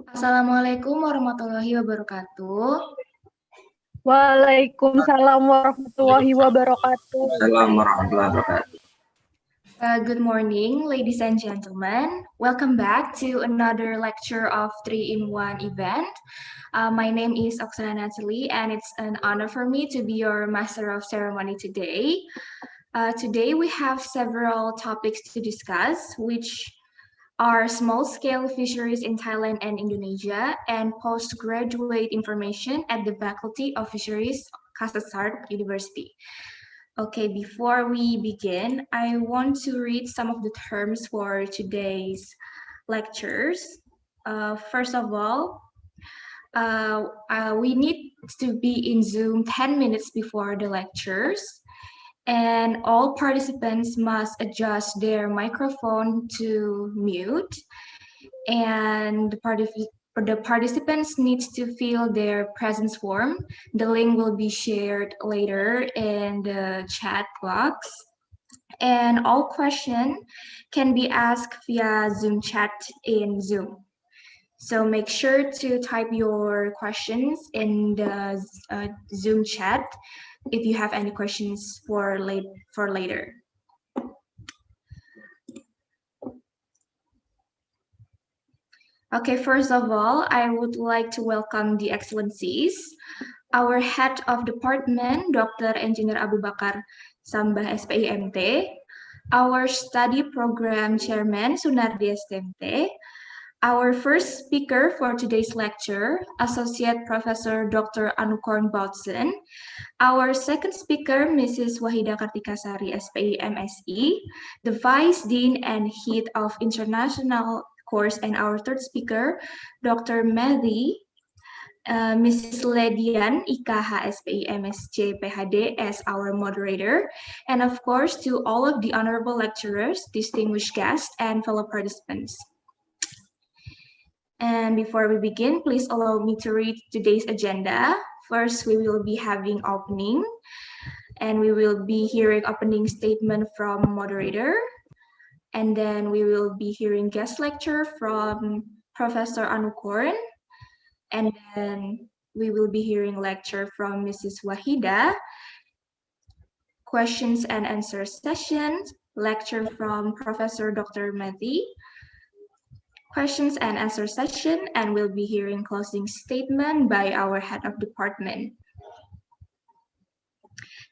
Assalamualaikum warahmatullahi wabarakatuh. Waalaikumsalam warahmatullahi wabarakatuh. Good morning, ladies and gentlemen. Welcome back to another lecture of 3-in-1 event. My name is Oksana Natalie, and it's an honor for me to be your master of ceremony today. Today we have several topics to discuss, which are small-scale fisheries in Thailand and Indonesia, and postgraduate information at the Faculty of Fisheries, Kasetsart University. Okay, before we begin, I want to read some of the terms for today's lectures. First of all, we need to be in Zoom 10 minutes before the lectures, and all participants must adjust their microphone to mute, and the participants need to feel their presence form. The link will be shared later in the chat box, and all questions can be asked via Zoom chat in Zoom. So make sure to type your questions in the Zoom chat if you have any questions for later. Okay, first of all, I would like to welcome the Excellencies, our Head of Department, Dr. Engineer Abu Bakar Sambah SPIMT, our Study Program Chairman, Sunardi STMT, our first speaker for today's lecture, Associate Professor Dr. Anukorn Bautsen, our second speaker, Mrs. Wahida Kartikasari, SPI MSE, the Vice Dean and Head of International Course, and our third speaker, Dr. Mehdi, Mrs. Ledian, IKH, SPI MSc PhD as our moderator, and of course to all of the honorable lecturers, distinguished guests, and fellow participants. And before we begin, please allow me to read today's agenda. First, we will be having opening, and we will be hearing opening statement from moderator. And then we will be hearing guest lecture from Professor Anukorn. And then we will be hearing lecture from Mrs. Wahida, questions and answer sessions, lecture from Professor Dr. Mehdi, questions and answer session, and we'll be hearing closing statement by our head of department.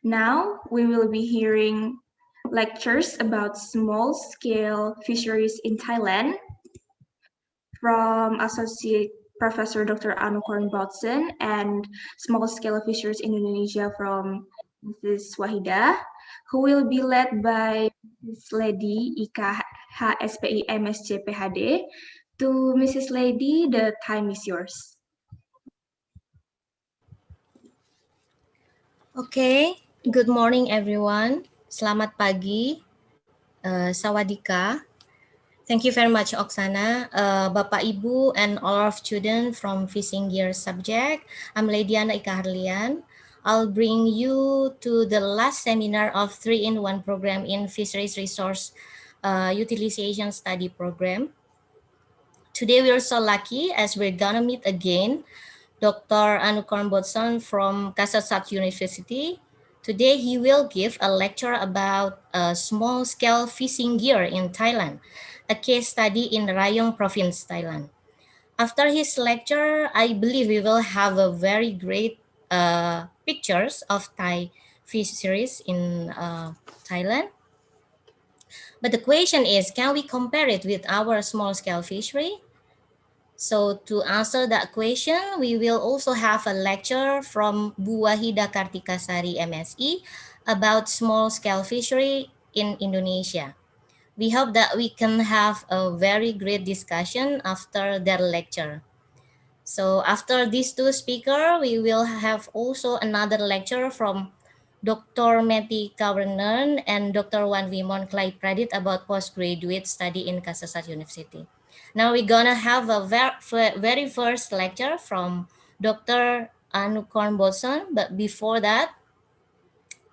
Now we will be hearing lectures about small-scale fisheries in Thailand from Associate Professor Dr. Anukorn Bautsen, and small-scale fisheries in Indonesia from Mrs. Wahida, who will be led by Mrs. Lady IKH SPI MSc PhD. To Mrs. Lady, the time is yours. Okay, good morning everyone. Selamat pagi. Sawadika. Thank you very much, Oksana. Bapak, Ibu, and all of students from Fishing Gear subject. I'm Lediana Ikaharlian. I'll bring you to the last seminar of 3-in-1 program in Fisheries Resource Utilization Study Program. Today we are so lucky as we're gonna meet again Dr. Anukorn Bautsen from Kasetsart University. Today he will give a lecture about small-scale fishing gear in Thailand, a case study in Rayong province, Thailand. After his lecture, I believe we will have a very great pictures of Thai fisheries in Thailand. But the question is, can we compare it with our small-scale fishery? So to answer that question, we will also have a lecture from Bu Wahida Kartikasari MSE about small-scale fishery in Indonesia. We hope that we can have a very great discussion after their lecture. So after these two speakers, we will have also another lecture from Dr. Meti Kawernen and Dr. Wan Wimon Clay Pradit about postgraduate study in Kasasat University. Now we're gonna have a very first lecture from Dr. Anukorn Boson, but before that,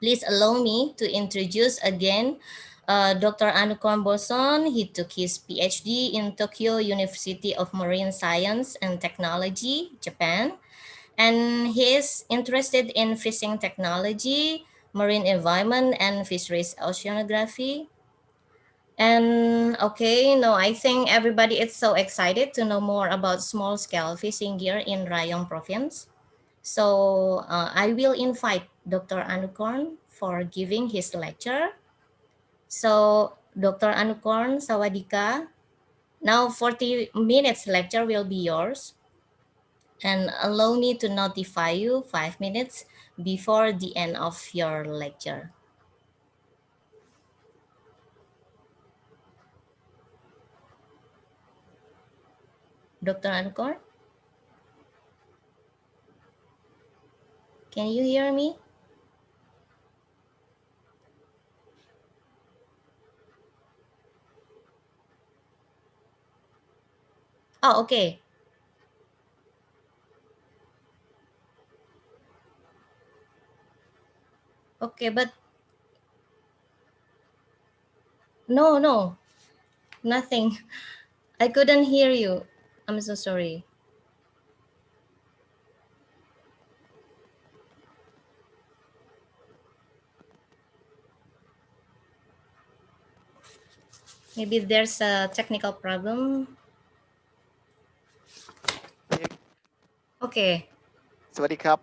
please allow me to introduce again Dr. Anukorn Boson. He took his PhD in Tokyo University of Marine Science and Technology, Japan. And he is interested in fishing technology, marine environment, and fisheries oceanography. And okay, no, I think everybody is so excited to know more about small-scale fishing here in Rayong province. So I will invite Dr. Anukorn for giving his lecture. So Dr. Anukorn, Sawadika. Now 40 minutes lecture will be yours. And allow me to notify you 5 minutes before the end of your lecture. Dr. Anukorn, can you hear me? Oh, okay. Okay, but no, nothing. I couldn't hear you. I'm so sorry. Maybe there's a technical problem. Okay. Sawadee.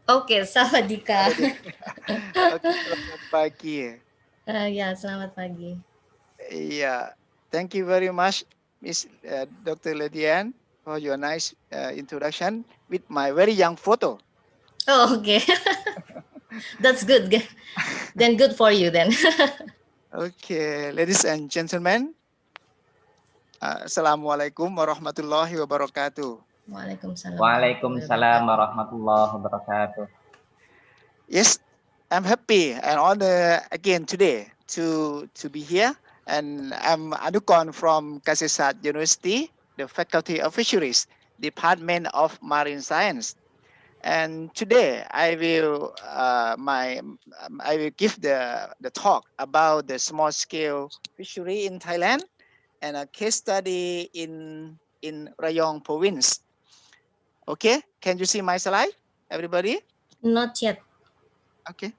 Okay, Sawadika. Oke, selamat pagi. Ya, selamat pagi. Yeah, thank you very much, Miss Dr. Ledian, for your nice introduction with my very young photo. Oh, okay. That's good. Then good for you then. Okay, ladies and gentlemen, Assalamualaikum warahmatullahi wabarakatuh. Waalaikumsalam. Waalaikumsalam warahmatullahi wabarakatuh. Yes, I'm happy and honored again today to be here. And I'm Anukorn from Kasesat University, the Faculty of Fisheries, Department of Marine Science. And today I will give the talk about the small scale fishery in Thailand and a case study in Rayong province. Okay, can you see my slide, everybody? Not yet. Okay.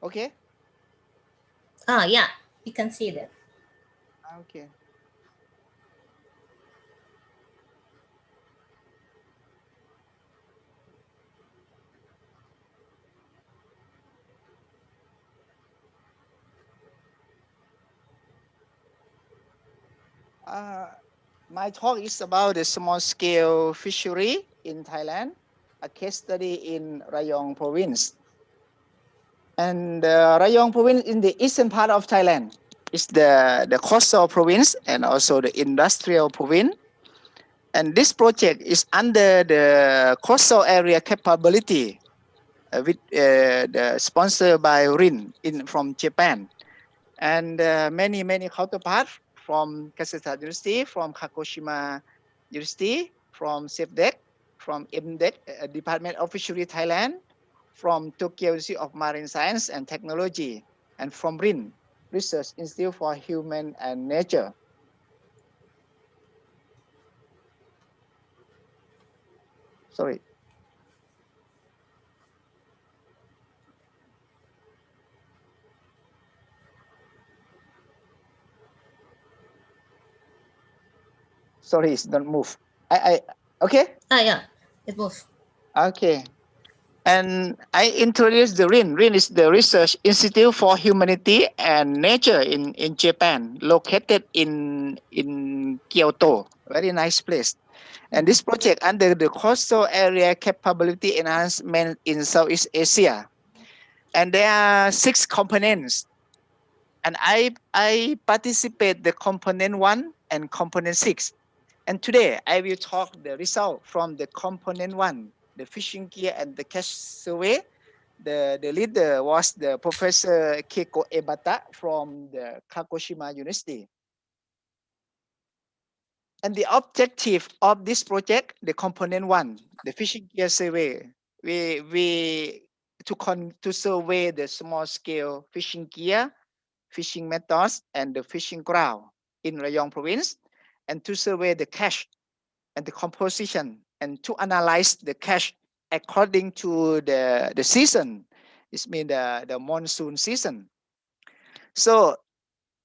Okay. Yeah, you can see that. Okay. My talk is about the small-scale fishery in Thailand, a case study in Rayong province. And Rayong province in the eastern part of Thailand is the coastal province and also the industrial province. And this project is under the coastal area capability with the sponsored by RIN from Japan. And many counterparts from Kasetsat University, from Kagoshima University, from SafeDeck, from MDEC, Department of Fishery Thailand, from Tokyo University of Marine Science and Technology, and from RIN, Research Institute for Human and Nature. Sorry. Sorry, it's not move. Okay. Yeah, it moves. Okay. And I introduced the RIN. RIN is the Research Institute for Humanity and Nature in Japan, located in Kyoto. Very nice place. And this project under the Coastal Area Capability Enhancement in Southeast Asia. And there are 6 components. And I participate the component 1 and component 6. And today I will talk the result from the component 1, the fishing gear and the cache survey. The leader was the Professor Keiko Ebata from the Kagoshima University. And the objective of this project, the component 1, the fishing gear survey, we to survey the small scale fishing gear, fishing methods, and the fishing ground in Rayong province, and to survey the catch and the composition, and to analyze the catch according to the season. This means the monsoon season. So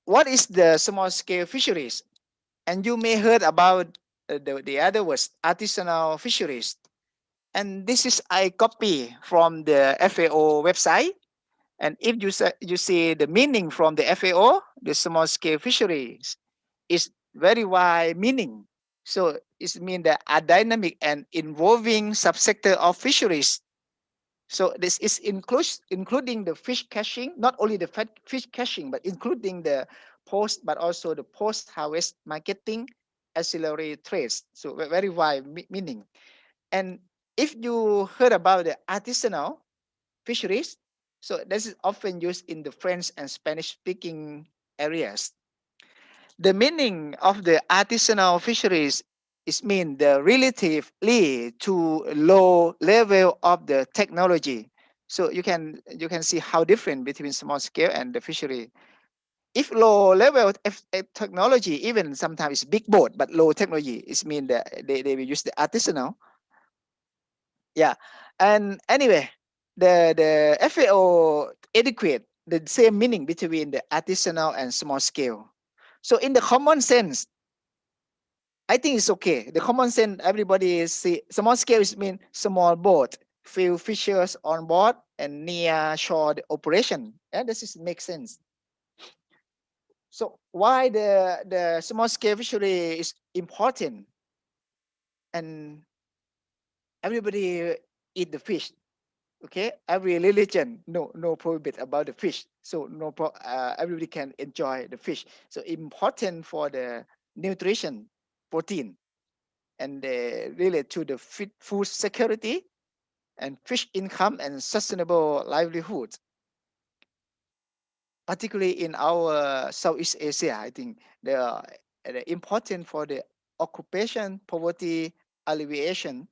what is the small scale fisheries? And you may heard about the other words, artisanal fisheries. And this is I copy from the FAO website. And if you see the meaning from the FAO, the small scale fisheries is very wide meaning. So it means that a dynamic and involving subsector of fisheries. So this is including the fish catching, not only the fish catching, but including the post, but also the post-harvest marketing, ancillary trades. So very wide meaning. And if you heard about the artisanal fisheries, so this is often used in the French and Spanish speaking areas. The meaning of the artisanal fisheries is mean the relatively to low level of the technology. So you can see how different between small scale and the fishery. If low level of technology, even sometimes big boat, but low technology, is mean that they will use the artisanal. Yeah, and anyway, the FAO adequate the same meaning between the artisanal and small scale. So in the common sense, I think it's okay. The common sense, everybody see small scale is mean small boat, few fishers on board, and near shore operation. Yeah, this is makes sense. So why the small scale fishery is important? And everybody eat the fish. Okay, every religion no prohibit about the fish. So everybody can enjoy the fish. So important for the nutrition, protein, and relate to the food security and fish income and sustainable livelihood, particularly in our Southeast Asia. I think they are important for the occupation, poverty alleviation,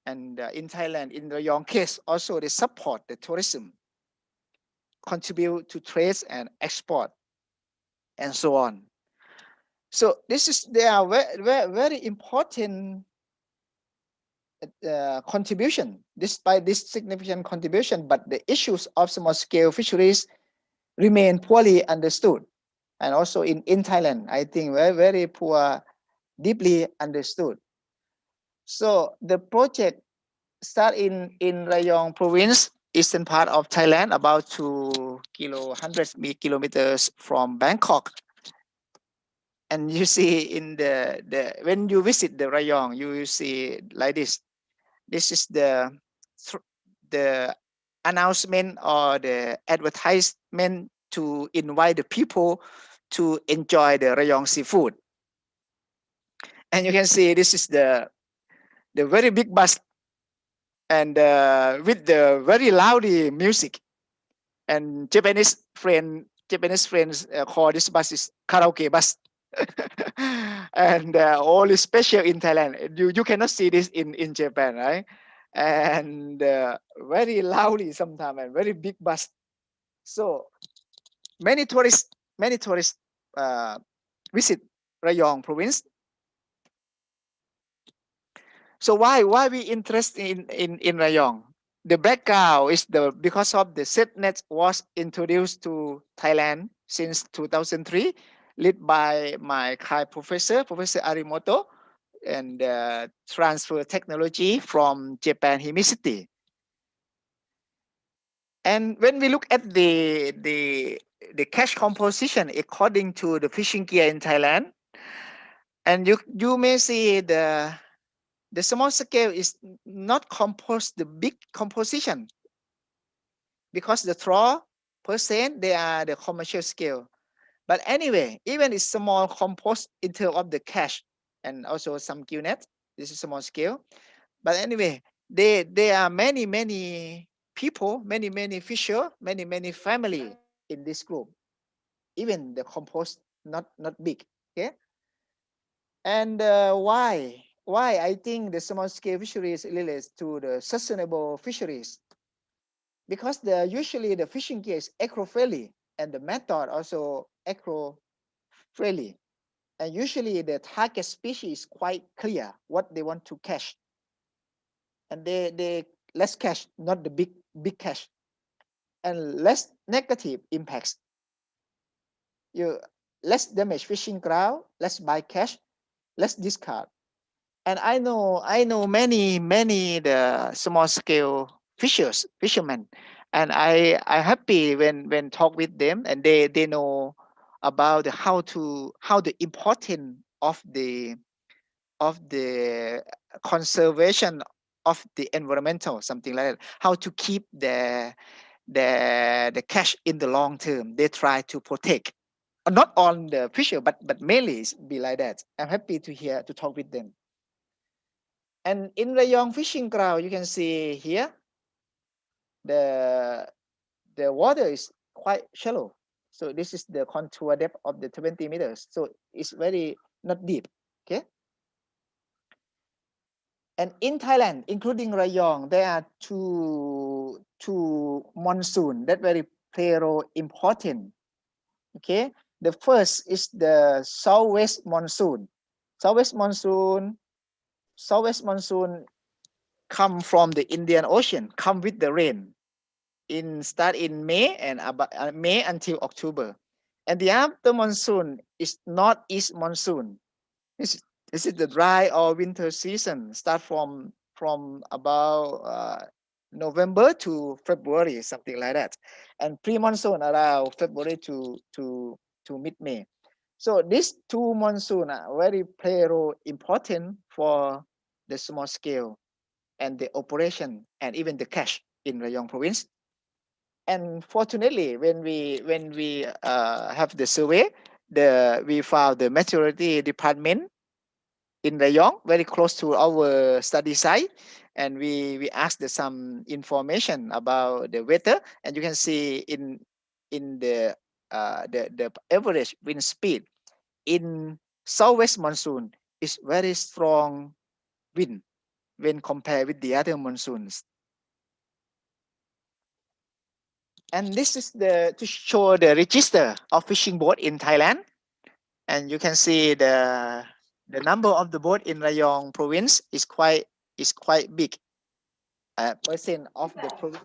and in Thailand, in the Rayong case, also they support the tourism, contribute to trade and export, and so on. So they are very important contribution, despite this significant contribution, but the issues of small scale fisheries remain poorly understood. And also in Thailand, I think very poor, deeply understood. So the project start in Rayong province, eastern part of Thailand, about 100 kilometers from Bangkok. And you see in the when you visit the Rayong, you see like this. This is the announcement or the advertisement to invite the people to enjoy the Rayong seafood. And you can see this is the very big bus, and with the very loud music. And Japanese friends call this bus is karaoke bus. And all is special in Thailand. You cannot see this in Japan, right? And very loudly sometimes, and very big bus. So many tourists visit Rayong province. So why we interested in Rayong? The background is because of the SetNet was introduced to Thailand since 2003, led by my kind professor, Professor Arimoto, and transfer technology from Japan University. And when we look at the cash composition according to the fishing gear in Thailand, and you may see the small scale is not composed the big composition, because the throw percent they are the commercial scale. But anyway, even it's small composed in terms of the cash and also some QNet. This is small scale. But anyway, there are many people, many fisher, many family in this group. Even the compost not big. Okay. And why I think the small scale fisheries relates to the sustainable fisheries, because usually the fishing gear is eco-friendly and the method also eco-friendly, and usually the target species is quite clear what they want to catch, and they less catch, not the big catch, and less negative impacts. You less damage fishing ground, less bycatch, less discard. And I know many the small scale fishermen, and I happy when talk with them, and they know about how the importance of the conservation of the environmental, something like that, how to keep the cash in the long term. They try to protect, not on the fisher, but mainly be like that. I'm happy to talk with them. And in Rayong fishing ground, you can see here the water is quite shallow. So this is the contour depth of the 20 meters. So it's very not deep. Okay. And in Thailand, including Rayong, there are two monsoon that very play a role important. Okay. The first is the southwest monsoon. Southwest monsoon come from the Indian Ocean, come with the rain. Start in May and May until October. And the after monsoon is northeast monsoon. This is the dry or winter season. Start from about November to February, something like that. And pre-monsoon around February to mid-May. So these two monsoon are very play a role important for the small scale and the operation and even the cash in Rayong province. And fortunately, when we have the survey, we found the maturity department in Rayong, very close to our study site, and we asked some information about the weather, and you can see in the average wind speed in southwest monsoon is very strong wind when compared with the other monsoons. And this is to show the register of fishing boat in Thailand, and you can see the number of the boat in Rayong province is quite big. Percent of the province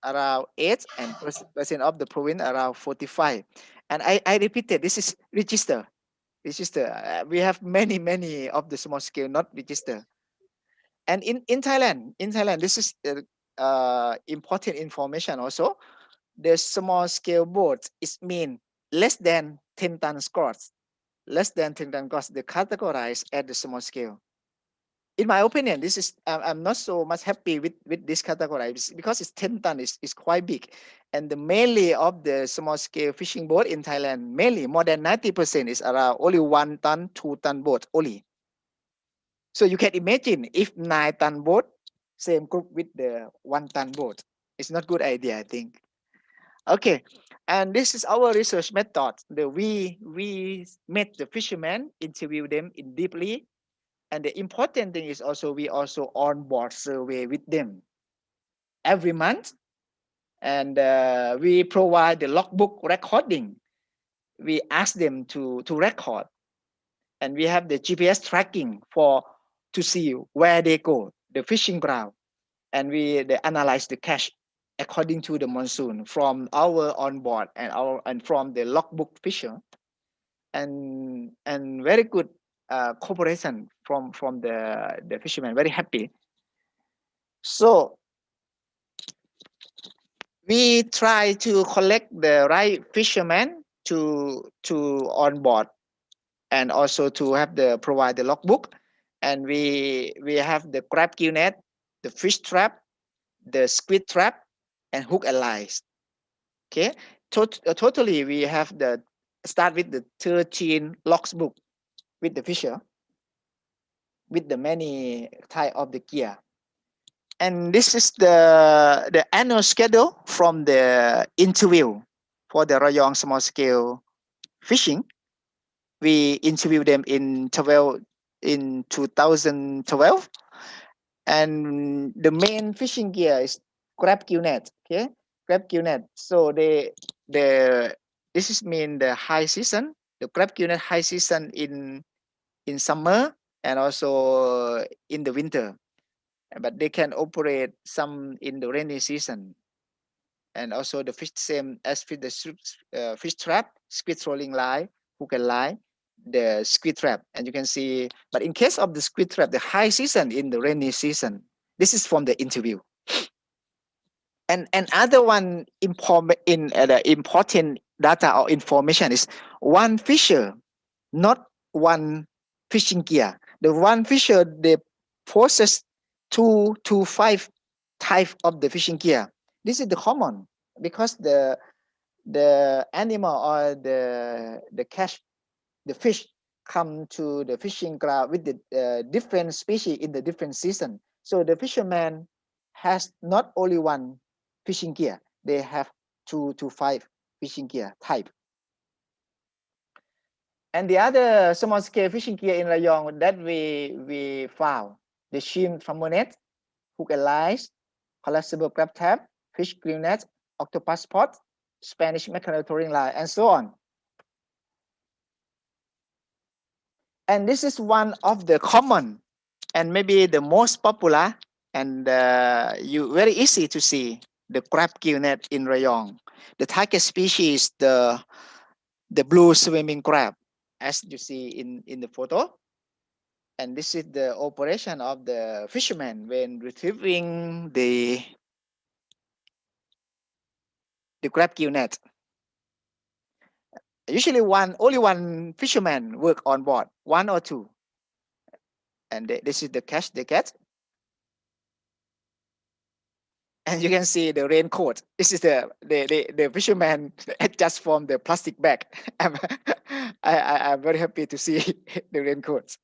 around 8, and percent of the province around 45. And I repeated, this is register. We have many of the small scale not register. And in Thailand, this is important information also. The small scale boats is mean less than 10 ton gross. Less than 10 ton gross, they categorize at the small scale. In my opinion, this is I'm not so much happy with this category, because it's 10 ton is quite big, and the mainly of the small scale fishing boat in Thailand, mainly more than 90% is around only 1 ton, 2 ton boat only. So you can imagine if 9 ton boat same group with the 1 ton boat, it's not good idea, I think. Okay, and this is our research method. We met the fishermen, interview them in deeply, and the important thing is also we also onboard survey with them every month, and we provide the logbook recording. We ask them to record, and we have the GPS tracking to see where they go, the fishing ground, and they analyze the catch according to the monsoon from our onboard and from the logbook fisher. and very good cooperation from the fishermen. Very happy. So we try to collect the right fishermen to on board, and also to have the provide the logbook. And we have the crab gill net, the fish trap, the squid trap, and hook and lines. Okay, totally we have the start with the 13 logs book with the fisher, with the many type of the gear. And this is the annual schedule from the interview for the Rayong small scale fishing. We interview them in 2012, and the main fishing gear is crab gill net. Okay, crab gill net. So this is mean the high season, the crab gill net high season in summer and also in the winter, but they can operate some in the rainy season. And also the fish, same as with the fish trap, squid trolling line, hook and line, the squid trap. And you can see, but in case of the squid trap, the high season in the rainy season. This is from the interview. And another one the important data or information is one fisher, not one fishing gear. The one fisher, they possess 2 to 5 type of the fishing gear. This is the common, because the animal or the catch, the fish come to the fishing ground with the different species in the different season. So the fisherman has not only one fishing gear, they have 2 to 5 fishing gear type. And the other small scale fishing gear in Rayong that we found, the shrimp trampo net, hook and lines, collapsible crab trap, fish gill net, octopus pot, Spanish mackerel touring line, and so on. And this is one of the common and maybe the most popular, and you very easy to see, the crab gill net in Rayong. The target species, the blue swimming crab, as you see in the photo. And this is the operation of the fishermen when retrieving the crab gill net. Usually only one fisherman work on board, 1 or 2. And this is the catch they get. And you can see the raincoat. This is the fisherman just from the plastic bag. I'm very happy to see the raincoats.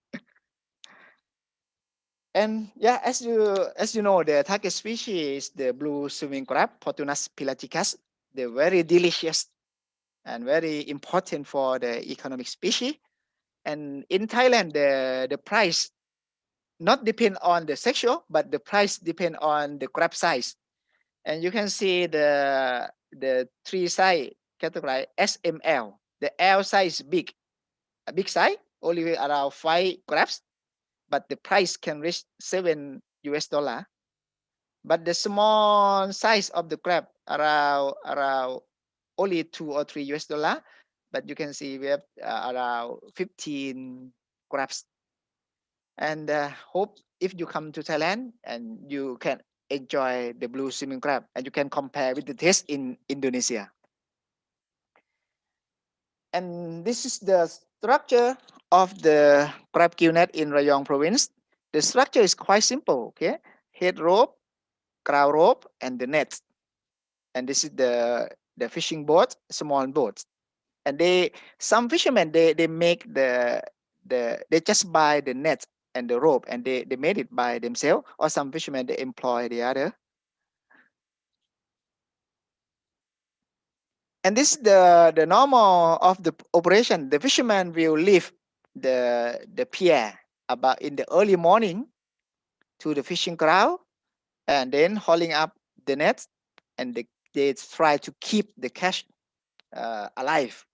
And yeah, as you know, the target species is the blue swimming crab, Portunus pilaticus. They're very delicious and very important for the economic species. And in Thailand, the price not depend on the sexual, but the price depend on the crab size. And you can see the 3 size category SML. The L size big, a big size, only around 5 crabs, but the price can reach $7. But the small size of the crab around only $2 or $3. But you can see we have around 15 crabs. And hope if you come to Thailand and you can enjoy the blue swimming crab, and you can compare with the taste in Indonesia. And this is the structure of the crab gill net in Rayong province. The structure is quite simple. Okay, head rope, crown rope, and the net. And this is the fishing boat, small boats. And some fishermen they make they just buy the net and the rope, and they made it by themselves, or some fishermen they employ the other. And this is the normal of the operation. The fisherman will leave the pier about in the early morning to the fishing ground, and then hauling up the net, and they try to keep the catch alive,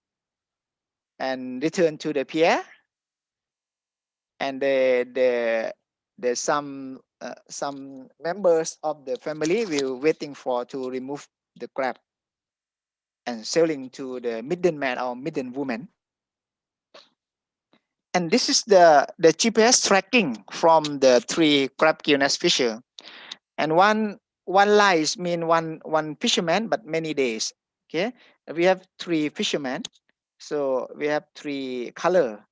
and return to the pier. And there's some members of the family will waiting to remove the crab and selling to the middleman or middle woman. And this is the GPS tracking from the 3 crab gill nest fisher. And one lies mean one fisherman, but many days. Okay, we have 3 fishermen, so we have 3 color,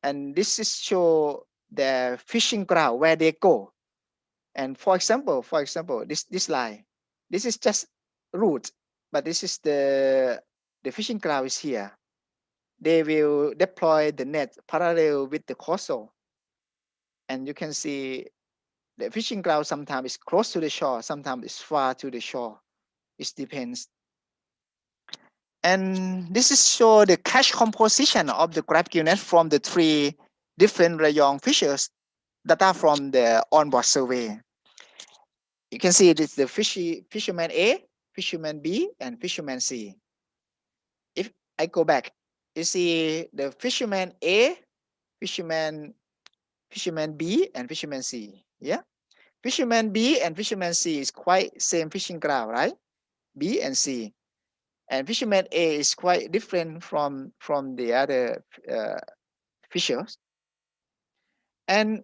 and this is show the fishing ground where they go. And for example, this line, this is just route, but this is the fishing ground is here. They will deploy the net parallel with the coastal, and you can see the fishing ground sometimes is close to the shore, sometimes it's far to the shore. It depends. And this is show the catch composition of the crab gill net from the 3 different Rayong fishers data from the onboard survey. You can see it is the fisherman A, fisherman B, and fisherman C. If I go back, you see the fisherman A, fisherman B, and fisherman C. Yeah, fisherman B and fisherman C is quite same fishing ground, right? B and C, and fisherman A is quite different from the other fishers. And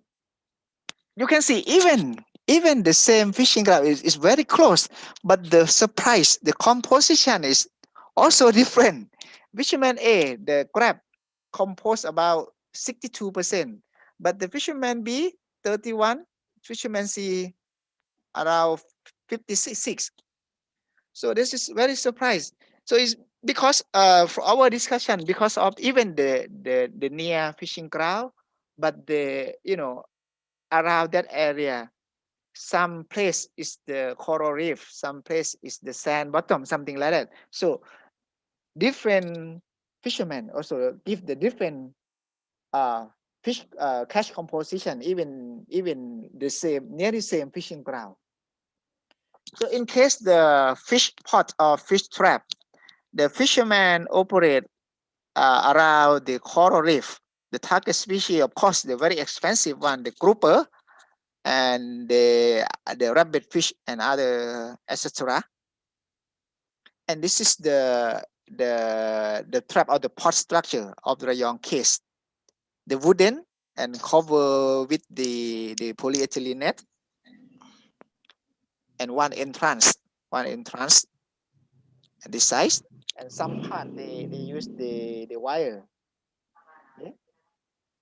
you can see even the same fishing ground is very close, but the surprise, the composition is also different. Fisherman A, the crab, composed about 62%, but the fisherman B, 31, fisherman C, around 56. So this is very surprised. So it's because for our discussion, because of even the near fishing ground, but the around that area, some place is the coral reef, some place is the sand bottom, something like that. So different fishermen also give the different fish catch composition, even the same, nearly same fishing ground. So in case the fish pot or fish trap, the fishermen operate around the coral reef. The target species, of course, the very expensive one, the grouper, and the rabbit fish and other etc. And this is the trap or the pot structure of the Rayong case. The wooden and cover with the polyethylene net, and one entrance at this size, and some part they use the wire. Okay?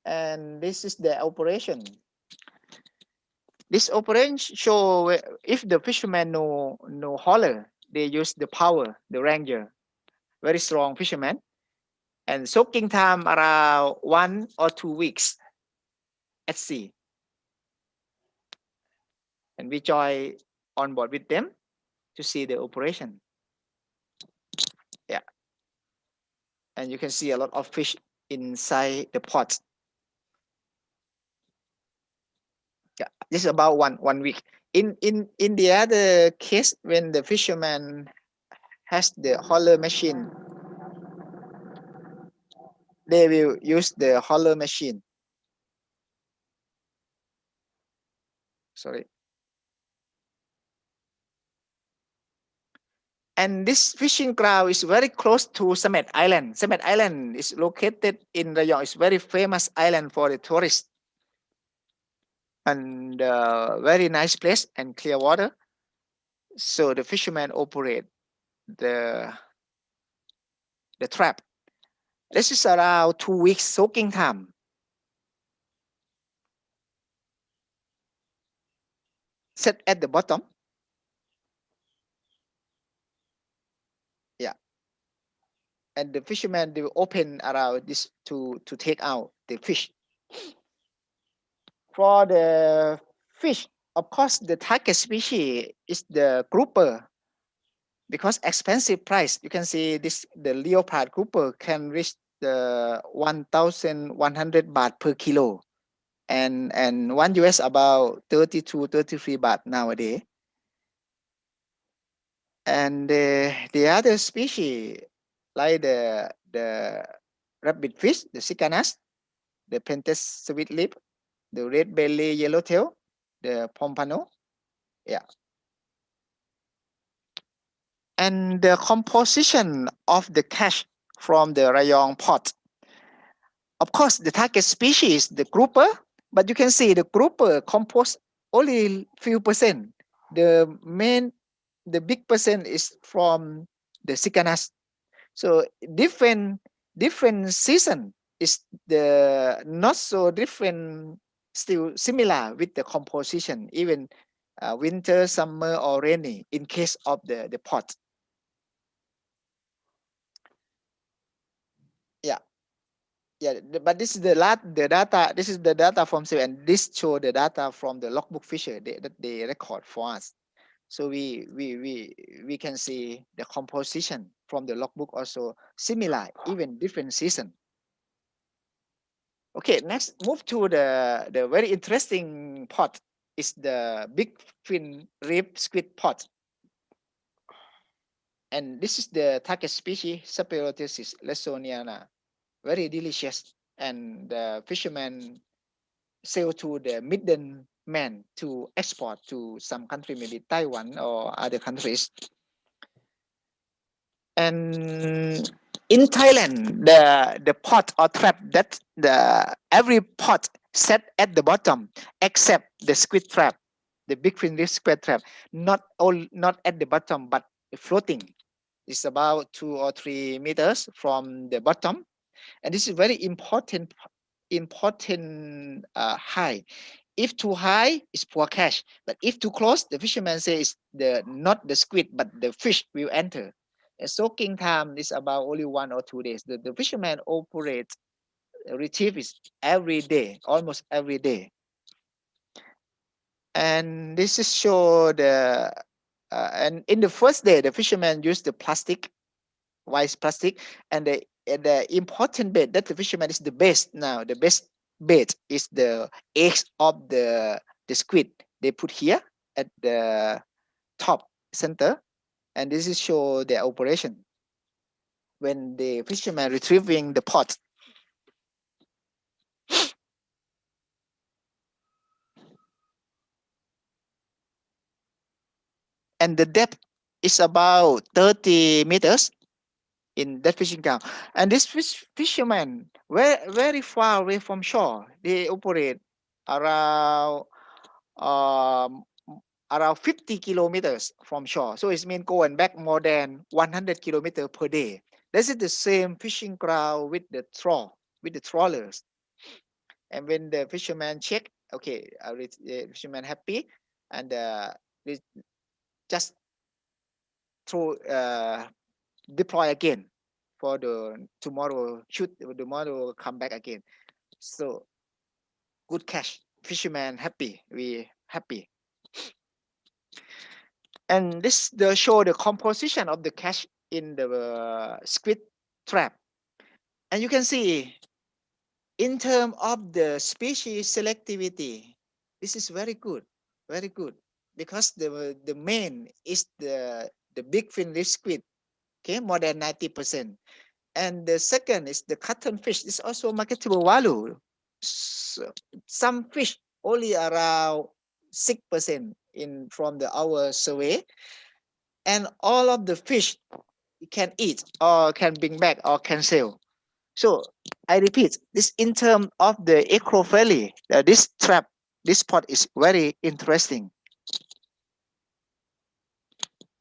And this is the operation. This operation show if the fishermen no hauler, they use the power, the ranger, very strong fisherman, and soaking time around 1 or 2 weeks at sea. And we join on board with them to see the operation. Yeah, and you can see a lot of fish inside the pot. Yeah, this is about one week. In the other case, when the fisherman has the hauler machine, they will use the hauler machine. Sorry. And this fishing ground is very close to Samet Island. Samet Island is located in Rayong. It's very famous island for the tourists. And very nice place and clear water. So the fishermen operate the trap. This is around 2 weeks soaking time. Set at the bottom. Yeah. And the fishermen, they will open around this to take out the fish. For the fish, of course, the target species is the grouper, because expensive price. You can see this, the leopard grouper can reach the 1,100 baht per kilo, and $1 about 30 to 33 baht nowadays. And the other species like the rabbit fish, the cicanas, the Pentes sweet lip, the red belly yellowtail, the pompano. Yeah. And the composition of the catch from the Rayong pot. Of course, the target species, the grouper, but you can see the grouper composed only few percent. The big percent is from the cicanas. So different season is the not so different, still similar with the composition, even winter, summer, or rainy in case of the pot. Yeah, but this is the data. This is the data from Seal, and this show the data from the logbook fisher that they record for us. So we can see the composition from the logbook also similar, even different season. Okay, next move to the very interesting pot is the big fin rib squid pot. And this is the target species Saperothesis lesoniana, very delicious. And the fishermen sell to the middleman to export to some country, maybe Taiwan or other countries. And in Thailand, the pot or trap that every pot set at the bottom except the squid trap, the big fin reef squid trap, not at the bottom but floating. It's about 2 or 3 meters from the bottom, and this is very important high. If too high, it's poor catch. But if too close, the fisherman says not the squid, but the fish will enter. A soaking time is about only 1 or 2 days. The fisherman operates retrieve is every day, almost every day. And this is show the and in the first day, the fisherman used the white plastic, and the important bait that the fisherman is the best now. The best bait is the eggs of the squid. They put here at the top center, and this is show the operation when the fisherman retrieving the pot. And the depth is about 30 meters in that fishing ground. And this fishermen very far away from shore. They operate around um, around 50 kilometers from shore. So it means going back more than 100 kilometers per day. This is the same fishing ground with the trawlers. And when the fisherman check, okay, the fisherman happy, and they just throw deploy again for the tomorrow come back again. So good catch, fisherman happy, we happy. And this show the composition of the catch in the squid trap. And you can see in terms of the species selectivity, this is very good, because the main is the big fin leaf squid, okay, more than 90%. And the second is the cuttlefish. It's also marketable value. So some fish only around 6% in from our survey, and all of the fish can eat or can bring back or can sell. So I repeat, this in terms of the eco-friendly, this trap, this pot is very interesting.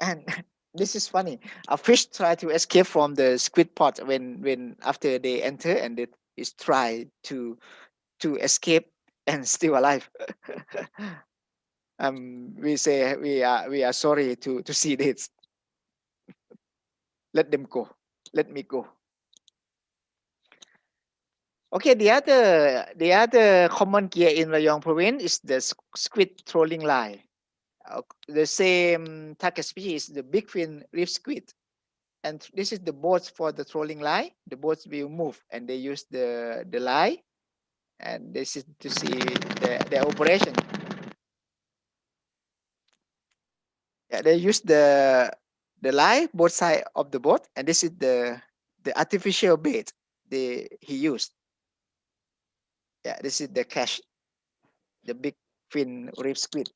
And this is funny. A fish try to escape from the squid pot when after they enter, and it is try to escape and still alive. We say we are sorry to see this. Let them go. Let me go. Okay, the other common gear in Rayong province is the squid trolling line. The same target species, the big fin reef squid. And this is the boats for the trolling line. The boats will move, and they use the line, and this is to see the operation. Yeah, they use the line both side of the boat, and this is the artificial bait he used. Yeah, this is the catch, the big fin reef squid.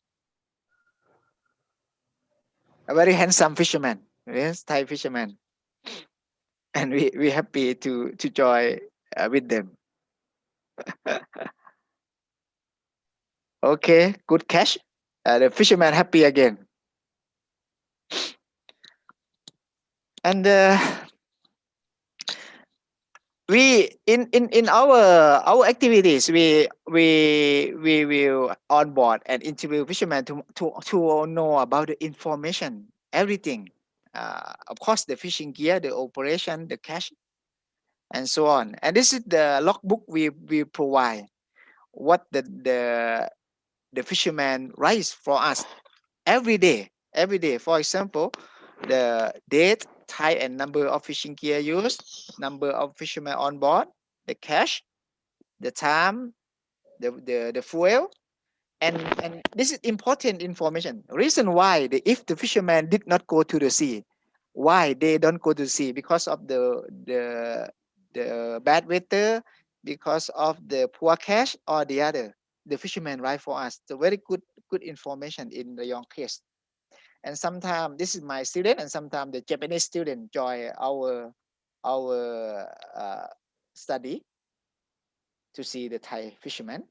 A very handsome fisherman, yes, Thai fisherman, and we happy to join with them. Okay, good catch. The fisherman happy again. And we in our activities we will on board and interview fishermen to know about the information, everything. Of course, the fishing gear, the operation, the catch, and so on. And this is the logbook we provide. What the fisherman writes for us every day. Every day, for example, the date, type, and number of fishing gear used, number of fishermen on board, the catch, the time, the fuel, and this is important information. Reason why if the fisherman did not go to the sea, why they don't go to the sea? Because of the bad weather, because of the poor catch, or the other. The fisherman write for us. So very good information in the young case. And sometimes this is my student, and sometimes the Japanese student join our study to see the Thai fishermen.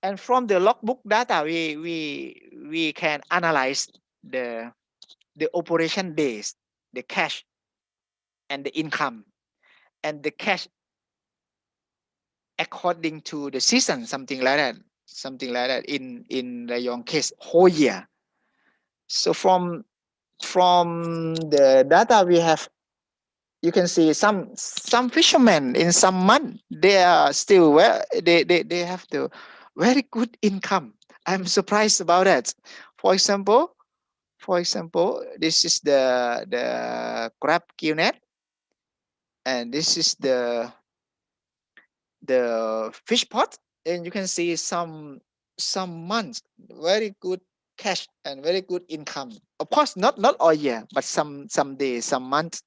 And from the logbook data, we can analyze the operation days, the cash, and the income, and the cash according to the season, something like that, in the young case whole year. So from the data we have, you can see some fishermen in some month they are still well, they have the very good income. I'm surprised about that. For example, this is the crab quillnet, and this is the fish pot, and you can see some months very good cash and very good income. Of course, not all year, but some days, some months.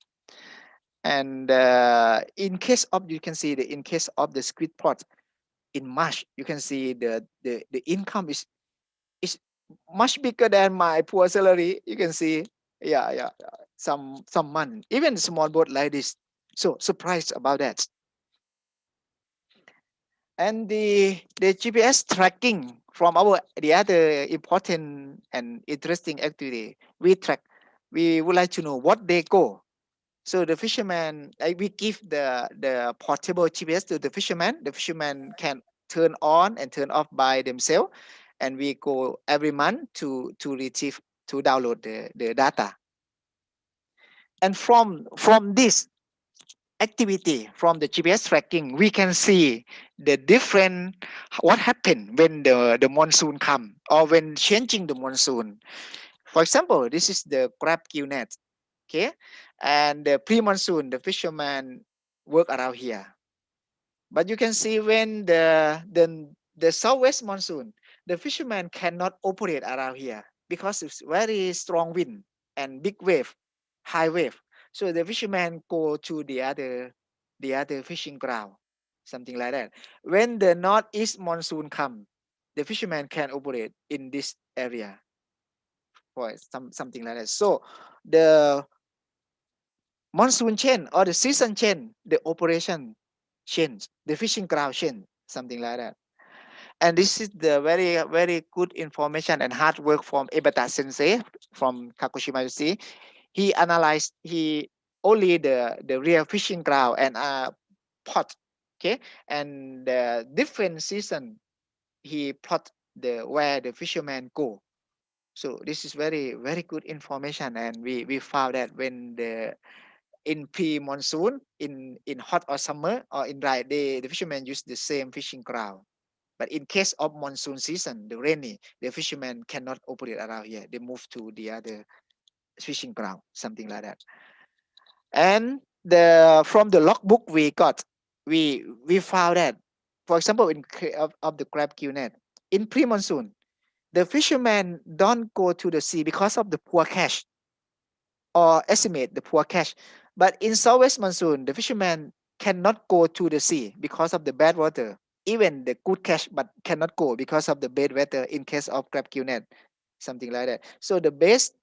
And in case of, you can see in case of the squid pot in March, you can see the income is much bigger than my poor salary. You can see, yeah, some month, even small boat like this. So surprised about that. And the GPS tracking from the other important and interesting activity, we would like to know what they go. So the fisherman, we give the portable GPS to the fisherman. The fisherman can turn on and turn off by themselves, and we go every month to retrieve, to download the data. And from this activity, from the GPS tracking, we can see the different, what happened when the monsoon come, or when changing the monsoon. For example, this is the crab quillnet. Okay, and the pre-monsoon, the fisherman work around here. But you can see when the southwest monsoon, the fisherman cannot operate around here because it's very strong wind and big wave, high wave. So the fisherman go to the other fishing ground, something like that. When the northeast monsoon come, the fisherman can operate in this area, for something like that. So the monsoon change, or the season change, the operation change, the fishing ground change, something like that. And this is the very good information and hard work from Ebata Sensei from Kagoshima University. He analyzed only the real fishing ground and pot, okay, and the different season he plot where the fishermen go. So this is very good information, and we found that when in pre-monsoon, in hot or summer, or in dry, the fishermen use the same fishing ground. But in case of monsoon season, the rainy, the fishermen cannot operate around here. They move to the other fishing ground, something like that. And from the logbook we got, we found that, for example, in of the crab quillnet, in pre-monsoon, the fishermen don't go to the sea because of the poor catch, or estimate the poor catch. But in southwest monsoon, the fishermen cannot go to the sea because of the bad water. Even the good catch, but cannot go because of the bad weather in case of crab quillnet, something like that. So the best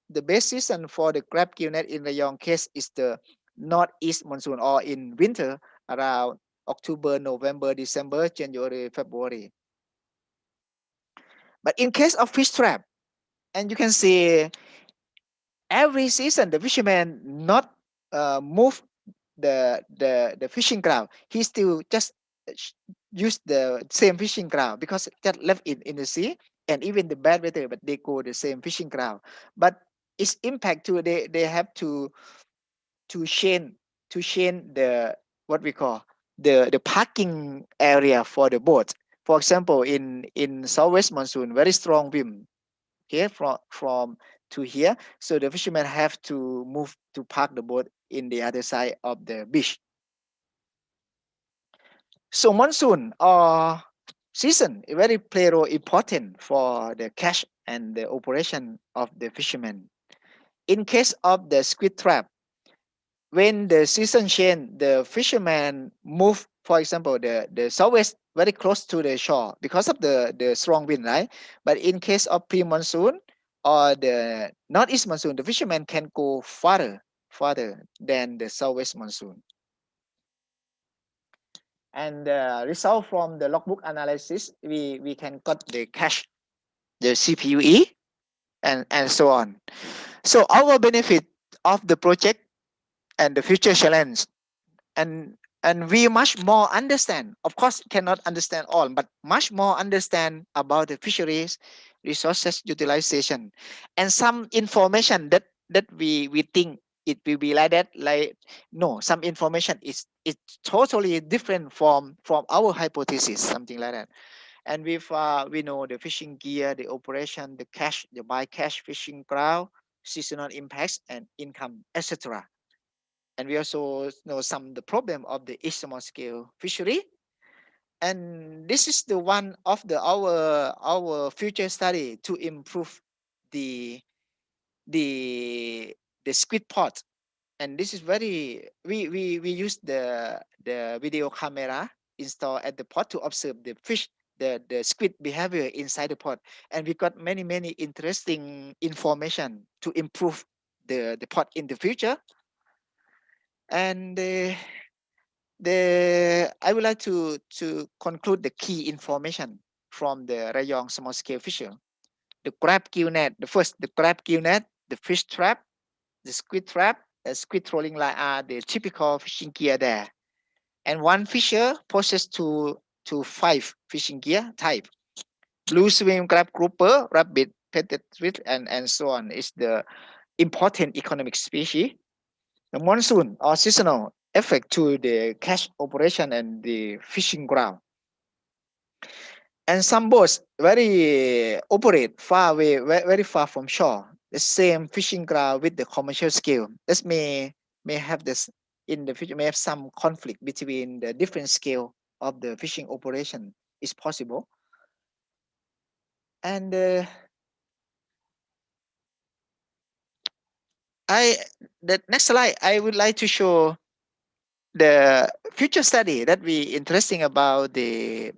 season for the crab quillnet in the young case is the northeast monsoon, or in winter around October, November, December, January, February. But in case of fish trap, and you can see every season the fisherman not move the fishing ground. He still just use the same fishing ground because just left it in the sea, and even the bad weather, but they go the same fishing ground. But its impact to they have to change the what we call the parking area for the boat. For example, in southwest monsoon, very strong wind here from to here, so the fishermen have to move to park the boat in the other side of the beach. So monsoon or season is very play role important for the catch and the operation of the fishermen. In case of the squid trap, when the season change, the fishermen move, for example, the southwest very close to the shore because of the strong wind, right? But in case of pre-monsoon or the northeast monsoon, the fishermen can go farther than the southwest monsoon. And the result from the logbook analysis, we can cut the cash, the CPUE, and so on. So our benefit of the project and the future challenge, and we much more understand, of course cannot understand all, but much more understand about the fisheries resources utilization, and some information that we think it will be like that, like no, some information is totally different from our hypothesis, something like that. And we know the fishing gear, the operation, the cash, the bycatch fishing ground, seasonal impacts and income, etc. And we also know some the problem of the small scale fishery. And this is the one of the our future study to improve the the squid pot. And this is very we use the video camera installed at the pot to observe the fish, the squid behavior inside the pot, and we got many interesting information to improve the pot in the future. And I would like to conclude the key information from the Rayong small scale fisher. The crab gill net, the crab gill net, the fish trap, the squid trap, the squid trolling line are the typical fishing gear there. And one fisher possesses to 5 fishing gear type. Blue swim crab grouper, rabbit, petted squid, and so on is the important economic species. The monsoon or seasonal effect to the catch operation and the fishing ground. And some boats operate far away, very far from shore. The same fishing ground with the commercial scale. This may have this in the future, may have some conflict between the different scale of the fishing operation is possible. And the next slide, I would like to show the future study that we interesting about the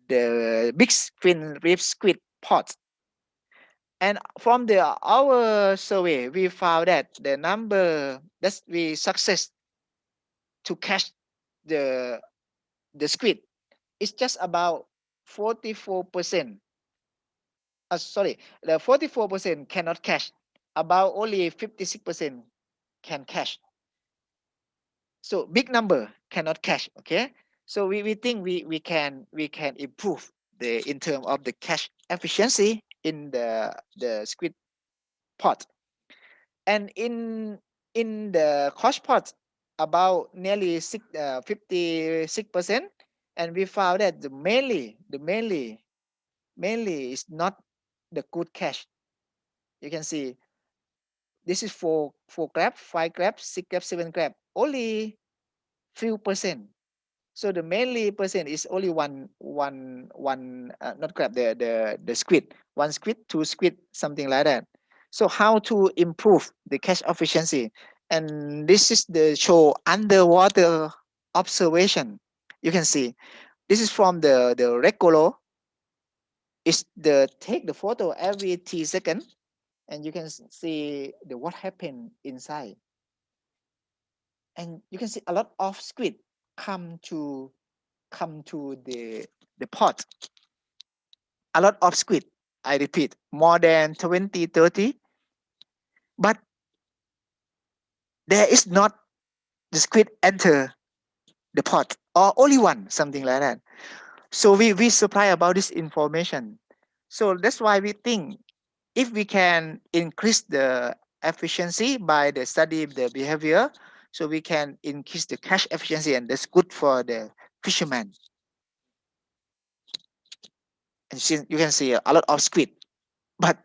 big fin reef squid pots. And from our survey, we found that the number that we success to catch the squid is just about 44%. Sorry, the 44% cannot catch. About only 56% can catch. So big number cannot catch. Okay, so we think we can improve the in terms of the catch efficiency in the squid pot. And in the cost pot, about nearly 56%, and we found that the mainly is not the good catch. You can see this is for 4 crab, 5 crab, 6 crab, 7 crab, only few percent. So the mainly percent is only one not crab, the squid, 1 squid, 2 squid, something like that. So how to improve the catch efficiency? And this is the show underwater observation. You can see this is from the Recolo. Is the take the photo every 3 seconds, and you can see the what happened inside. and you can see a lot of squid come to the pot. A lot of squid, I repeat, more than 20, 30, but there is not the squid enter the pot, or only one, something like that. So we supply about this information. So that's why we think if we can increase the efficiency by the study of the behavior, so we can increase the catch efficiency, and that's good for the fishermen. And you can see a lot of squid, but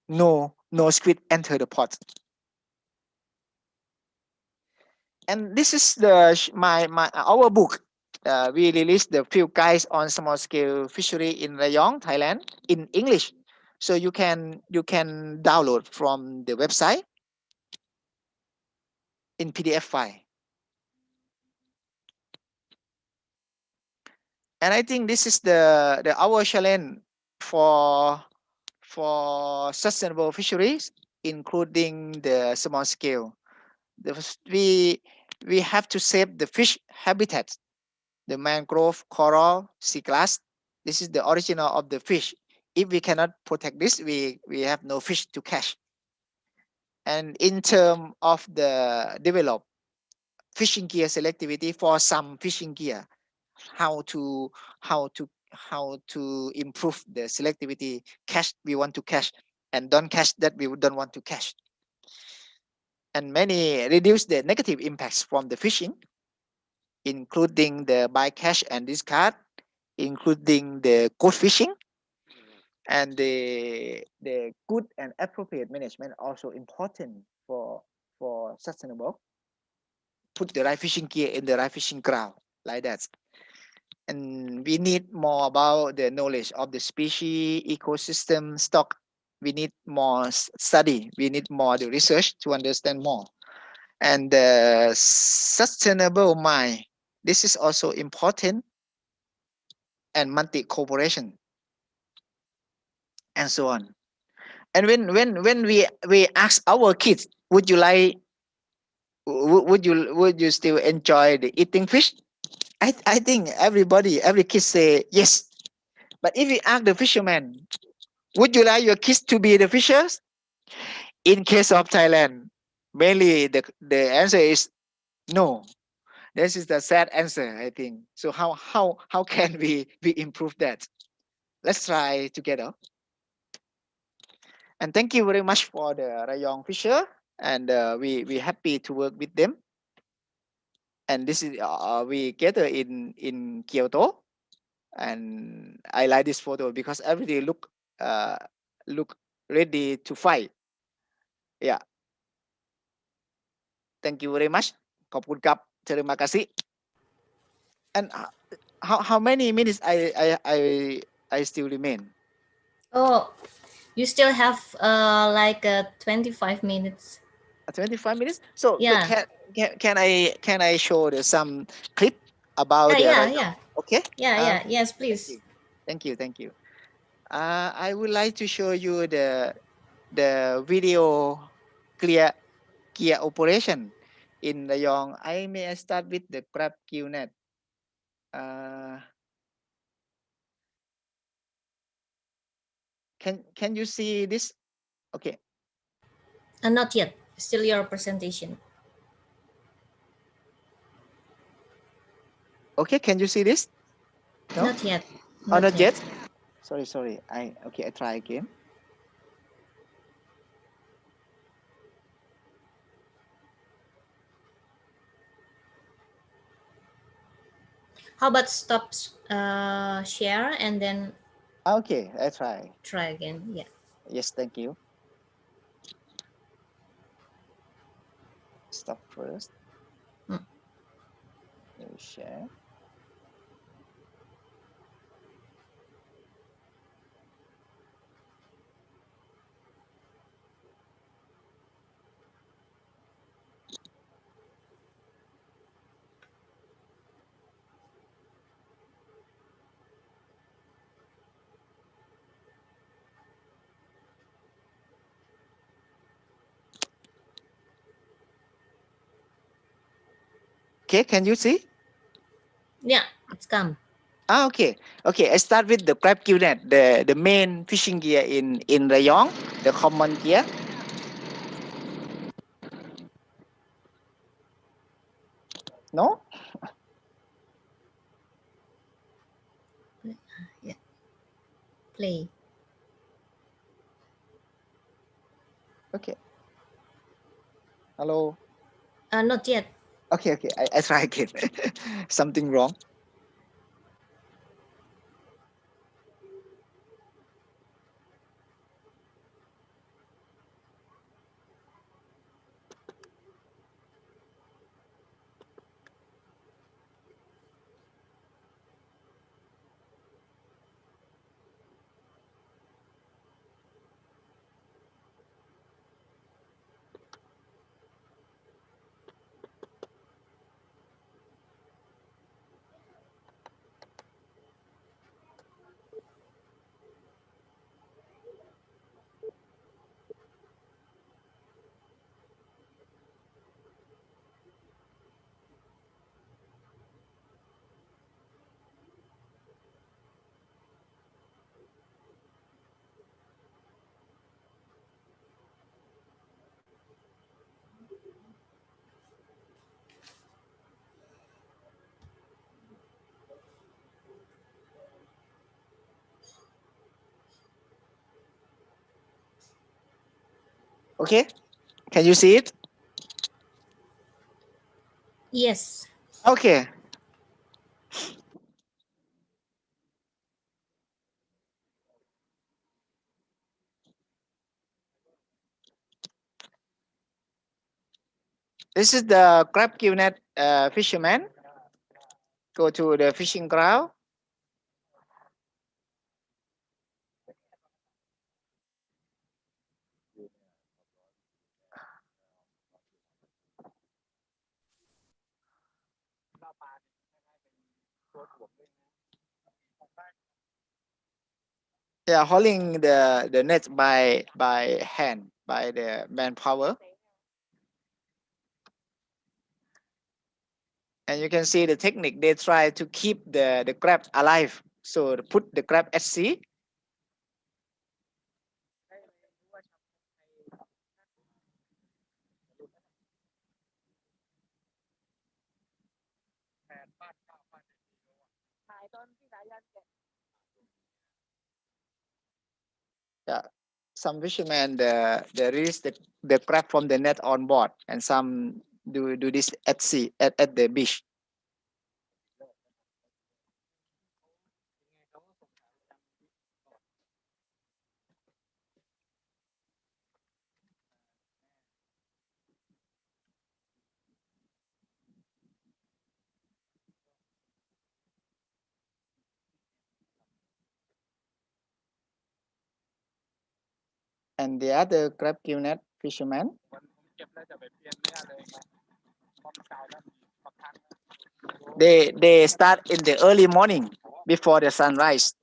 no squid enter the pot. And this is the our book. We released the few guides on small scale fishery in Rayong, Thailand, in English. So you can download from the website in PDF file. And I think this is the our challenge for sustainable fisheries, including the small scale. We have to save the fish habitats, the mangrove, coral, sea glass. This is the original of the fish. If we cannot protect this, we have no fish to catch. And in terms of the develop fishing gear selectivity for some fishing gear, how to improve the selectivity, catch we want to catch, and don't catch that we don't want to catch. And many reduce the negative impacts from the fishing, including the bycatch and discard, including the code fishing, and the good and appropriate management also important for sustainable. Put the right fishing gear in the right fishing ground, like that. And we need more about the knowledge of the species, ecosystem, stock. We need more study. We need more the research to understand more. And the sustainable mind, this is also important, and multi-cooperation, and so on. And when we ask our kids, would you like, would you still enjoy the eating fish? I think every kid say yes. But if we ask the fisherman, would you like your kids to be the fishers? In case of Thailand, mainly the answer is no. This is the sad answer, I think. So how can we improve that? Let's try together. And thank you very much for the Rayong Fisher, and we happy to work with them. And this is we gather in Kyoto, and I like this photo because everybody look ready to fight. Yeah. Thank you very much. ขอบคุณครับ Terima kasih. And how many minutes I still remain? Oh, you still have like 25 minutes. 25 minutes. So Yeah. can I show some clip about Yeah. Okay. Yeah. Yes, please. Thank you. I would like to show you the video clear gear operation in Rayong. I start with the crab gill net. Can you see this? Okay. Not yet. Still your presentation. Okay, can you see this? No? Not yet. Not yet. Sorry. I try again. How about stop share and then Okay, I try. try again? Yeah. Yes, thank you. Stop first. Share. Okay, can you see? Yeah, it's come. Okay. I start with the crab gill net, the main fishing gear in Rayong, the common gear. No? Yeah. Play. Okay. Hello. Not yet. Okay. I try again. Something wrong. Okay. Can you see it? Yes. Okay. This is the crab gill net fisherman. Go to the fishing ground. Yeah, holding the net by hand, by the manpower. And you can see the technique. They try to keep the crab alive. So put the crab at sea. Yeah, some fishermen they release the crab from the net on board, and some do this at sea at the beach. And the other crab gill net fishermen, they start in the early morning before the sunrise.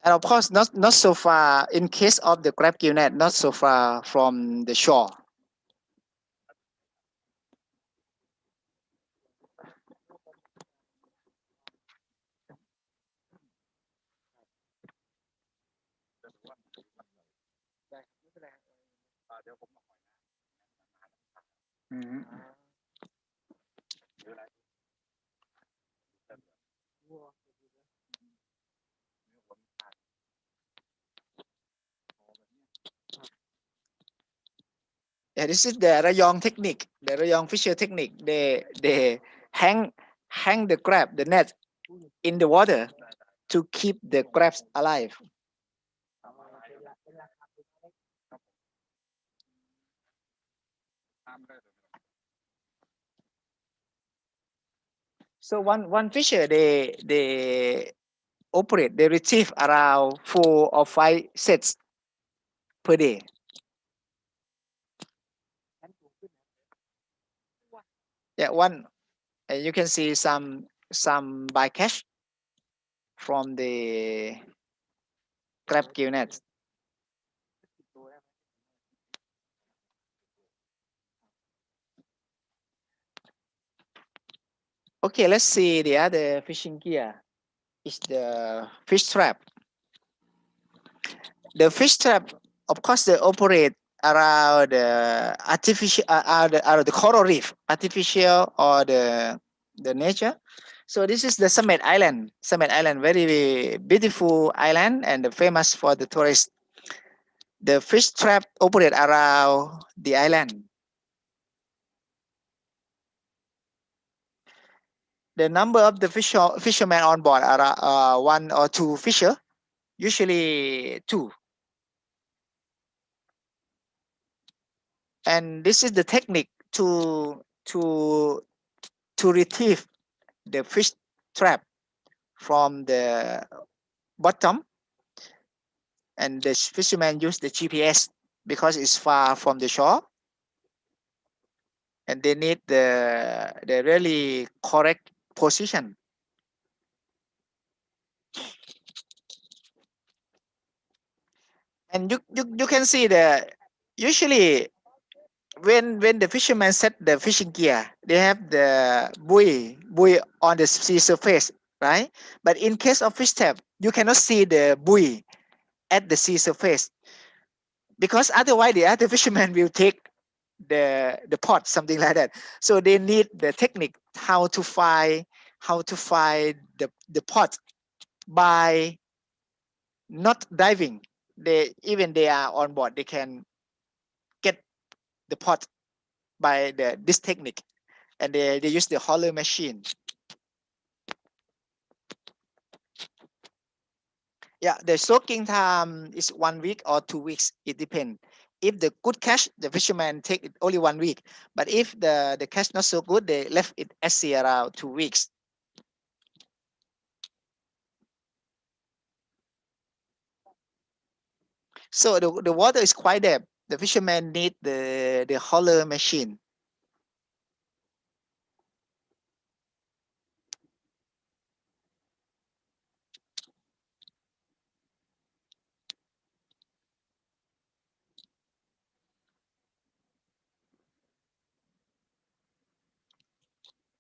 And of course, not so far. In case of the crab gill net, not so far from the shore. Mhm. Yeah, this is the Rayong technique, the Rayong fisher technique. They hang the crab, the net, in the water to keep the crabs alive. So one fisher they operate, they retrieve around 4 or 5 sets per day. Yeah, one. You can see some by catch from the crab gill nets. Okay, let's see the other fishing gear. Is the fish trap. The fish trap, of course, they operate around the artificial, the coral reef, artificial or the nature. So this is the Summit Island. Summit Island, very beautiful island and famous for the tourists. The fish trap operate around the island. The number of the fishermen on board are one or two fisher, usually two. And this is the technique to retrieve the fish trap from the bottom, and the fishermen use the GPS because it's far from the shore, and they need the really correct position. And you can see usually when the fishermen set the fishing gear, they have the buoy on the sea surface, right? But in case of fish trap, you cannot see the buoy at the sea surface, because otherwise the other fishermen will take the pot, something like that. So they need the technique how to find the pot by not diving. They are on board, they can get the pot by this technique, and they use the hauler machine. Yeah, the soaking time is 1 week or 2 weeks. It depends. If the good catch, the fisherman take it only 1 week. But if the catch not so good, they left it at sea around 2 weeks. So the water is quite deep. The fisherman need the hauler machine.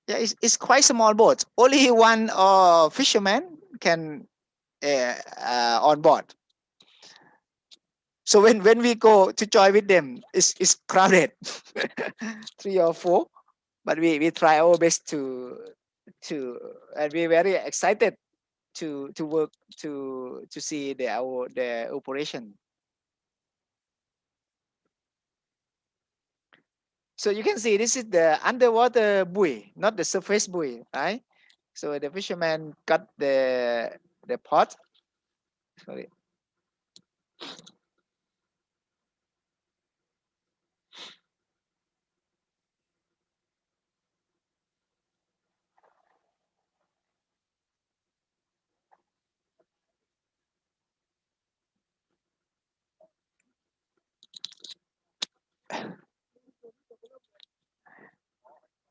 Yeah, it's quite small boat. Only one fisherman can on board. So when we go to join with them, it's crowded, 3 or 4. But we try our best to and we're very excited to work to see the operation. So you can see this is the underwater buoy, not the surface buoy, right? So the fisherman got the pot. Sorry.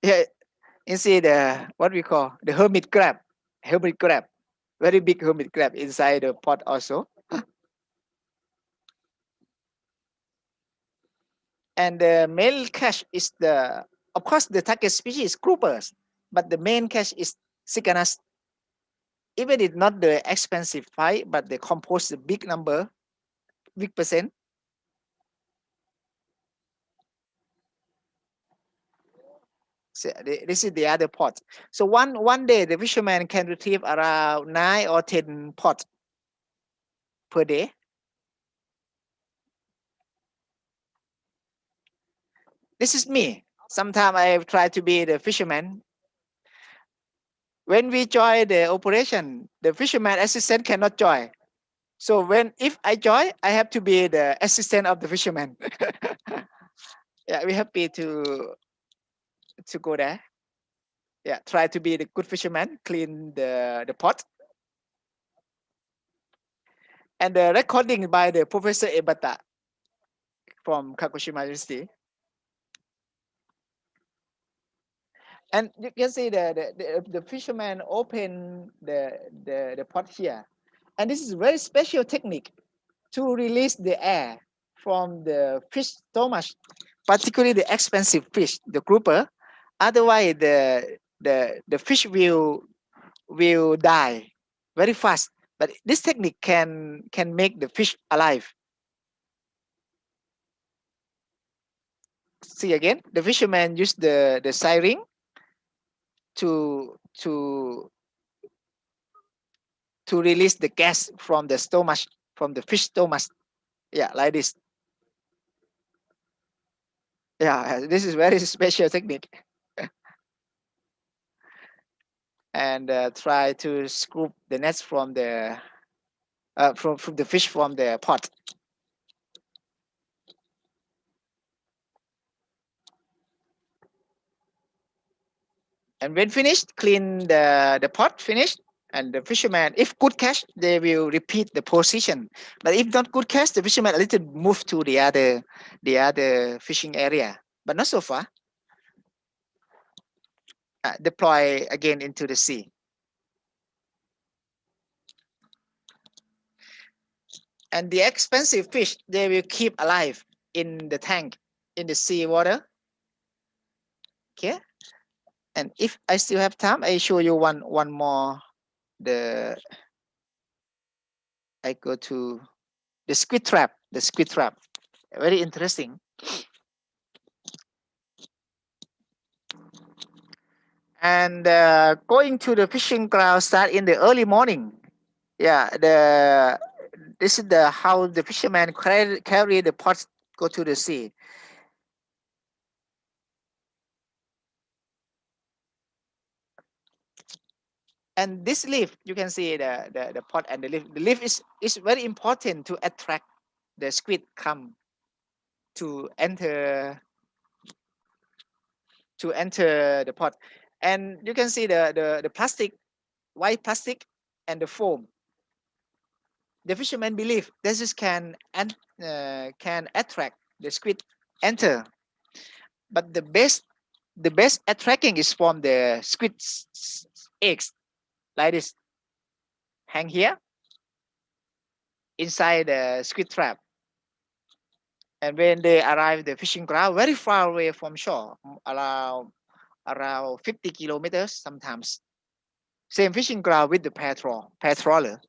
Yeah, you see what we call the hermit crab. Hermit crab, very big hermit crab inside the pot also. And the male catch is of course the target species is groupers, but the main catch is cicanas. Even it's not the expensive fight, but they compose a big number, big percent. So this is the other pot. So one day the fisherman can retrieve around 9 or 10 pot per day. This is me. Sometimes I try to be the fisherman. When we join the operation, the fisherman assistant cannot join. So if I join, I have to be the assistant of the fisherman. Yeah, we're happy to go there. Yeah, try to be the good fisherman, clean the pot. And the recording by the Professor Ebata from Kagoshima University. And you can see the fisherman open the pot here. And this is a very special technique. to release the air from the fish stomach, particularly the expensive fish, the grouper. Otherwise, the fish will die very fast. But this technique can make the fish alive. See again, the fisherman use the siren to release the gas from the stomach, from the fish stomach. Yeah, like this. Yeah, this is very special technique. And try to scoop the nets from the from the fish from the pot. And when finished, clean the pot finished. And the fisherman, if good catch, they will repeat the position. But if not good catch, the fisherman a little move to the other fishing area, but not so far. Deploy again into the sea. And the expensive fish, they will keep alive in the tank, in the sea water. Okay. And if I still have time, I show you one more. I go to the squid trap. The squid trap, very interesting. And going to the fishing ground start in the early morning. Yeah, this is the how the fishermen carry the pots go to the sea. And this leaf, you can see the pot and the leaf. The leaf is very important to attract the squid come to enter the pot. And you can see the plastic, white plastic, and the foam. The fishermen believe this can attract the squid enter. But the best attracting is from the squid's eggs, like this, hang here inside the squid trap. And when they arrive the fishing ground very far away from shore, around 50 kilometers sometimes, same fishing ground with the patroller,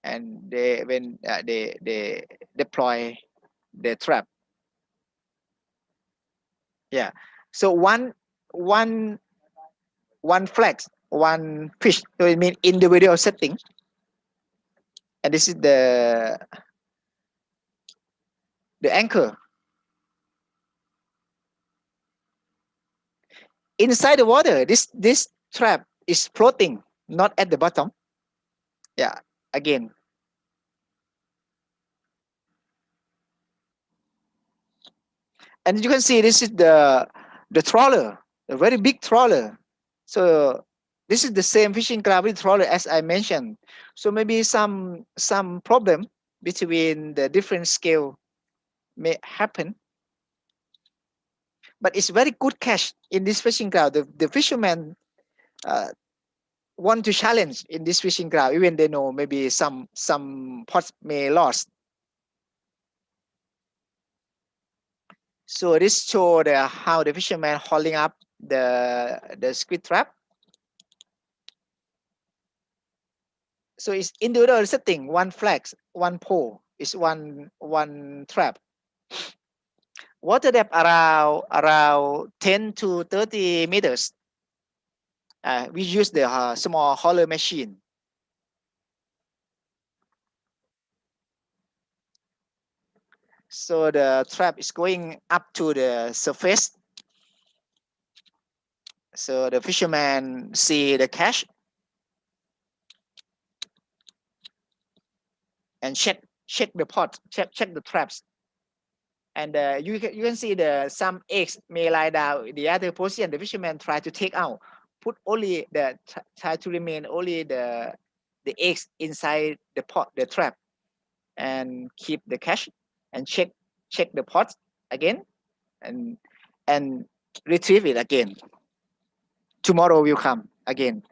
and when they deploy the trap. Yeah, so one flag, one fish, so it means individual setting. And this is the anchor. Inside the water, this trap is floating, not at the bottom. Yeah, again. And you can see this is the trawler, a very big trawler. So this is the same fishing craft with trawler as I mentioned. So maybe some problem between the different scale may happen. But it's very good catch in this fishing ground. The fishermen want to challenge in this fishing ground, even they know maybe some pots may lost. So this show how the fisherman holding up the squid trap. So it's individual setting, one flag, one pole is one trap. Water depth around 10 to 30 meters. We use the small hauler machine. So the trap is going up to the surface. So the fisherman see the catch and check the pot, check the traps. And you can see some eggs may lie down in the other position. The fisherman try to take out, put only try to remain only the eggs inside the pot, the trap, and keep the catch and check the pot again, and retrieve it again. Tomorrow will come again.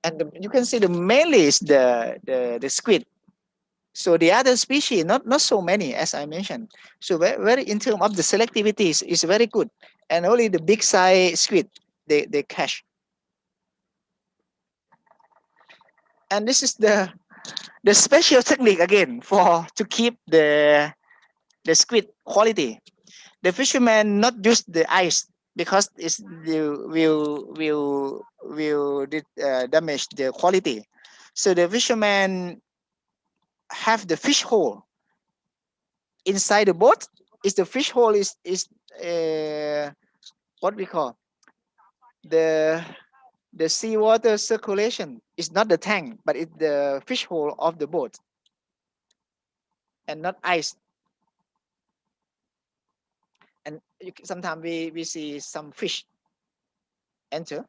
And you can see the mainly is the squid. So the other species, not so many as I mentioned. So very in terms of the selectivity is very good. And only the big size squid they catch. And this is the special technique again for to keep the squid quality. The fishermen not use the ice because it's will damage the quality. So the fishermen have the fish hole inside the boat. Is the fish hole is what we call the seawater circulation. It's not the tank, but it's the fish hole of the boat, and not ice. And sometimes we see some fish enter,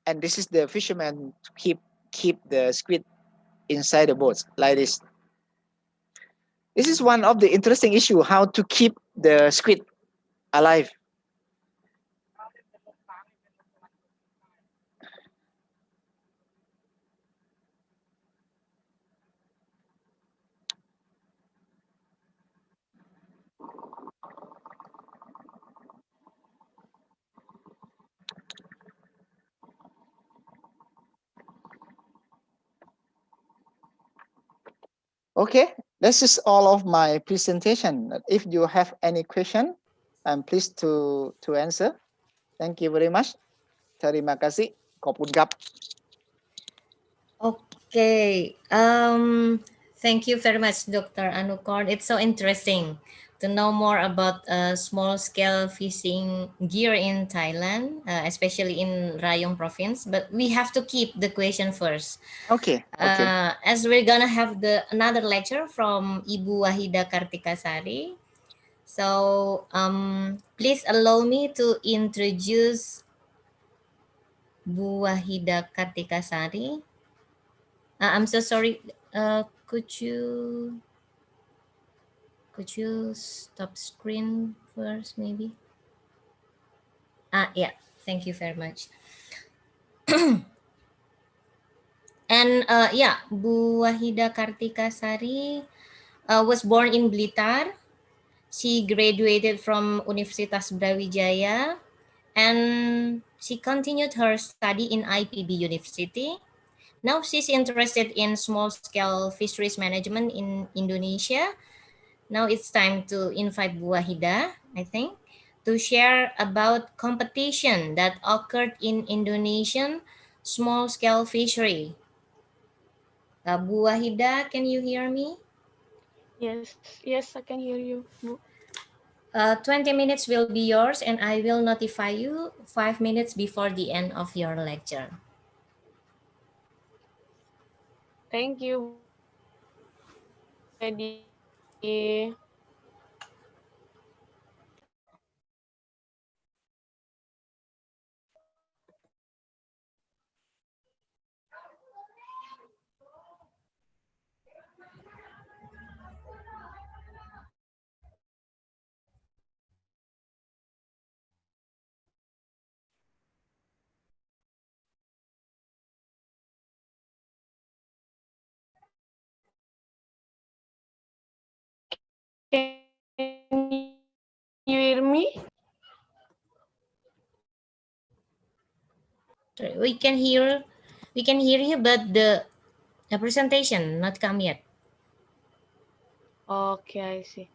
and this is the fisherman to keep the squid inside the boat like this. This is one of the interesting issue, how to keep the squid alive. Okay, this is all of my presentation. If you have any question, I'm pleased to answer. Thank you very much. Terima kasih. Khop kun kap. Okay. Thank you very much, Dr. Anukorn. It's so interesting to know more about small-scale fishing gear in Thailand, especially in Rayong province. But we have to keep the question first. Okay. As we're gonna have another lecture from Ibu Wahida Kartikasari. So please allow me to introduce Bu Wahida Kartikasari. I'm so sorry. Could you stop screen first, maybe? Yeah. Thank you very much. And yeah, Bu Wahida Kartikasari was born in Blitar. She graduated from Universitas Brawijaya, and she continued her study in IPB University. Now she's interested in small-scale fisheries management in Indonesia. Now it's time to invite Bu Wahida, I think, to share about competition that occurred in Indonesian small-scale fishery. Bu Wahida, can you hear me? Yes, I can hear you, Bu. 20 minutes will be yours, and I will notify you 5 minutes before the end of your lecture. Thank you, Edi. Can you hear me? We can hear you, but the presentation not come yet. Okay, I see.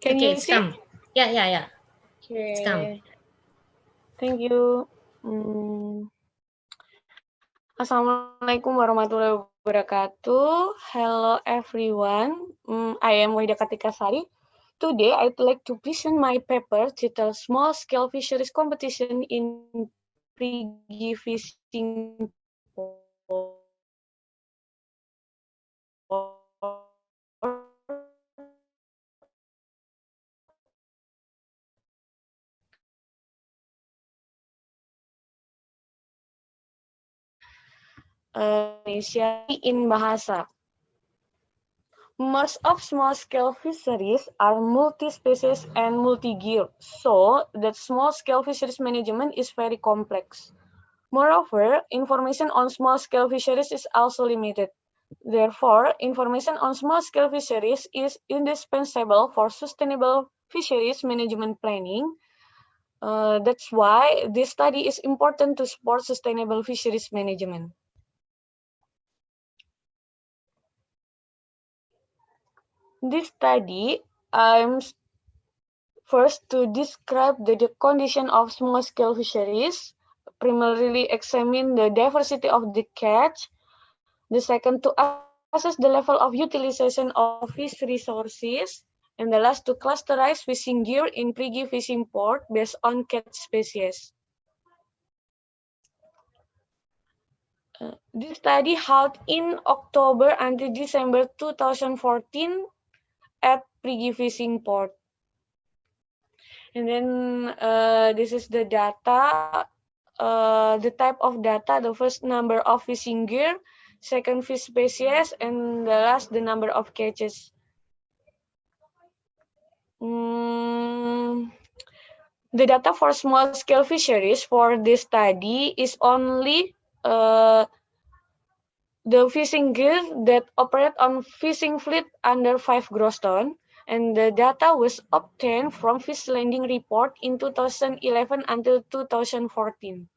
Can Okay, you it's see? come. Yeah. It's come. Okay. Thank you. Assalamualaikum warahmatullahi wabarakatuh. Hello everyone. I am Wahida Kartikasari. Today I'd like to present my paper titled Small Scale Fisheries Competition in Perigi Fishing Port Indonesia in Bahasa. Most of small-scale fisheries are multi-species and multi-gear, so that small-scale fisheries management is very complex. Moreover, information on small-scale fisheries is also limited. Therefore, information on small-scale fisheries is indispensable for sustainable fisheries management planning. That's why this study is important to support sustainable fisheries management. This study aims first to describe the condition of small-scale fisheries, primarily examine the diversity of the catch, the second to assess the level of utilization of fish resources, and the last to clusterize fishing gear in Prigi fishing port based on catch species. This study held in October until December 2014 at Prigi fishing port. And then this is the data, the type of data, the first number of fishing gear, second fish species, and the last the number of catches. The data for small-scale fisheries for this study is only the fishing gear that operate on fishing fleet under 5 gross ton, and the data was obtained from Fish Landing Report in 2011 until 2014.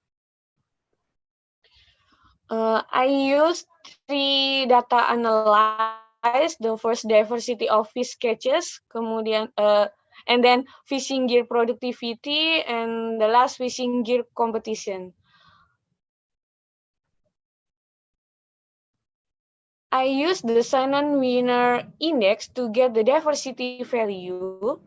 I used 3 data analyze, the first diversity of fish catches, kemudian and then fishing gear productivity, and the last fishing gear competition. I used the Shannon-Wiener index to get the diversity value.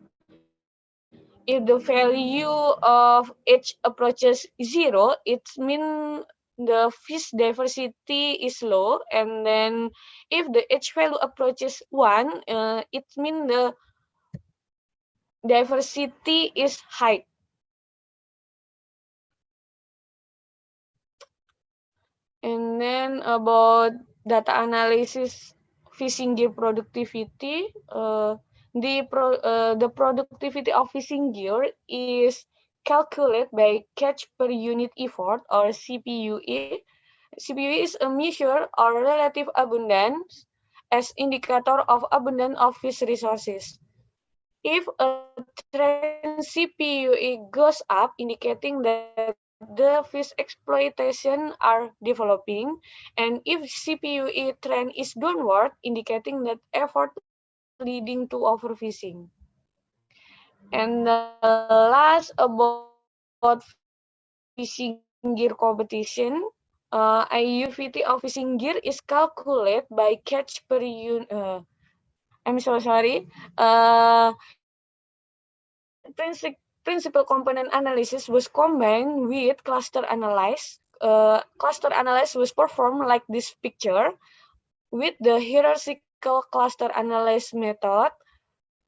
If the value of H approaches 0, it means the fish diversity is low, and then if the H value approaches 1, it means the diversity is high. And then about data analysis fishing gear productivity, the productivity of fishing gear is calculated by catch per unit effort, or CPUE. CPUE is a measure or relative abundance as indicator of abundance of fish resources. If a trend CPUE goes up, indicating that the fish exploitation are developing, and if CPUE trend is downward, indicating that effort leading to overfishing. And the last about fishing gear competition, IUVT of fishing gear is calculated by catch per unit. I'm so sorry. Principal component analysis was combined with cluster analysis. Cluster analysis was performed like this picture with the hierarchical cluster analysis method.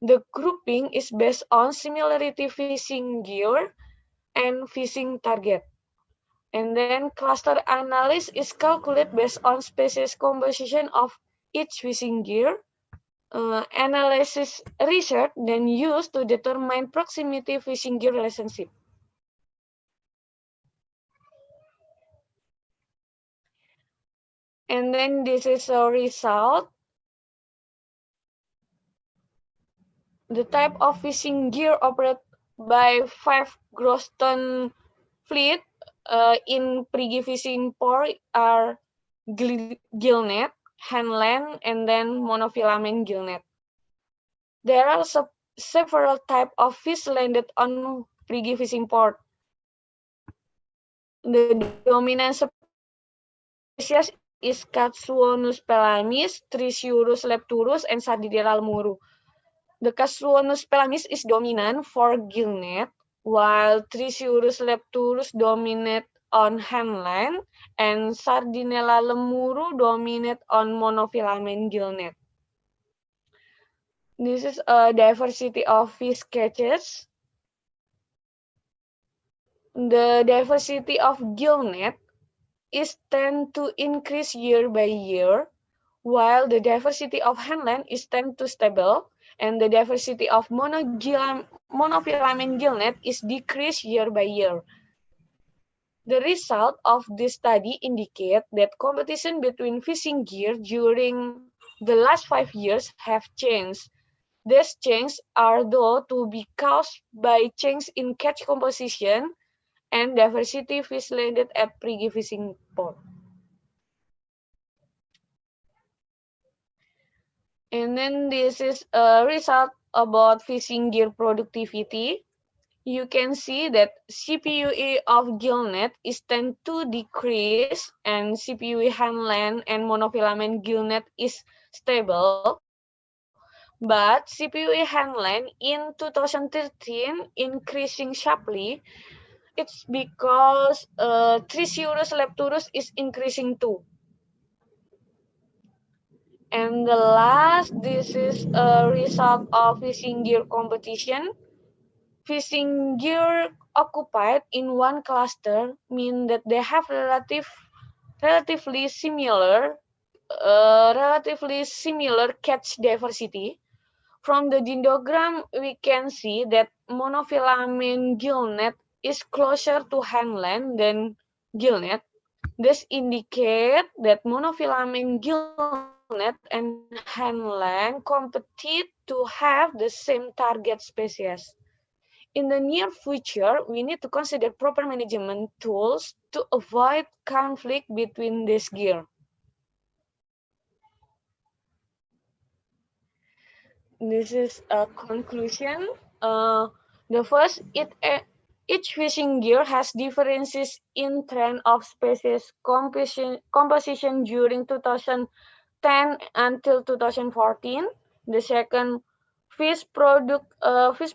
The grouping is based on similarity fishing gear and fishing target. And then cluster analysis is calculated based on species composition of each fishing gear. Analysis research then used to determine proximity fishing gear relationship. And then this is a result. The type of fishing gear operated by 5 gross ton fleet in Prigi fishing port are gillnet, handland, and then monofilament gillnet. There are several types of fish landed on Prigi fishing port. The dominant species is Catsuonus pelamis, Trisiurus lepturus, and Sardinella lemuru. The Catsuonus pelamis is dominant for gillnet, while Trisiurus lepturus dominate on handland, and Sardinella lemuru dominate on monofilament gillnet. This is a diversity of fish catches. The diversity of gillnet is tend to increase year by year, while the diversity of handland is tend to stable, and the diversity of monofilament gillnet is decreased year by year. The result of this study indicate that competition between fishing gear during the last 5 years have changed. These changes are thought to be caused by change in catch composition and diversity fish landed at pre-fishing port. And then this is a result about fishing gear productivity. You can see that CPUE of gillnet is tend to decrease and CPUE handland and monofilament gillnet is stable. But CPUE handland in 2013 increasing sharply. It's because Trichiurus lepturus is increasing too. And the last, this is a result of fishing gear competition. Fishing gear occupied in one cluster mean that they have relatively similar catch diversity. From the dendrogram, we can see that monofilament gillnet is closer to handland than gillnet. This indicates that monofilament gillnet and handland compete to have the same target species. In the near future, we need to consider proper management tools to avoid conflict between this gear. This is a conclusion. The first, each fishing gear has differences in trend of species composition during 2010 until 2014. The second, fish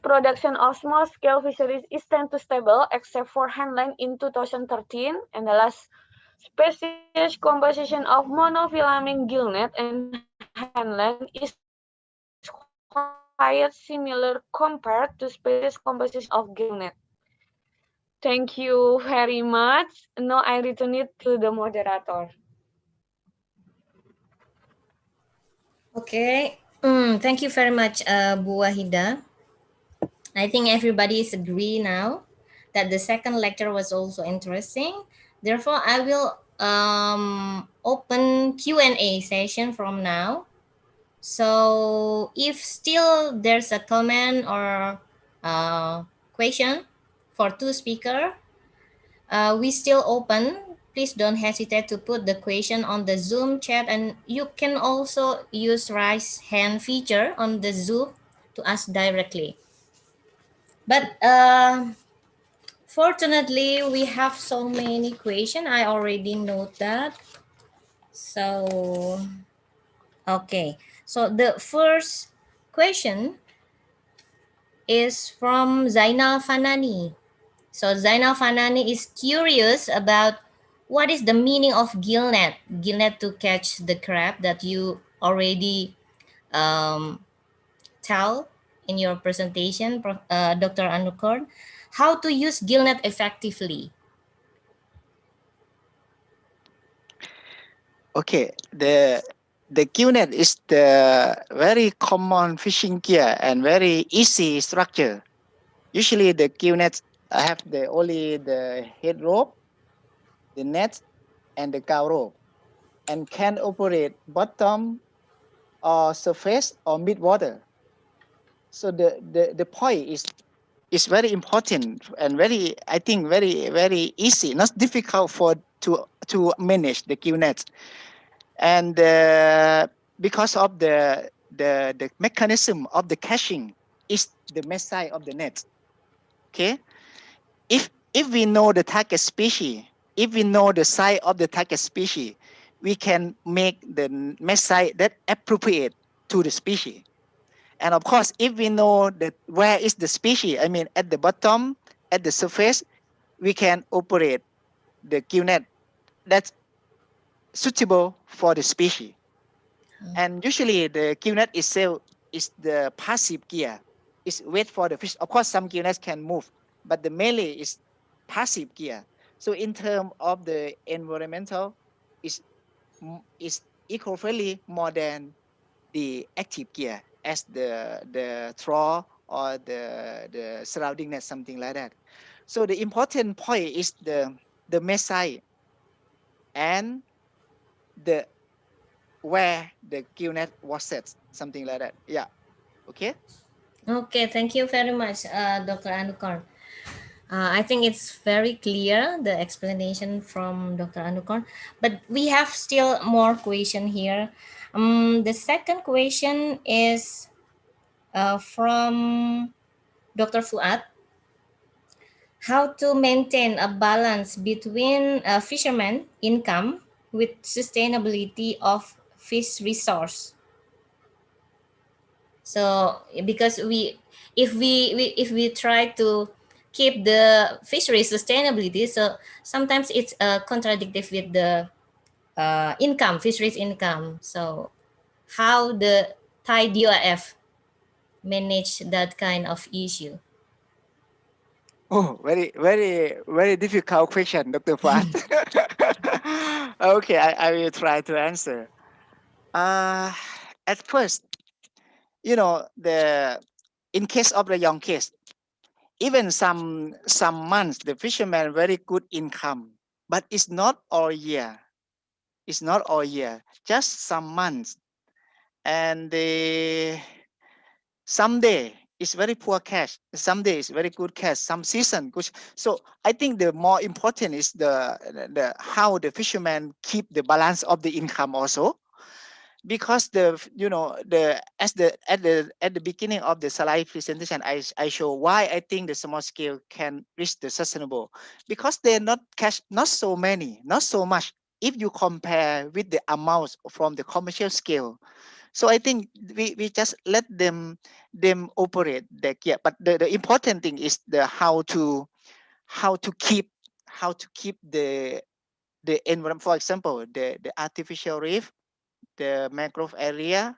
production of small-scale fisheries is tend to stable except for handland in 2013. And the last, species composition of monofilament gillnet and handland is quite similar compared to species composition of gillnet. Thank you very much. Now I return it to the moderator. Okay. Thank you very much, Bu Wahida. I think everybody is agree now that the second lecture was also interesting. Therefore, I will open Q&A session from now. So if still there's a comment or question for two speaker, we still open. Please don't hesitate to put the question on the Zoom chat, and you can also use raise hand feature on the Zoom to ask directly. But fortunately, we have so many questions. I already note that. So, okay. So the first question is from Zainal Fanani. So Zainal Fanani is curious about what is the meaning of gillnet? Gillnet to catch the crab that you already tell in your presentation, Dr. Anukorn. How to use gillnet effectively? Okay, the QNet is the very common fishing gear and very easy structure. Usually the QNets have only the head rope, the net, and the cow rope, and can operate bottom or surface or mid water. So the point is very important and very, I think, very easy, not difficult to manage the QNet. And because of the mechanism of the catching is the main side of the net. Okay, if we know the target species, if we know the size of the target species, we can make the main side that appropriate to the species. And of course, if we know that where is the species, I mean at the bottom, at the surface, we can operate the QNet that's suitable for the species. And usually the QNet itself is the passive gear. It's wait for the fish. Of course, some QNets can move, but the mainly is passive gear. So in terms of the environmental, is eco-friendly more than the active gear as the trough or the surroundingness, something like that. So the important point is the mesh side and the where the QNet was set, something like that. Yeah. Okay. Okay, thank you very much, Dr. Anukorn. I think it's very clear, the explanation from Dr. Anukorn, but we have still more question here. The second question is from Dr. Fuad. How to maintain a balance between fishermen income with sustainability of fish resource? So because if we try to keep the fishery sustainability, so sometimes it's contradictory with the income, fisheries income. So how the Thai DOF manage that kind of issue? Oh, very difficult question, Dr. Fat. Okay, I will try to answer. At first, in case of the young case, even some months the fishermen very good income, but it's not all year. It's not all year, just some months, and someday it's very poor cash. Someday it's very good cash. Some season good. So I think the more important is the how the fishermen keep the balance of the income also, because the as the at the beginning of the slide presentation, I show why I think the small scale can reach the sustainable, because they're not cash, not so many, not so much if you compare with the amounts from the commercial scale. So I think we just let them operate the gear. But the important thing is the how to keep how to keep the environment. For example, the artificial reef, the mangrove area.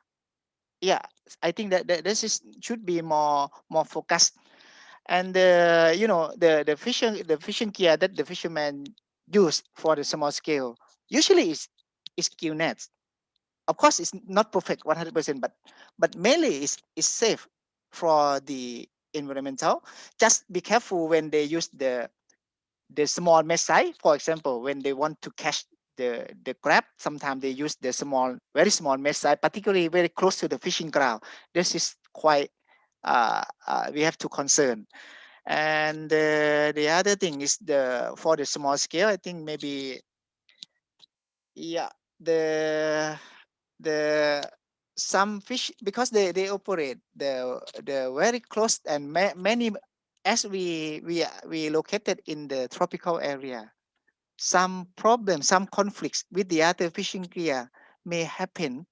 Yeah, I think that this is should be more focused. And the fishing gear that the fishermen use for the small scale usually is gill nets. Of course it's not perfect 100%, but mainly is safe for the environmental. Just be careful when they use the small mesh size. For example, when they want to catch the crab, sometimes they use the very small mesh size, particularly very close to the fishing ground. This is quite we have to concern. And the other thing is for the small scale, I think maybe, yeah, the some fish, because they operate the very close and many, as we located in the tropical area, some problems, some conflicts with the other fishing gear may happen.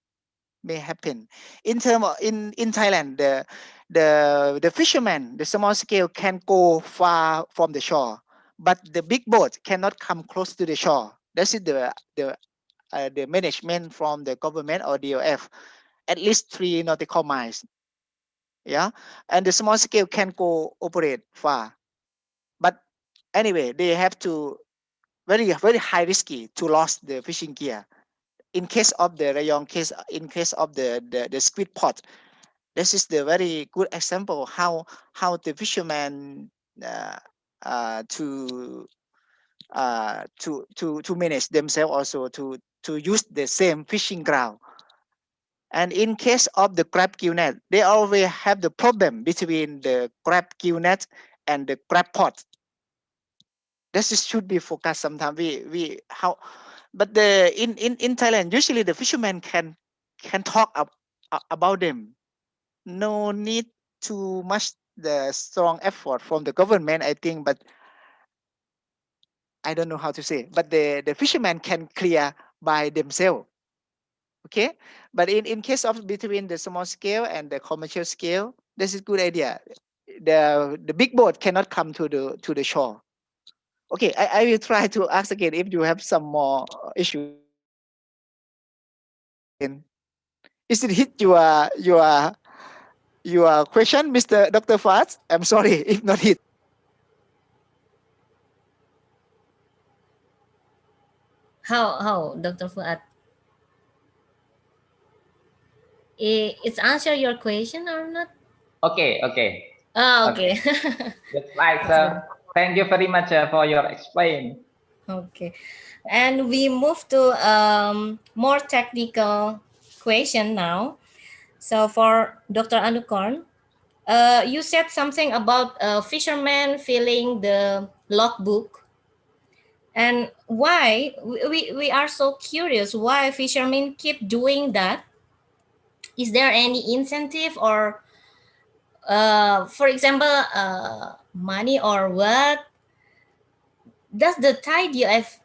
In term of, in Thailand, the fishermen, the small scale can go far from the shore, but the big boat cannot come close to the shore. That is the management from the government or DOF, at least 3 nautical miles. Yeah, and the small scale can go operate far, but anyway, they have to very high risky to lose the fishing gear. In case of the Rayong case, in case of the squid pot, this is the very good example how the fishermen uh, uh, to to manage themselves also to use the same fishing ground. And in case of the crab gill net, they always have the problem between the crab gill net and the crab pot. This should be focused sometimes. We how, but in Thailand, usually the fishermen can talk about them. No need too much the strong effort from the government, I think, but I don't know how to say. But the fishermen can clear by themselves. Okay, but in case of between the small scale and the commercial scale, this is good idea. The big boat cannot come to the shore. Okay, I will try to ask again if you have some more issue. Is it hit your question, Mr. Dr. Fats? I'm sorry if not hit. How, Dr. Fuad? It's answer your question or not? Okay, okay, Oh, okay. okay. That's right, That's good. sir. Thank you very much for your explain. Okay. And we move to more technical question now. So for Dr. Anukorn, you said something about fishermen filling the logbook. And why we are so curious why fishermen keep doing that. Is there any incentive or for example money or what? Does the Thai DF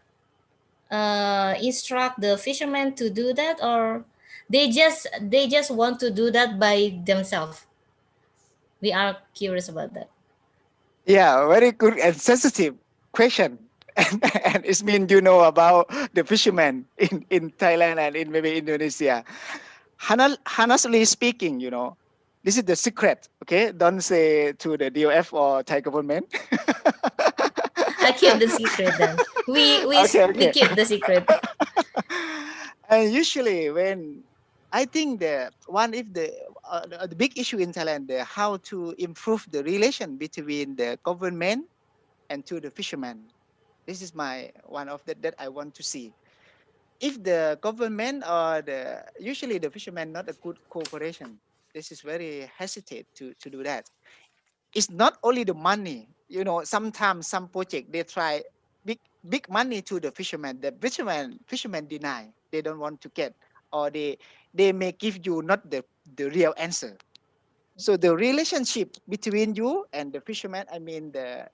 instruct the fishermen to do that, or they just want to do that by themselves? We are curious about that. Yeah, very good and sensitive question. And it's mean you know about the fishermen in Thailand and in maybe Indonesia. Honestly speaking, this is the secret. Okay, don't say to the DOF or Thai government. I keep the secret then. Okay, We okay. keep the secret. And usually when I think the big issue in Thailand, how to improve the relation between the government and to the fishermen. This is my one of that I want to see. If the government or usually the fishermen not a good cooperation, this is very hesitate to do that. It's not only the money. Sometimes some project they try big money to the fishermen. The fishermen deny. They don't want to get, or they may give you not the real answer. So the relationship between you and the fisherman, I mean the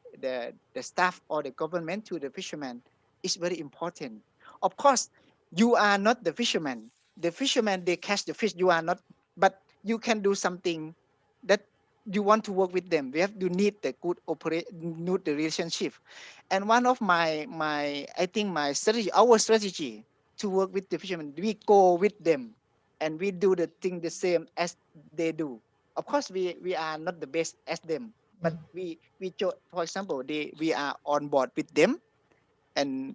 staff or the government to the fisherman, is very important. Of course, you are not the fisherman. The fisherman they catch the fish. You are not, but you can do something that you want to work with them. We have to need the good need the relationship. And one of my I think my strategy, our strategy to work with the fishermen, we go with them and we do the thing the same as they do. Of course we are not the best as them, but for example we are on board with them, and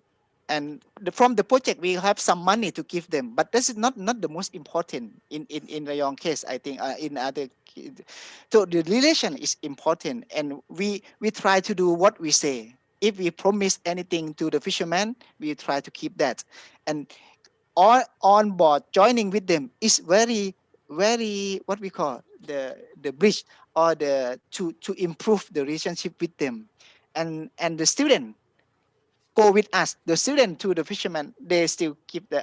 from the project we have some money to give them, but this is not the most important in Rayong case. I think in other so the relation is important, and we try to do what we say. If we promise anything to the fisherman, we try to keep that. And on board joining with them is very what we call the bridge, or the to improve the relationship with them. And the student go with us. The student to the fisherman, they still keep the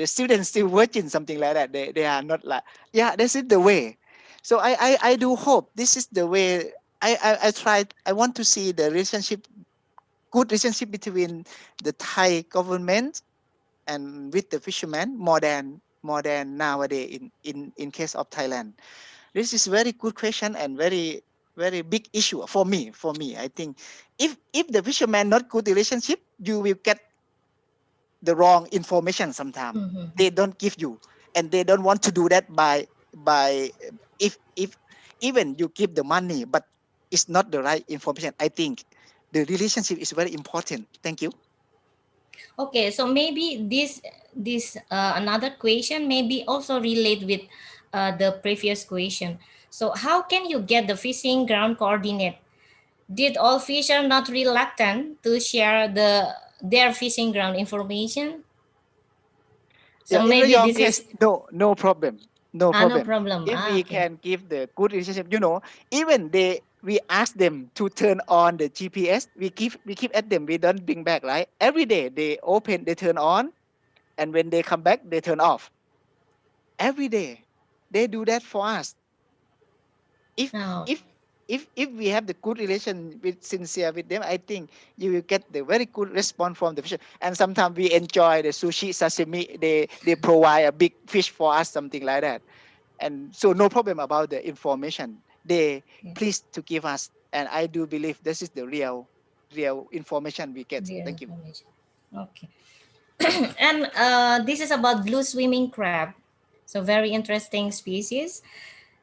students still watching something like that. They are not like, yeah, this is the way. So I do hope this is the way. I want to see the good relationship between the Thai government and with the fishermen more than nowadays in case of Thailand. This is very good question and very big issue for me. I think if the fisherman not good relationship, you will get the wrong information sometimes. Mhm. They don't give you, and they don't want to do that by if even you give the money, but it's not the right information. I think the relationship is very important. Thank you. Okay, so maybe this another question maybe also relate with the previous question. So how can you get the fishing ground coordinate? Did all fisher not reluctant to share their fishing ground information? So Yeah, in maybe Rayong this case, is no problem, no no problem. problem. If we Okay. can give the good relationship, even we ask them to turn on the GPS. We keep at them. We don't bring back, right? Every day they turn on, and when they come back, they turn off. Every day, they do that for us. If Now, if if we have the good relation with sincere with them, I think you will get the very good response from the fish. And sometimes we enjoy the sushi sashimi. They provide a big fish for us, something like that. And so no problem about the information. They yeah, pleased to give us, and I do believe this is the real information we get. their Thank you. information. Okay. And this is about blue swimming crab. So very interesting species.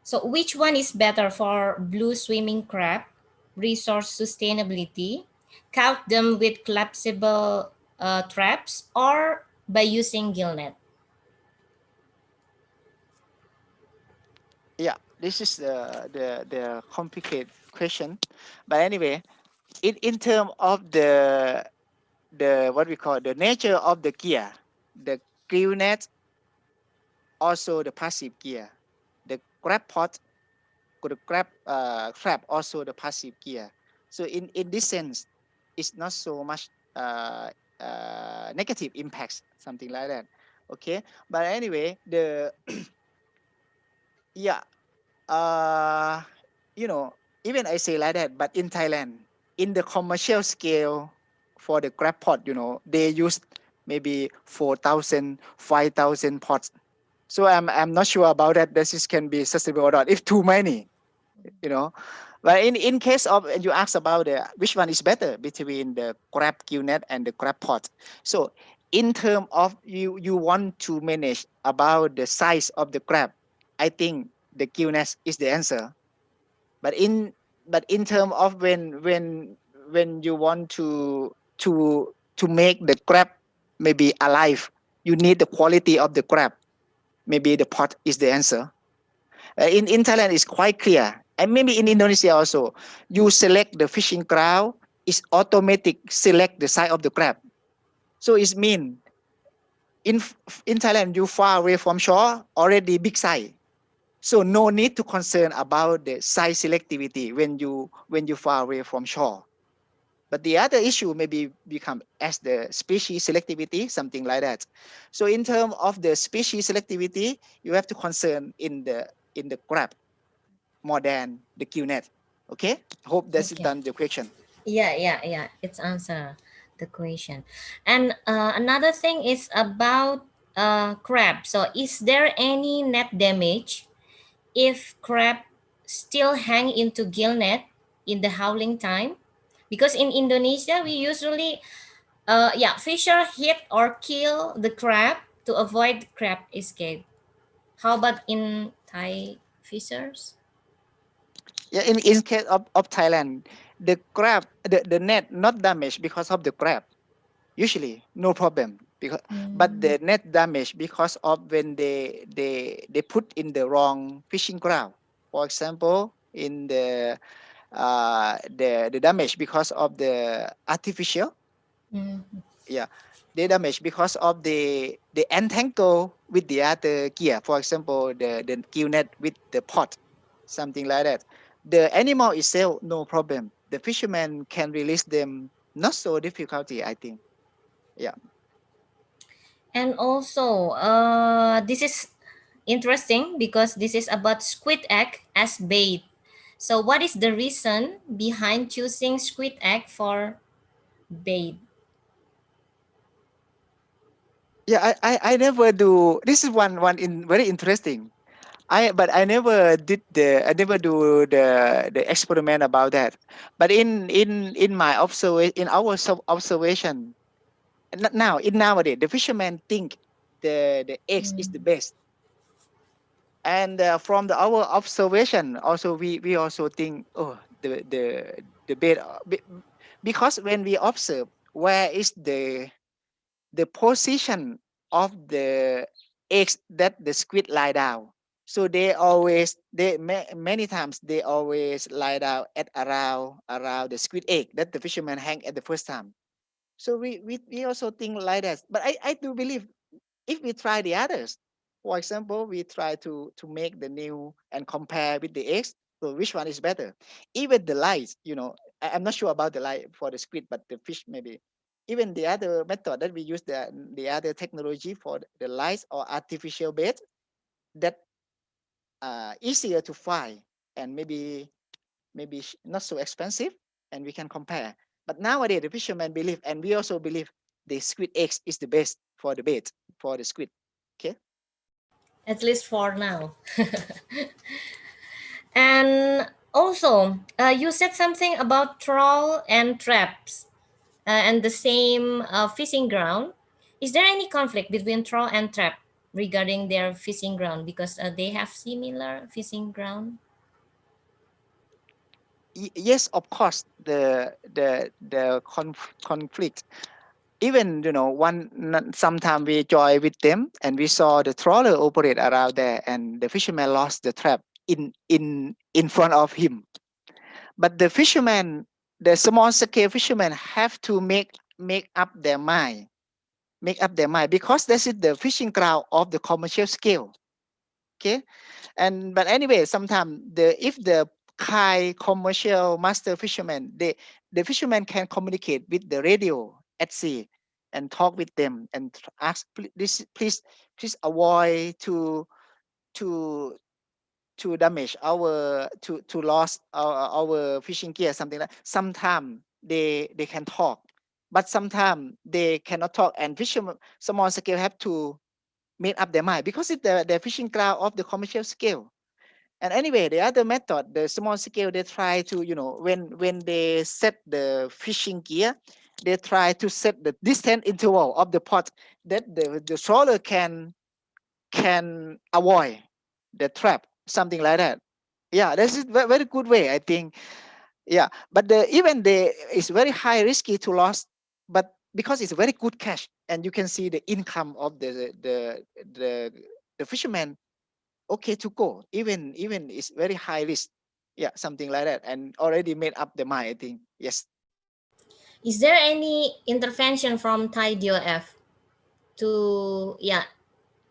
So which one is better for blue swimming crab? Resource sustainability. Count them with collapsible traps or by using gill net? Yeah, this is the complicated question, but anyway, in terms of the what we call the nature of the gear, the gill net, also the passive gear, the grab pot, the grab trap, also the passive gear. So in this sense, it's not so much negative impacts, something like that. Okay, but anyway, the yeah, uh, you know, even I say like that, but in Thailand, in the commercial scale for the grab pot, they use maybe 4,000, 5,000 pots. So I'm not sure about that. This is can be sustainable or not. If too many, you know. But in case of, and you ask about which one is better between the grab QNet and the grab pot. So in terms of you want to manage about the size of the grab, I think the QNet is the answer. But in terms of when you want to make the grab maybe alive, you need the quality of the grab. Maybe the pot is the answer. In Thailand, it's quite clear, and maybe in Indonesia also. You select the fishing ground, it's automatic select the size of the crab. So it means in Thailand, you far away from shore, already big size. So no need to concern about the size selectivity when you far away from shore. But the other issue maybe become as the species selectivity, something like that. So in terms of the species selectivity, you have to concern in the crab more than the QNet. Okay, hope that's Okay. done the question. Yeah. It's answer the question. And another thing is about crab. So is there any net damage if crab still hang into gill net in the howling time? Because in Indonesia we usually fisher hit or kill the crab to avoid crab escape. How about in Thai fishers? Yeah, in case of Thailand, the crab, the net not damaged because of the crab. Usually, no problem. But Mm. the net damage because of when they put in the wrong fishing ground. For example, in the damage because of the artificial. Mm. Yeah, they damage because of the entangle with the other gear. For example, the gill net with the pot, something like that. The animal itself, no problem. The fisherman can release them, not so difficulty, I think. Yeah. And also, this is interesting because this is about squid egg as bait. So, what is the reason behind choosing squid egg for bait? Yeah, I never do. This is one in very interesting. I never do the experiment about that. But in my observation, in our observation, now in nowadays the fishermen think the eggs is the Mm. best, and from our observation also we also think, oh, the bait, because when we observe where is the position of the eggs that the squid lie down. So many times they always lie down at around the squid egg that the fisherman hang at the first time. So we also think like that. But I do believe if we try the others, for example, we try to make the new and compare with the eggs. So which one is better? Even the lights, I'm not sure about the light for the squid, but the fish maybe. Even the other method that we use, the other technology for the lights or artificial bait, that easier to find and maybe not so expensive, and we can compare. But nowadays the fishermen believe, and we also believe, the squid eggs is the best for the bait for the squid. Okay. At least for now. And also, you said something about trawl and traps and the same fishing ground. Is there any conflict between trawl and trap regarding their fishing ground because they have similar fishing ground? Yes, of course, the conflict even sometime we joy with them and we saw the trawler operate around there and the fisherman lost the trap in front of him. But the fisherman, the small scale fishermen have to make up their mind because this is the fishing ground of the commercial scale. Okay. But anyway, sometimes if the high commercial master fishermen, the fishermen can communicate with the radio at sea and talk with them and ask, please avoid to damage to lost our fishing gear, something like. Sometimes they can talk, but sometimes they cannot talk, and fishermen small scale have to make up their mind because it's the fishing ground of the commercial scale. And anyway, the other method, the small scale, they try to, when they set the fishing gear, they try to set the distance interval of the pot that the trawler can avoid the trap, something like that. Yeah, this is very good way, I think. Yeah, but even it's very high risky to lose, but because it's very good cash and you can see the income of the fisherman, okay to go, even it's very high risk. Yeah, something like that, and already made up the mind, I think. Yes. Is there any intervention from Thai DOF to,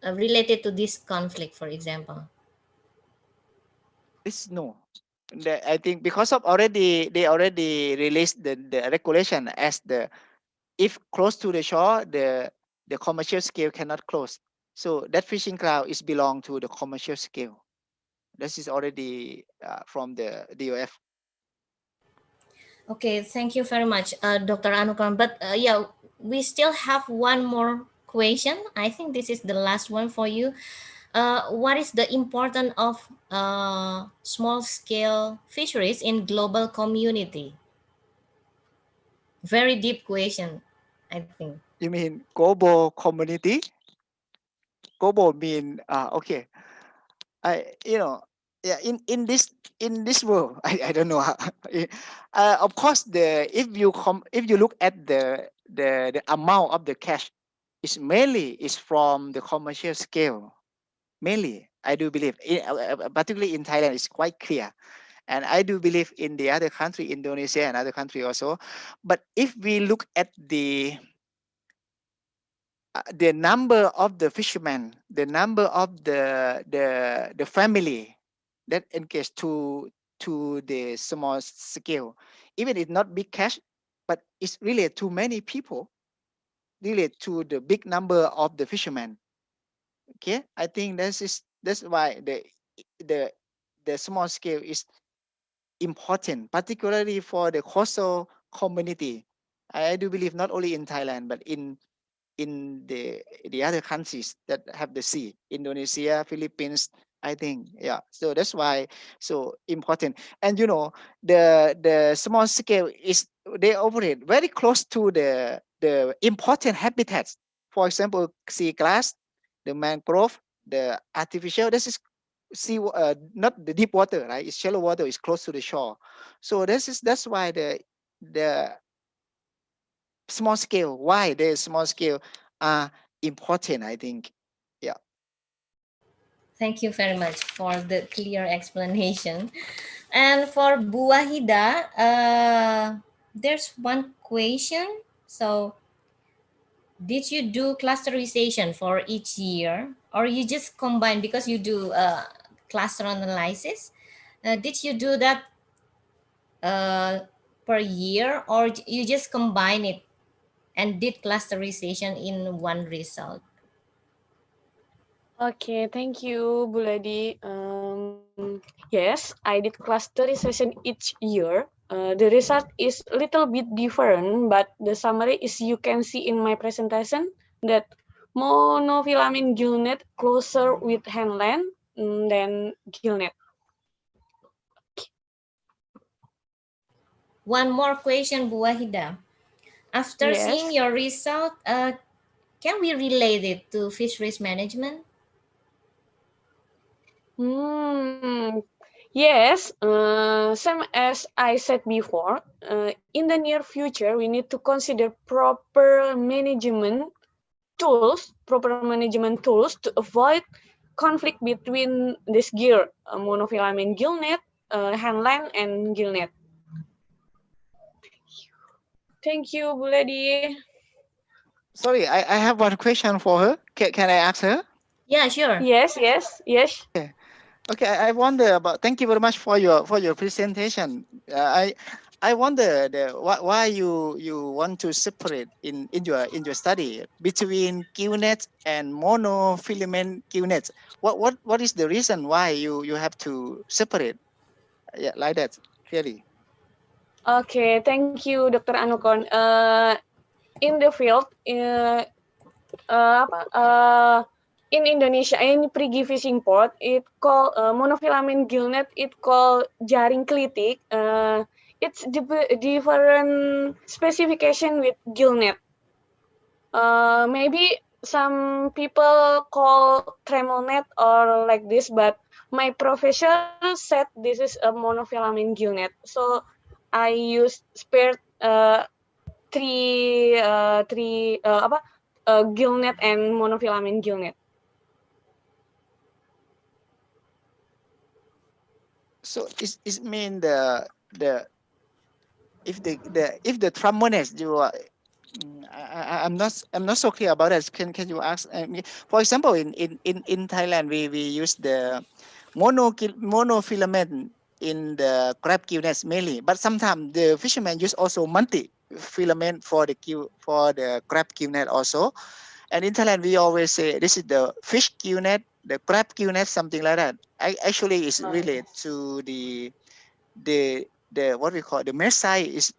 related to this conflict, for example? This no. I think because of they already released the regulation as if close to the shore, the commercial scale cannot close. So that fishing ground is belong to the commercial scale. This is already from the DOF. Okay, thank you very much, Dr. Anukam. But we still have one more question. I think this is the last one for you. What is the importance of small scale fisheries in global community? Very deep question, I think. You mean global community? Global mean okay. Yeah, in this world, I don't know how. Of course, if you look at the amount of the cash, is mainly is from the commercial scale. Mainly, I do believe, particularly in Thailand, it's quite clear, and I do believe in the other country, Indonesia and other country also. But if we look at the number of the fishermen, the number of the family that engage to the small scale, even it's not big cash, but it's really too many people, really to the big number of the fishermen. Okay, I think that's why the small scale is important, particularly for the coastal community. I do believe not only in Thailand but in the other countries that have the sea, Indonesia, Philippines, I think. Yeah, so that's why so important. And the small scale is, they operate very close to the important habitats. For example, sea glass, the mangrove, the artificial. This is not the deep water, right? It's shallow water, it's close to the shore. So that's why the small scale, why the small scale are important, I think. Yeah. Thank you very much for the clear explanation. And for Bu Wahida, there's one question. So, did you do clusterization for each year, or you just combine because you do cluster analysis? Did you do that per year, or you just combine it and did clusterization in one result? Okay, thank you, Bu Lady. Yes, I did clusterization each year. The result is a little bit different, but the summary is you can see in my presentation that monofilament gillnet closer with handland than gillnet. One more question, Bu Wahida. After seeing Yes. your result, can we relate it to fisheries management? Hmm. Yes, same as I said before, in the near future, we need to consider proper management tools to avoid conflict between this gear, monofilament gillnet, handline, and gillnet. Thank you, Bu Lady. Sorry, I have one question for her. Can I ask her? Yeah, sure. Yes, yes, yes. Okay, I wonder about. Thank you very much for your presentation. I wonder why you want to separate in your study between QNet and monofilament QNet. What is the reason why you have to separate? Yeah, like that clearly. Okay, thank you, Dr. Anukon. In the field, in Indonesia, in perigi fishing port, it called monofilament gillnet. It called jaring kelitik. It's different specification with gillnet. Maybe some people call tremolnet or like this, but my professor said this is a monofilament gillnet. So I used spare three gillnet and monofilament gillnet. So is mean the if the tremolnet you are. I'm not so clear about that. Can you ask? For example, in Thailand, we use the monofilament in the crab gill nets mainly, but sometimes the fishermen use also multi filament for the crab gill net also. And in Thailand, we always say this is the fish gill net, the crab gill net, something like that. Actually, it's related to the what we call the mesh size is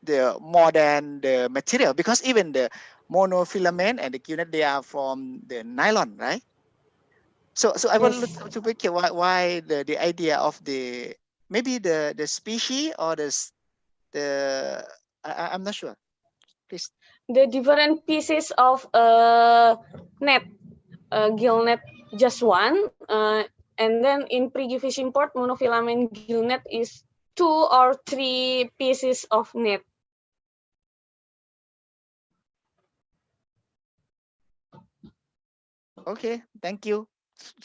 the more than the material, because even the monofilament and the QNet, they are from the nylon, right? So I want to be clear why the idea of the maybe the species or the I'm not sure. Please. The different pieces of net, gill net just one, and then in perigi fishing port, monofilament gill net is 2 or 3 pieces of net. Okay, thank you.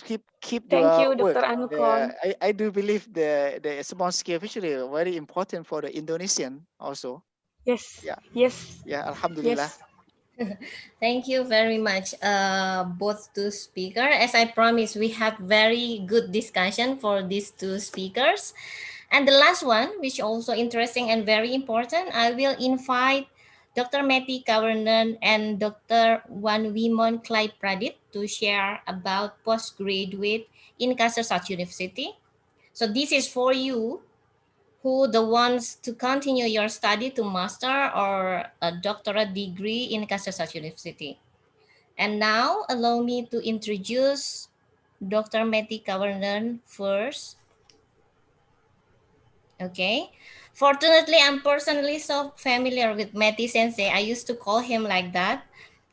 Keep Thank your you, work. Dr. Anukon. I do believe the small scale fishery are very important for the Indonesian also. Yes, Yeah, yes, yeah. Alhamdulillah. yes. Thank you very much, both two speakers. As I promised, we have very good discussion for these two speakers. And the last one, which also interesting and very important, I will invite Dr. Meti Kawarnan and Dr. Wan Wimon Klai Pradit to share about postgraduate in Kasarsaut University. So this is for you who the wants to continue your study to master or a doctorate degree in Kasarsaut University. And now allow me to introduce Dr. Meti Kawarnan first. Okay. Fortunately, I'm personally so familiar with Meti Sensei. I used to call him like that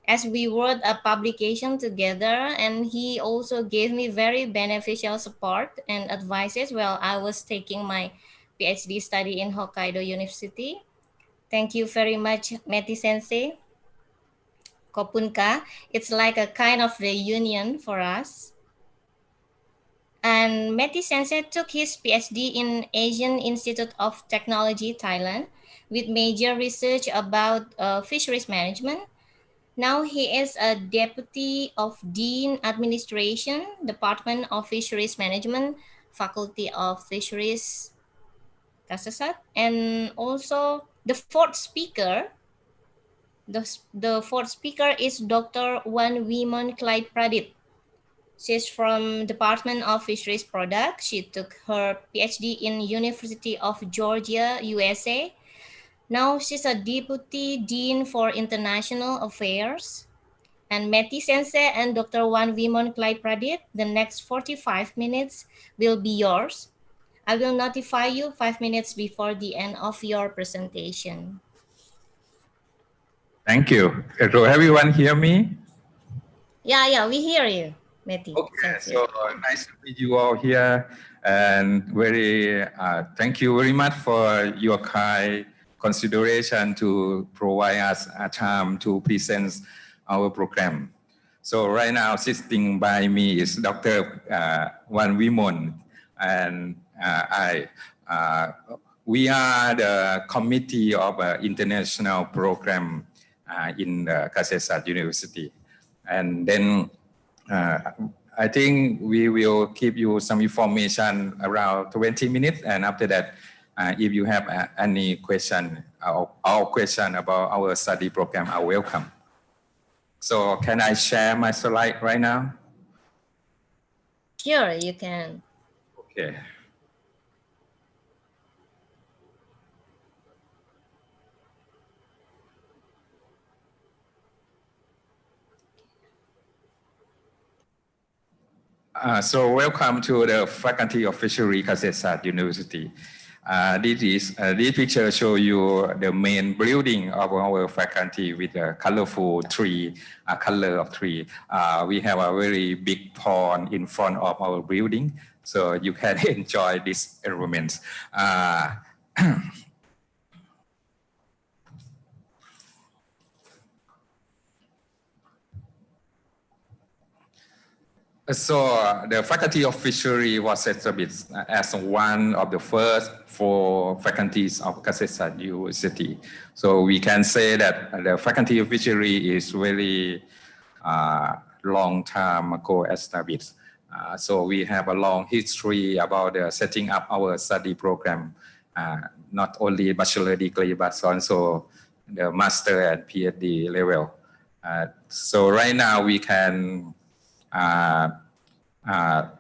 as we wrote a publication together, and he also gave me very beneficial support and advices while I was taking my PhD study in Hokkaido University. Thank you very much, Meti Sensei. Kopunka. It's like a kind of reunion for us. And Meti Sensei took his PhD in Asian Institute of Technology, Thailand, with major research about fisheries management. Now he is a deputy of Dean Administration, Department of Fisheries Management, Faculty of Fisheries, Kasasat, and also the fourth speaker is Dr. Wan Wimon Clyde Pradit. She's from Department of Fisheries Product. She took her PhD in University of Georgia, USA. Now she's a Deputy Dean for International Affairs. And Meti Sensei and Dr. Wan Wimon Clyde Pradit, the next 45 minutes will be yours. I will notify you 5 minutes before the end of your presentation. Thank you. So everyone hear me? Yeah, we hear you. Mehdi. Okay, Thank you. so nice to meet you all here, and very thank you very much for your kind consideration to provide us a time to present our program. So right now, sitting by me is Dr. Wan Wimon, and we are the committee of international program in Kasetsat University, and then. I think we will give you some information around 20 minutes, and after that, if you have any question or question about our study program, are welcome. So can I share my slide right now? Sure, you can. Okay. So welcome to the Faculty of Fishery Kasetsat University. This picture shows you the main building of our faculty with a colorful tree, color of tree. We have a very big pond in front of our building, so you can enjoy this environment. So the Faculty of Fishery was established as one of the first 4 faculties of Kasetsat University. So we can say that the Faculty of Fishery is very long time ago established. So we have a long history about setting up our study program, not only bachelor degree, but also the master and PhD level. So right now we can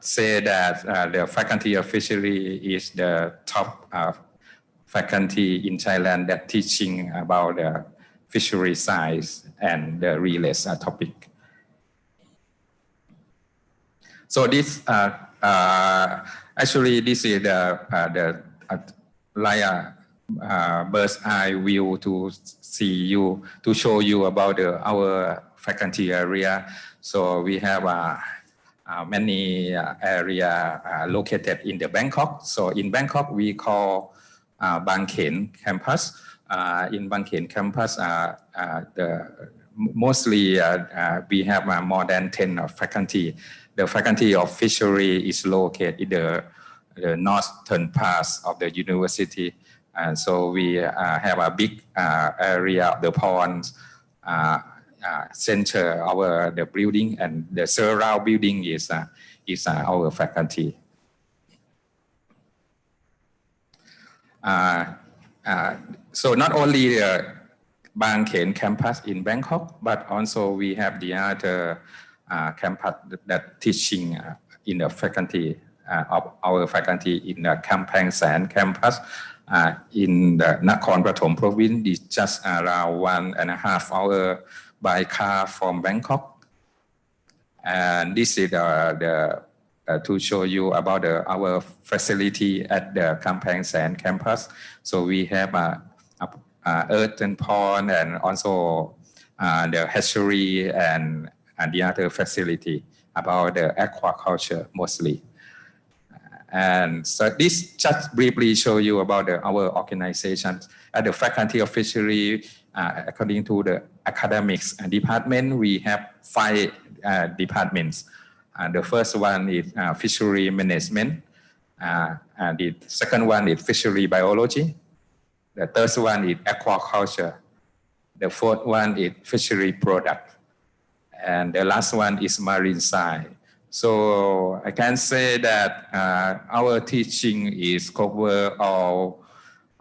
say that the Faculty of Fishery is the top faculty in Thailand that teaching about the fishery science and the related topic. So this actually this is the bird's eye view to show you about our faculty area. So we have many area located in the Bangkok. So in Bangkok we call Bang Khen campus. In Bang Khen campus, mostly we have more than 10 faculty. The Faculty of Fishery is located in the northern parts of the university. And so we have a big area of the ponds, center our the building, and the surround building is our faculty. So not only the Bang Khen campus in Bangkok, but also we have the other campus that teaching in the faculty of our faculty in the Kampang San campus in the Nakhon Pathom province. It's just around 1.5 hours by car from Bangkok. And this is to show you about our facility at the Kampang San campus. So we have earthen pond and also the hatchery and the other facility about the aquaculture mostly. And so this just briefly show you about our organization. At the Faculty of Fishery, according to the academics department, we have 5 departments. The first one is fishery management. And the second one is fishery biology. The third one is aquaculture. The fourth one is fishery product. And the last one is marine science. So I can say that our teaching is cover all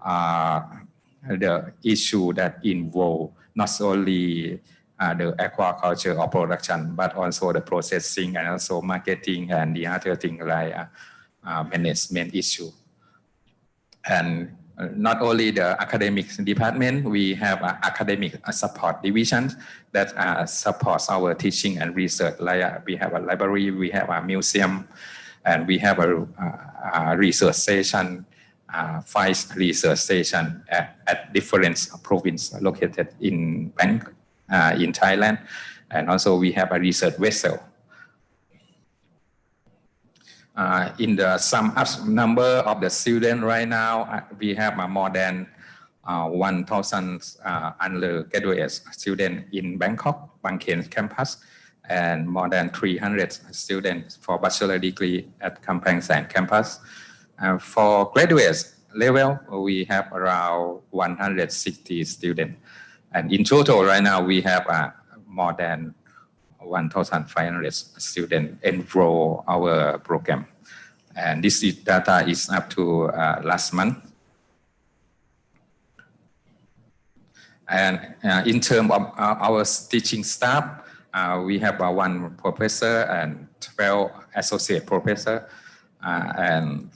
the issue that involve not only the aquaculture or production, but also the processing and also marketing and the other thing like management issue. And not only the academic department, we have academic support divisions that supports our teaching and research. Like we have a library, we have a museum, and we have a research station, 5 research stations at different provinces located in Thailand. And also we have a research vessel. In the sum up number of the students right now, we have more than 1,000 undergraduate students in Bangkok, Bang Khen campus, and more than 300 students for bachelor degree at Kamphaeng San campus. For graduate level, we have around 160 students. And in total, right now, we have more than 1,500 students enroll our program. And this data is up to last month. And in terms of our teaching staff, we have one professor and 12 associate professor and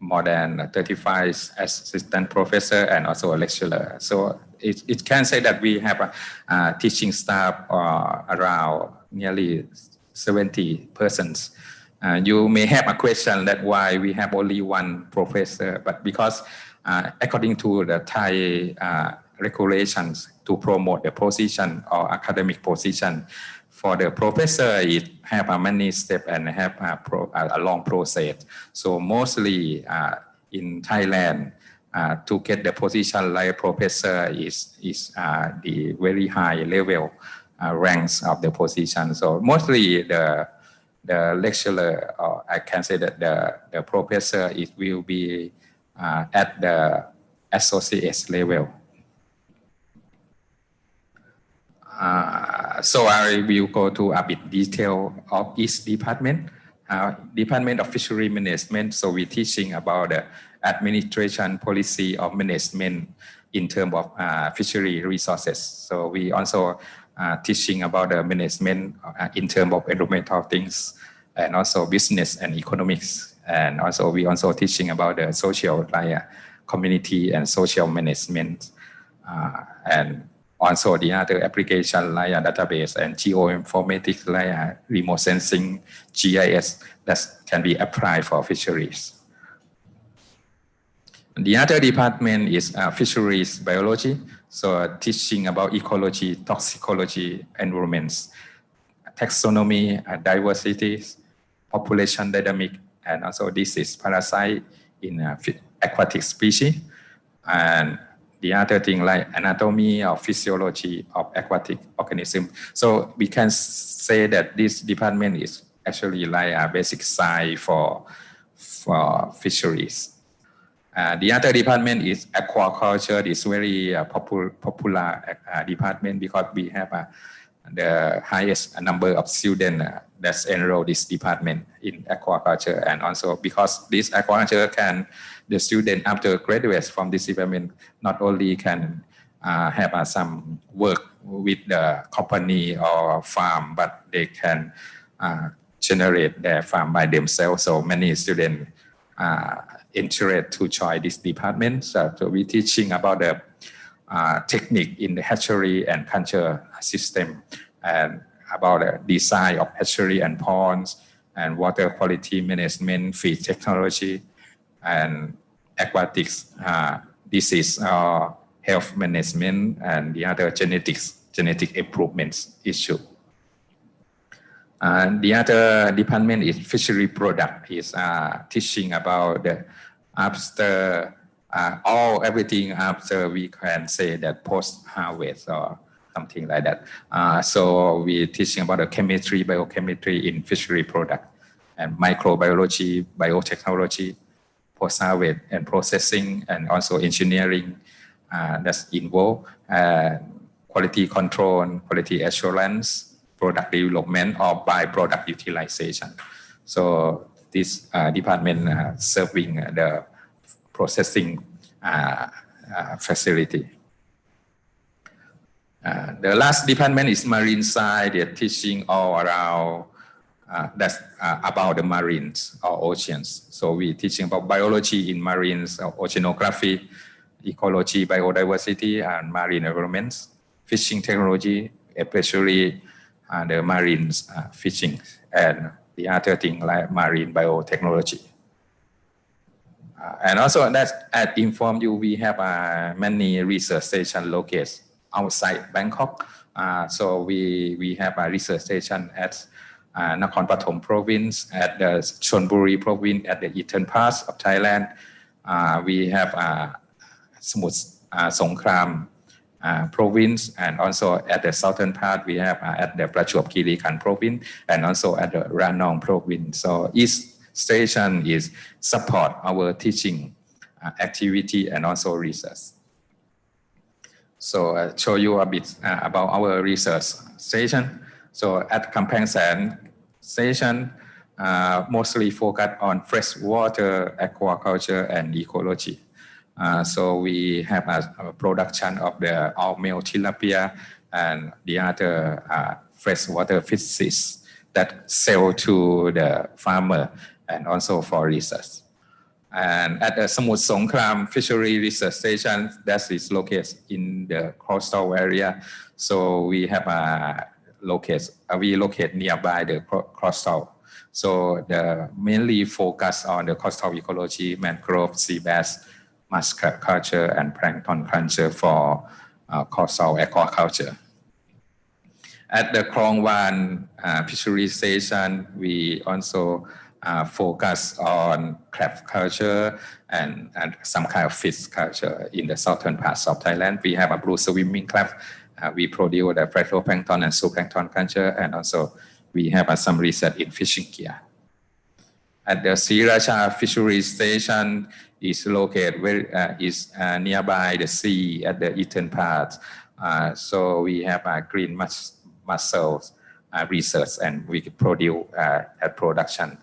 more than 35 assistant professor and also a lecturer. So it can say that we have a teaching staff around nearly 70 persons. You may have a question that why we have only one professor, but because according to the Thai regulations to promote the position or academic position, for the professor, it have many steps and have a long process. So mostly in Thailand, to get the position like professor is the very high level ranks of the position. So mostly the lecturer, or I can say that the professor, it will be at the associate level. So I will go to a bit detail of each department. Department of Fishery Management, so we're teaching about the administration policy of management in terms of fishery resources. So we also teaching about the management in terms of environmental things and also business and economics. And also we also teaching about the social community and social management and also the other application like database and geoinformatics like remote sensing, GIS that can be applied for fisheries. The other department is fisheries biology, so teaching about ecology, toxicology, environments, taxonomy, diversity, population dynamic, and also disease, parasite in aquatic species. And the other thing like anatomy or physiology of aquatic organism. So we can say that this department is actually like a basic science for fisheries. The other department is aquaculture. It's very popular department because we have the highest number of students that's enrolled this department in aquaculture, and also because this aquaculture can, the student after graduates from this department not only can have some work with the company or farm, but they can generate their farm by themselves. So many students interested to join this department. So we're teaching about the technique in the hatchery and culture system, and about the design of hatchery and ponds, and water quality management, feed technology, and aquatics disease health management, and the other genetic improvements issue. And the other department is fishery product, is teaching about the after everything after, we can say that post harvest or something like that. So we're teaching about the chemistry, biochemistry in fishery product, and microbiology, biotechnology, post-harvest and processing, and also engineering that's involved, quality control, quality assurance, product development, or byproduct utilization. So this department serving the processing facility. The last department is marine science. They're teaching all around that's about the marines or oceans. So we're teaching about biology in marines, oceanography, ecology, biodiversity, and marine environments, fishing technology, especially the marines fishing, and the other thing like marine biotechnology. And also that inform you, we have many research stations located outside Bangkok. So we have a research station at Nakhon Pathom province, at the Chonburi province, at the eastern parts of Thailand. We have Samut Songkhram province, and also at the southern part we have at the Prachuap Khiri Khan province, and also at the Rayong province. So each station is support our teaching activity and also research. So I'll show you a bit about our research station. So at Kamphaeng San station, mostly focused on freshwater aquaculture and ecology. So we have a production of the all-male tilapia and the other freshwater fishes that sell to the farmer and also for research. And at the Samut Songkhram Fishery Research Station, that is located in the coastal area. So we have we locate nearby the coastal. So the mainly focus on the coastal ecology, mangrove, sea bass, muskrat culture, and plankton culture for coastal aquaculture. At the Krong Wan Fishery Station, we also focus on crab culture and some kind of fish culture in the southern parts of Thailand. We have a blue swimming crab. We produce the phytoplankton and zooplankton culture, and also we have some research in fishing gear. At the Sriracha Fishery Station is located nearby the sea at the eastern part. So we have green mussels research, and we produce at production.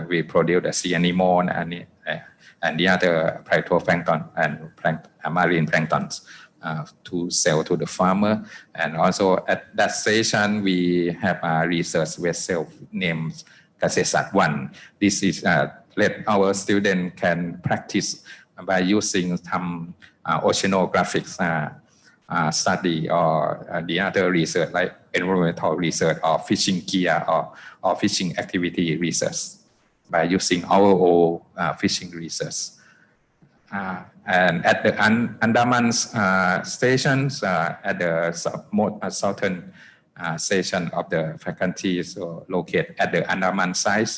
We produce the sea anemone and the other phytoplankton and marine planktons to sell to the farmer. And also at that station, we have a research vessel named Kasesat 1. This is let our students can practice by using some oceanographic study or the other research like environmental research or fishing gear or fishing activity research by using our own fishing research. And at the Andaman stations, at the southern station of the faculty, so located at the Andaman side.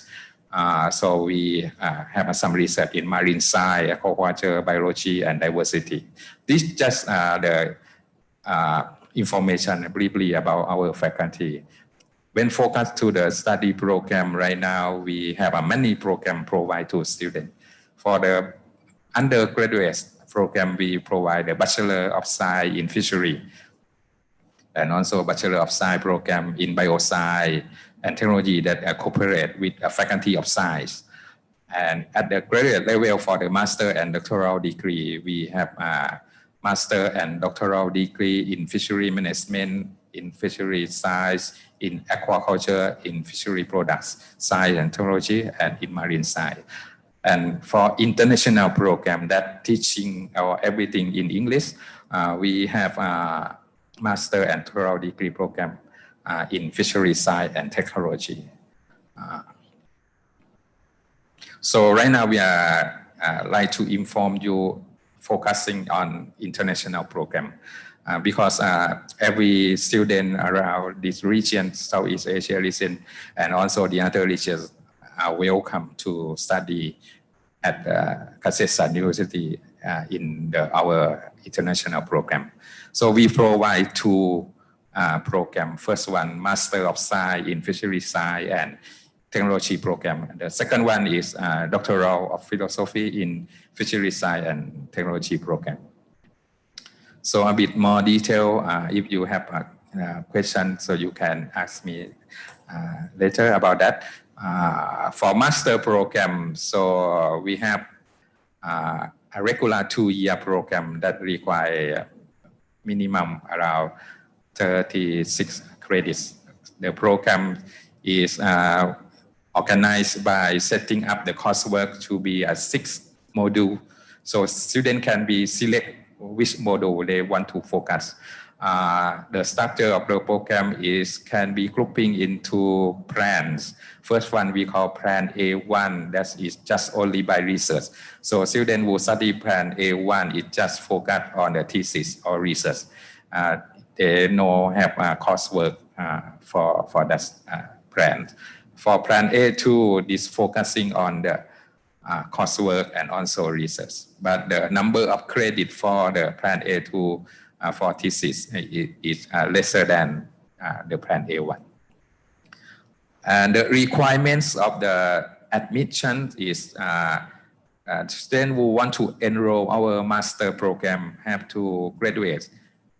So we have some research in marine science, aquaculture, biology, and diversity. This is just the information briefly about our faculty. When focused to the study program right now, we have many programs provided to students. For the undergraduate program, we provide the Bachelor of Science in Fishery and also Bachelor of Science program in Bioscience and Technology that cooperate with a Faculty of Science. And at the graduate level for the master and doctoral degree, we have a master and doctoral degree in fishery management, in fishery science, in aquaculture, in fishery products, science and technology, and in marine science. And for international program that teaching or everything in English, we have a master and doctoral degree program in fishery science and technology. So right now we are like to inform you focusing on international program because every student around this region, Southeast Asia region, and also the other regions are welcome to study at Kasesat University in our international program. So we provide two programs. First one, Master of Science in Fishery Science and Technology program. The second one is Doctoral of Philosophy in Fishery Science and Technology program. So a bit more detail, if you have a question, so you can ask me later about that. For master program, so we have a regular 2-year program that require minimum around 36 credits. The program is organized by setting up the coursework to be a 6 module. So students can be select which module they want to focus. The structure of the program can be grouping into plans. First one we call plan A1, that is just only by research. So students who study plan A1, it just focus on the thesis or research. They no have coursework for that grant. For Plan A2, this focusing on the coursework and also research. But the number of credit for the Plan A2 for thesis is lesser than the Plan A1. And the requirements of the admission is students who want to enroll our master program have to graduate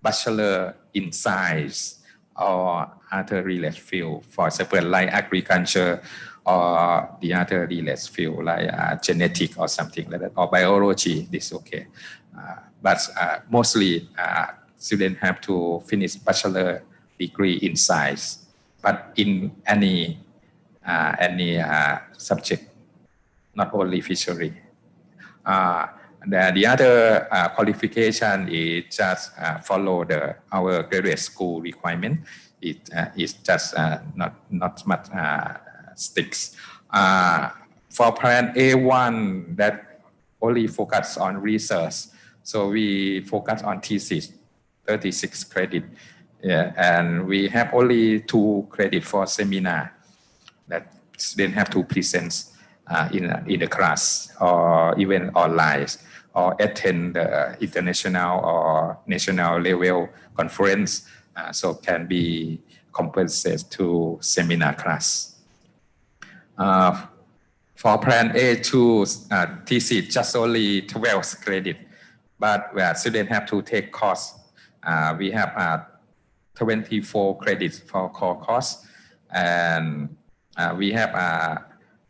bachelor in science or other related field, for example, like agriculture or the other related field like genetic or something like that, or biology, this okay. But mostly students have to finish bachelor degree in science, but in any subject, not only fishery. The other qualification is just follow our graduate school requirement. It is just not much sticks. For Plan A1, that only focus on research. So we focus on thesis, 36 credit. Yeah, and we have only 2 credit for seminar that students have to present in the class or even online, or attend the international or national level conference, so can be compensated to seminar class. For Plan A2, thesis just only 12 credit, but where students have to take course. We have 24 credits for core course, and we have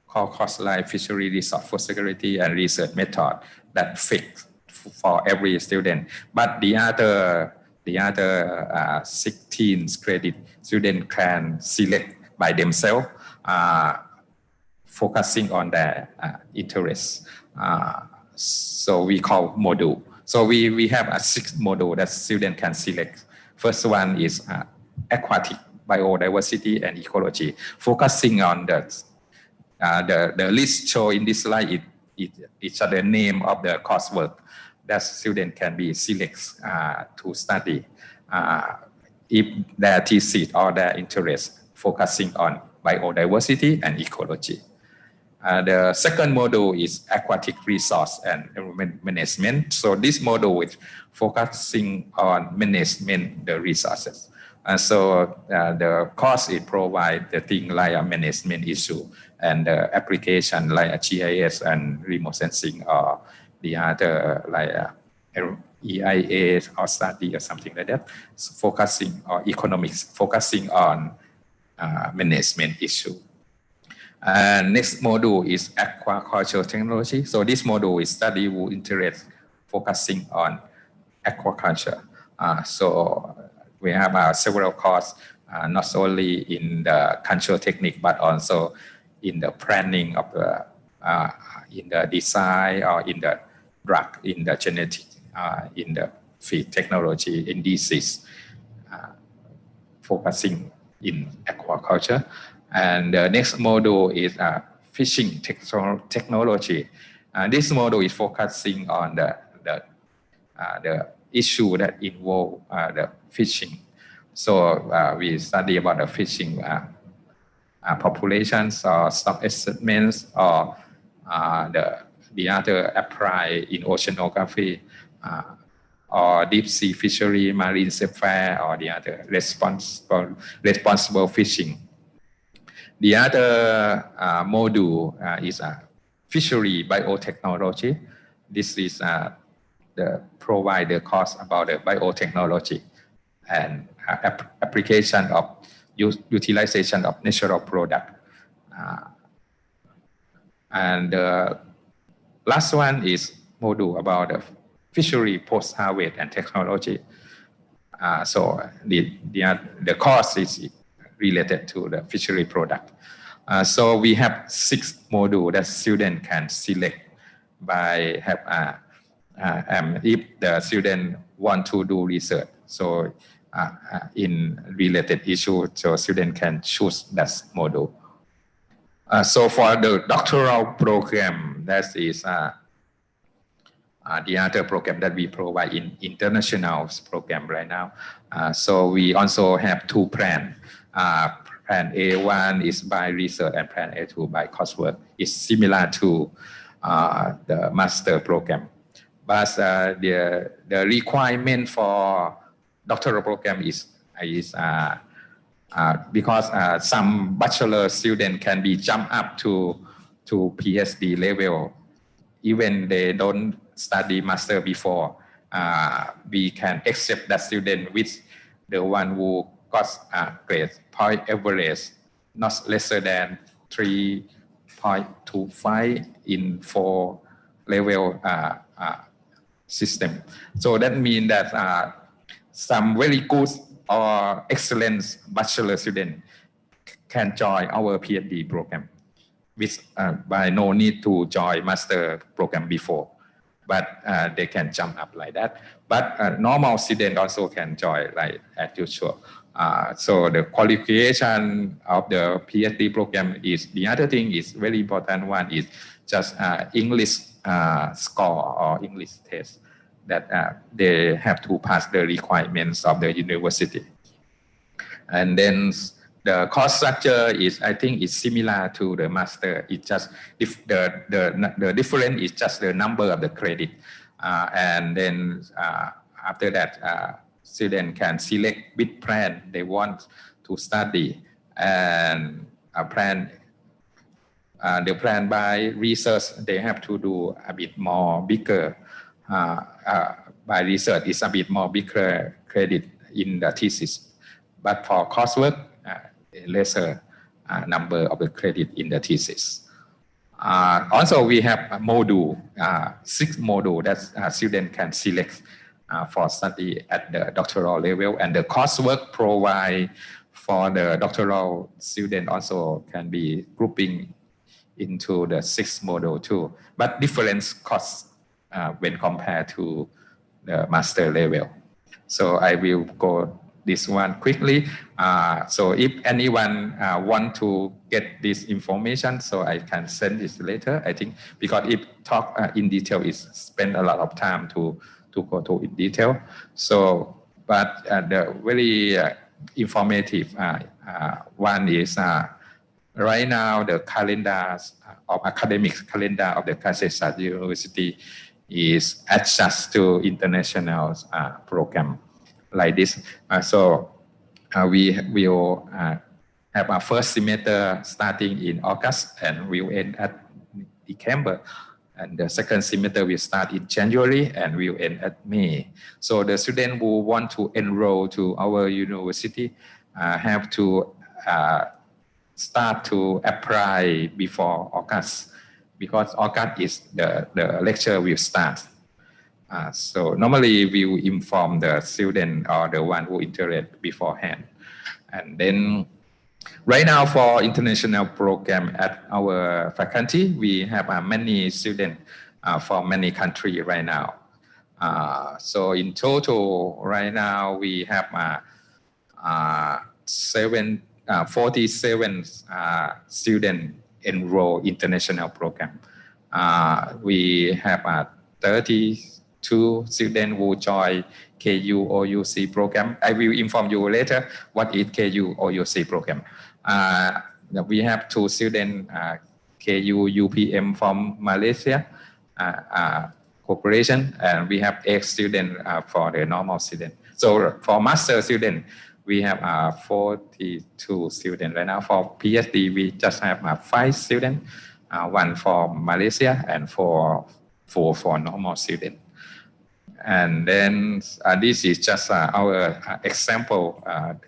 core course like fishery resource food security and research method that fixed for every student. But the other 16 credit student can select by themselves, focusing on their interests. So we call module. So we have 6 module that student can select. First one is aquatic biodiversity and ecology, focusing on the list shown in this slide. It's the name of the coursework that student can be select to study if their thesis or their interest focusing on biodiversity and ecology. The second module is aquatic resource and environment management. So this module is focusing on management the resources. So the course it provides the thing like a management issue and the application like a GIS and remote sensing, or the other like EIA or study or something like that. So focusing on economics, focusing on management issue. Next module is aquaculture technology. So this module is study who interest focusing on aquaculture. So we have several courses, not only in the cultural technique, but also in the planning of the, in the design or in the drug, in the genetic, in the feed technology, in disease, focusing in aquaculture. And the next module is fishing technology. This module is focusing on the issue that involve the fishing. So we study about the fishing populations or stock assessments, or the other apply in oceanography, or deep sea fishery, marine welfare, or the other responsible fishing. The other module is fishery biotechnology. This is provide the course about the biotechnology and application of utilization of natural product. And the last one is module about the fishery post-harvest and technology. So the course is related to the fishery product. So we have 6 modules that students can select by if the student want to do research. So in related issue, so student can choose that module. So for the doctoral program, that is the other program that we provide in international program right now. So we also have 2 plans. plan A1 is by research and plan A2 by coursework. It's similar to the master program. But the requirement for doctoral program is because some bachelor student can be jumped up to PhD level, even they don't study master before. We can accept that student with the one who got grade point average not lesser than 3.25 in 4 level system. So that means that some very good or excellent bachelor student can join our PhD program with by no need to join master program before, but they can jump up like that. But normal student also can join like as usual. So the qualification of the PhD program is the other thing is very important one is just English score or English test that they have to pass the requirements of the university. And then the course structure is, I think, is similar to the master. It's just the difference is just the number of the credit, and then after that, student can select which plan they want to study, and the plan by research they have to do a bit more bigger. By research is a bit more bigger credit in the thesis, but for coursework, lesser number of the credit in the thesis. Also, we have a module, 6 module that student can select for study at the doctoral level, and the coursework provide for the doctoral student also can be grouping into the 6 module too, but different costs when compared to the master level. So I will go this one quickly. So if anyone want to get this information, so I can send this later, I think, because if talk in detail is spend a lot of time to go to in detail. So, but the very informative one is right now the calendar of academic calendar of the Kasetsat University is adjust to international program like this. So we will have our first semester starting in August and will end at December. And the second semester will start in January and will end at May. So the student who want to enroll to our university have to start to apply before August, because August is the lecture will start. So normally we will inform the student or the one who interested beforehand. And then right now for international program at our faculty, we have many students from many countries right now. So in total right now we have 47 students enroll international program. We have 32 students who join KU OUC program. I will inform you later what is KU OUC program. We have 2 students KU UPM from Malaysia corporation, and we have 8 students for the normal student. So for master student, we have 42 students right now. For PhD, we just have 5 students, 1 for Malaysia and 4 for normal student. And then this is just our example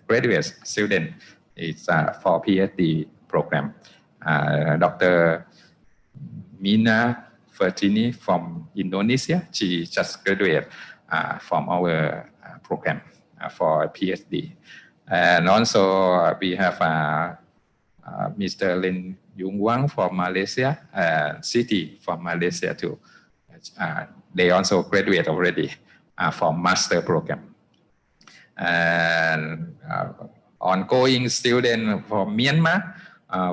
graduate student. It's for PhD program. Dr. Mina Fertini from Indonesia, she just graduated from our program for PhD. And also we have Mr. Lin Yung Wang from Malaysia, and Siti from Malaysia too. They also graduate already from master program. And ongoing student from Myanmar,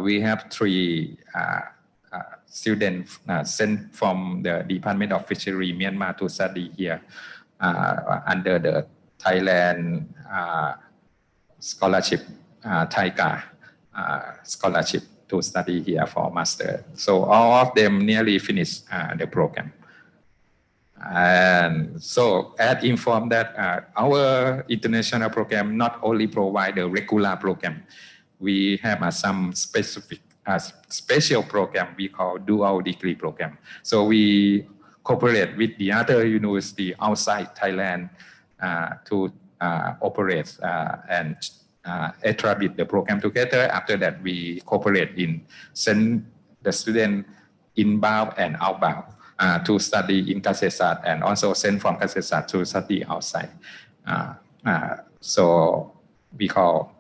we have 3 students sent from the Department of Fishery Myanmar to study here under the Thailand scholarship TAICA. scholarship to study here for master. So all of them nearly finished the program. And so as informed that our international program not only provide the regular program, we have some specific special program we call dual degree program. So we cooperate with the other university outside Thailand to operate and attribute the program together. After that, we cooperate in send the student inbound and outbound to study in Kasetsat and also send from Kasetsat to study outside. So we call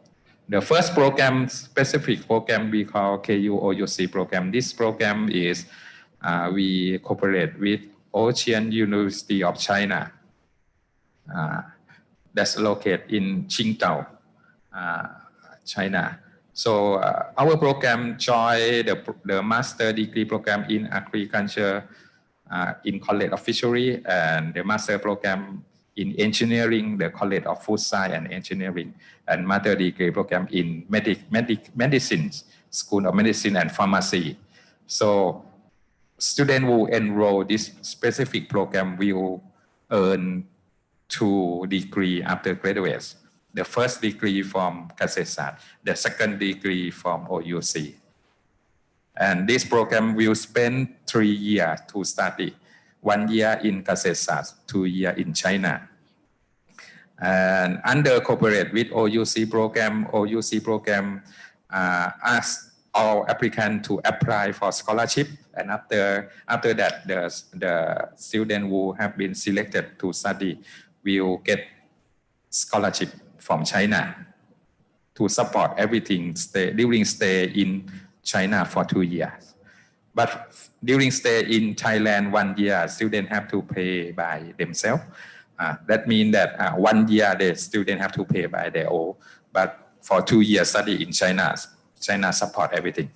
the first program, specific program we call KU-OUC program. This program is we cooperate with Ocean University of China that's located in Qingdao, China. So our program joined the master degree program in agriculture in College of Fishery and the master program in engineering, the College of Food Science and Engineering, and master degree program in medicine, School of Medicine and Pharmacy. So students who enroll this specific program will earn 2 degrees after graduates. The first degree from Kasetsat, the second degree from OUC. And this program will spend 3 years to study. 1 year in Kasetsat, 2 years in China. And under cooperate with OUC program asks all applicants to apply for scholarship. And after that, the student who have been selected to study will get scholarship from China to support everything during stay in China for 2 years. But during stay in Thailand 1 year, students have to pay by themselves. That means that 1 year the students have to pay by their own. But for 2 years study in China, China support everything.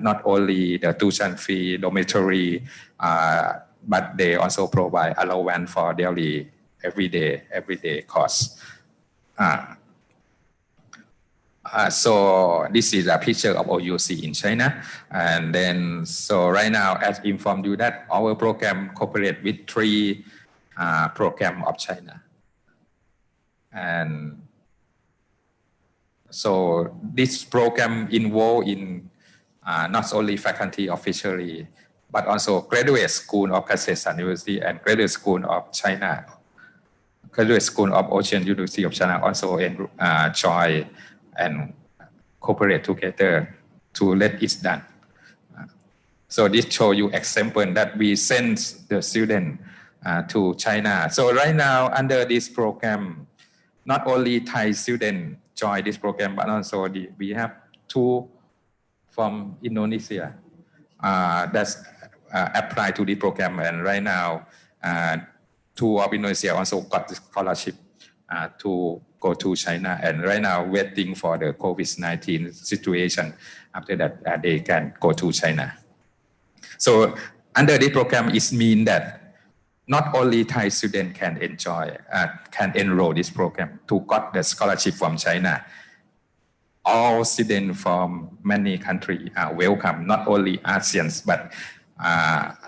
Not only the tuition fee, dormitory, but they also provide allowance for daily, everyday costs. So this is a picture of OUC in China. And then, so right now, as informed you that our program cooperate with 3 programs of China. And so this program involved in not only faculty of fishery, but also graduate school of Kasetsat University and graduate school of China. Graduate School of Ocean University of China also join and cooperate together to let it done. So this show you example that we send the student to China. So right now under this program, not only Thai students join this program, but also we have 2 from Indonesia that's apply to the program. And right now, 2 of Indonesia also got the scholarship to go to China, and right now waiting for the COVID-19 situation. After that, they can go to China. So under this program, it means that not only Thai students can enroll this program to got the scholarship from China. All students from many countries are welcome, not only ASEANs, but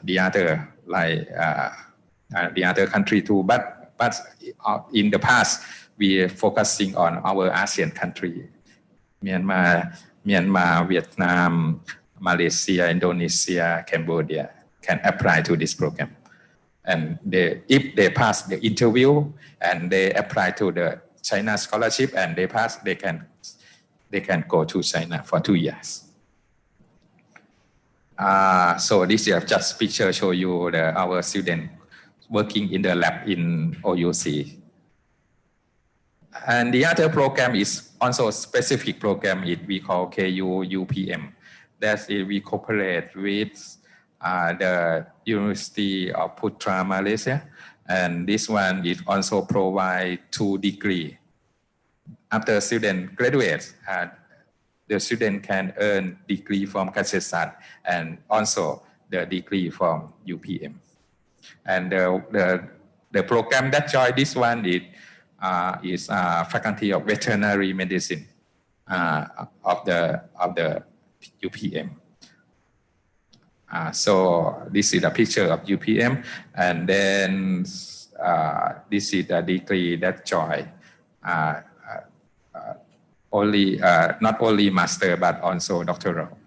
the other the other country too. But in the past, we are focusing on our ASEAN country, Myanmar, Vietnam, Malaysia, Indonesia, Cambodia can apply to this program. And if they pass the interview and they apply to the China scholarship and they pass, they can go to China for 2 years. So this is just picture show you our student working in the lab in OUC. And the other program is also a specific program we call KU-UPM. That's it, we cooperate with the University of Putra, Malaysia. And this one is also provide 2 degrees. After student graduates, the student can earn degree from Kasetsat and also the degree from UPM. And the program that joined this one is Faculty of Veterinary Medicine. of the UPM. So this is a picture of UPM, and then this is a degree that joy only not only master but also doctoral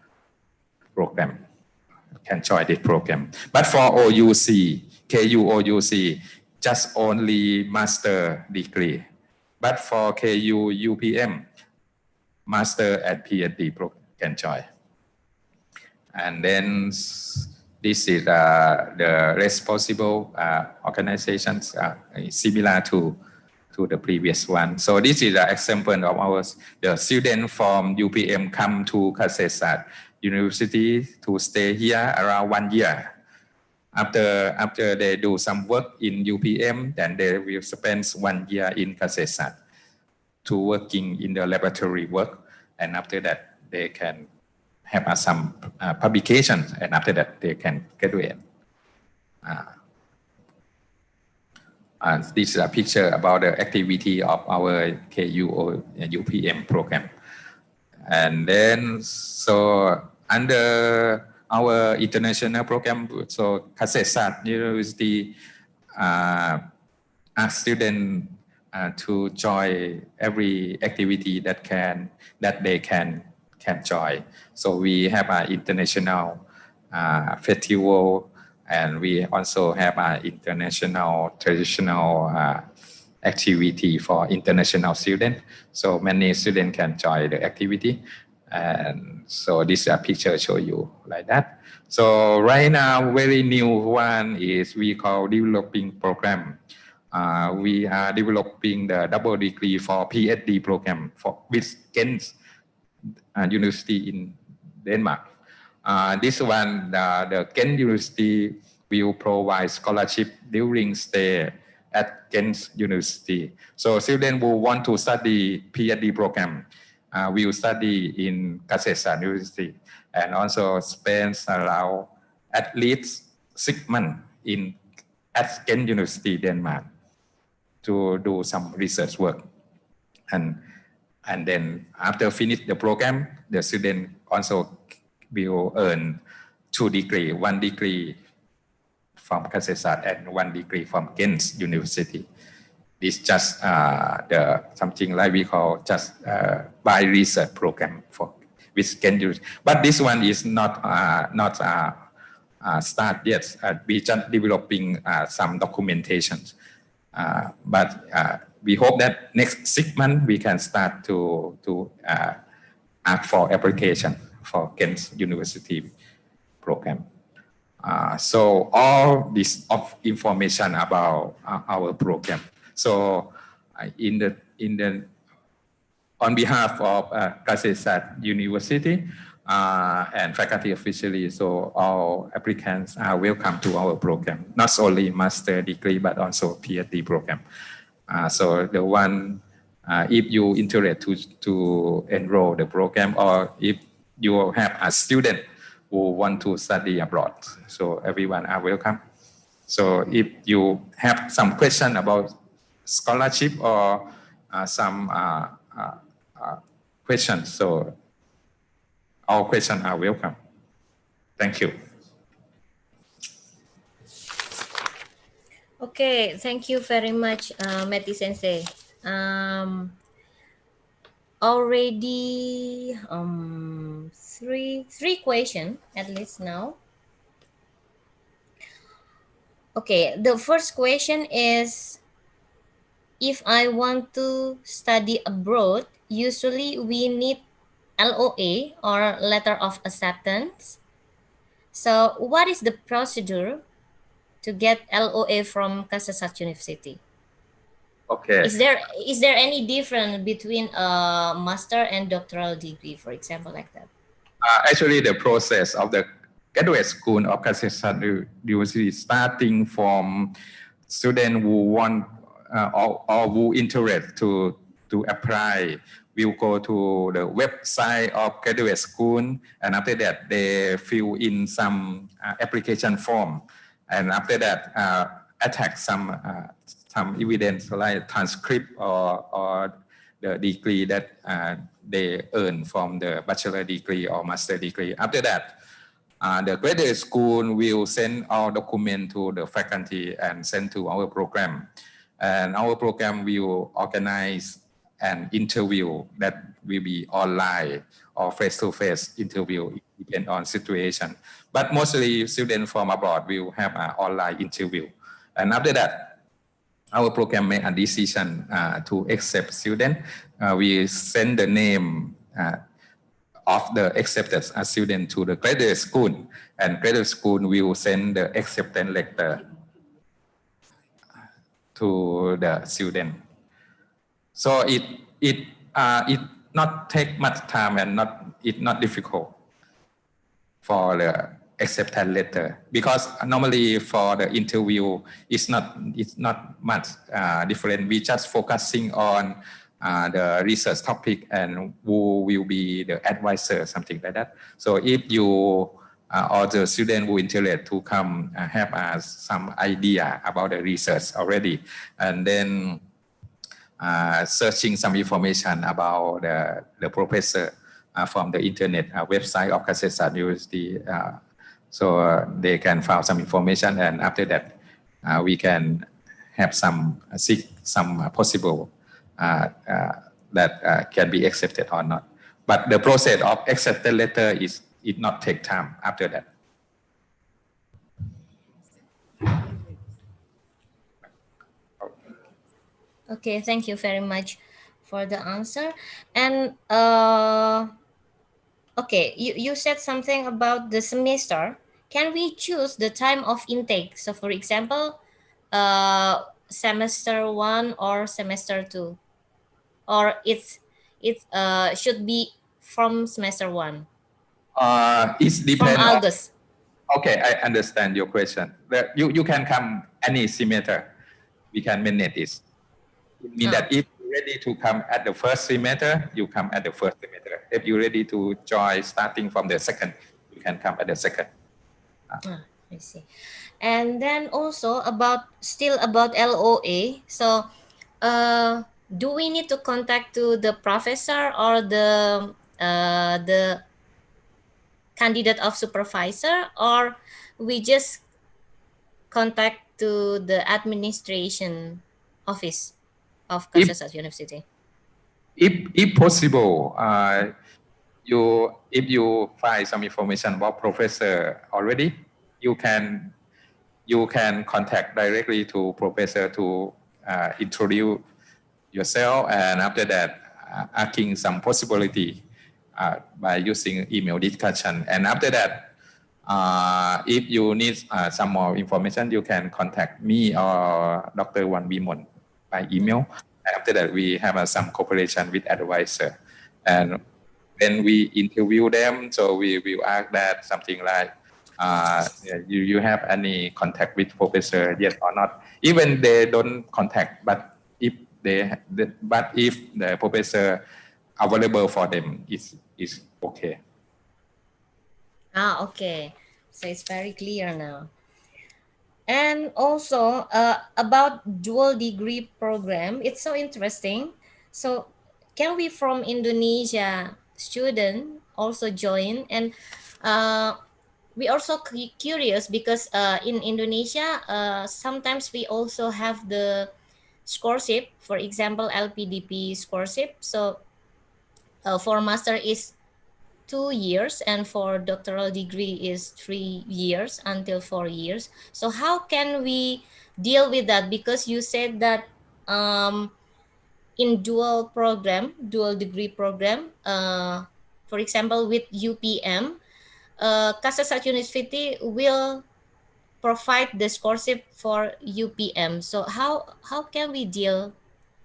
program can join this program. But for OUC, KU just only master degree. But for KU UPM, master and PhD program can join. And then this is the responsible organizations similar to the previous one. So this is an example of the student from UPM come to Kasetsat University to stay here around 1 year. After they do some work in UPM, then they will spend 1 year in Kasetsat to working in the laboratory work, and after that they can have some publications, and after that they can graduate. This is a picture about the activity of our KU or UPM program. And then, so under our international program, so Kasetsat University ask students to join every activity that they can join. So we have an international festival, and we also have an international traditional activity for international students. So many students can join the activity. And so this picture show you like that. So right now, very new one is we call developing program. We are developing the double degree for PhD program with Ghent University in Denmark. This one, the Ghent University will provide scholarship during stay at Ghent University. So students who want to study PhD program will study in Kasetsat University, and also spend around at least 6 months at Ghent University, Denmark, to do some research work. And then after finish the program, the student also will earn 2 degrees, 1 degree from Kasetsat and 1 degree from Ghent University. This just something like we call just by research program for with Ghent University. But this one is not start yet. We just developing some documentation. But we hope that next 6 months we can start to ask for application for Ghent University program. So all this information about our program. So on behalf of Kasetsat University and faculty officially, so all applicants are welcome to our program. Not only master degree, but also PhD program. So the one, if you interested to enroll the program, or if you have a student who want to study abroad, so everyone are welcome. So if you have some question about scholarship or some questions, so all questions are welcome. Thank you. Okay, thank you very much, Meti Sensei. Already three questions at least now. Okay, the first question is, if I want to study abroad, usually we need LOA or letter of acceptance. So what is the procedure to get LOA from Kasetsat University? Okay. Is there any difference between a master and doctoral degree, for example, like that? Actually, the process of the graduate school of Kasetsat University, starting from students who want or who interested to apply, will go to the website of graduate school, and after that they fill in some application form, and after that attach some evidence like transcript or the degree that they earn from the bachelor degree or master degree. After that, the graduate school will send our document to the faculty and send to our program. And our program will organize an interview that will be online or face-to-face interview, depend on situation. But mostly students from abroad will have an online interview. And after that, our program made a decision to accept student. We send the name of the accepted student to the graduate school, and graduate school will send the acceptance letter to the student. So it not take much time and it's not difficult for the acceptance letter, because normally for the interview it's not much different. We just focusing on the research topic and who will be the advisor, something like that. So if you or the student who interested to come have some idea about the research already, and then searching some information about the professor from the internet website of Kasetsart University, so they can find some information, and after that we can have some possible that can be accepted or not. But the process of accepted letter it not take time after that. Okay, thank you very much for the answer. And okay, you said something about the semester. Can we choose the time of intake? So for example, semester 1 or semester 2, or it should be from semester 1 It from depends on. August. Okay, I understand your question. You can come any semester. We can manage this. It means that if you're ready to come at the first semester, you come at the first semester. If you're ready to join starting from the second, you can come at the second. I see. And then also about LOA. So, do we need to contact to the professor or the candidate of supervisor, or we just contact to the administration office of Kasetsart University? If possible, if you find some information about professor already, you can contact directly to professor to introduce yourself, and after that asking some possibility by using email discussion. And after that, if you need some more information, you can contact me or Dr. Wan Bimon by email. And after that, we have some cooperation with advisor, and when we interview them, so we will ask that something like, you have any contact with professor yet or not? Even they don't contact, but if the professor available for them, is okay. Okay. So it's very clear now. And also about dual degree program, it's so interesting. So can we from Indonesia student also join? And we also curious because in Indonesia, sometimes we also have the scholarship, for example, LPDP scholarship. So for master is 2 years, and for doctoral degree is 3 years until 4 years. So how can we deal with that? Because you said that in dual degree program, for example with UPM, Kasetsart University will provide the scholarship for UPM. So how can we deal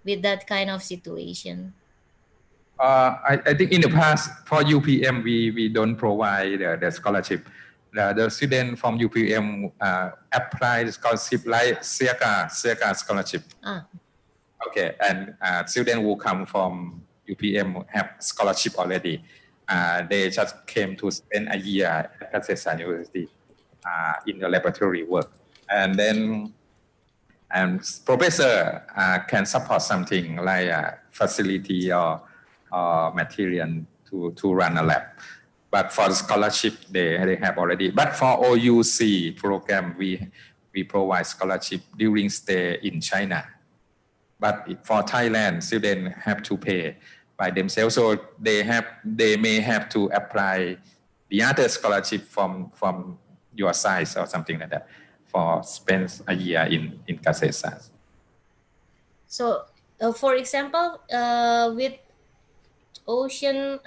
with that kind of situation? I think in the past for UPM we don't provide the scholarship. The student from UPM apply the scholarship like SEACA scholarship. Okay, and student who come from UPM have scholarship already. They just came to spend a year at Kasetsart University in the laboratory work, and then and professor can support something like facility or material to run a lab. But for the scholarship, they have already. But for OUC program, we provide scholarship during stay in China. But for Thailand, students have to pay by themselves. So they may have to apply the other scholarship from your side or something like that for spend a year in Kasesa. So, for example, with Ocean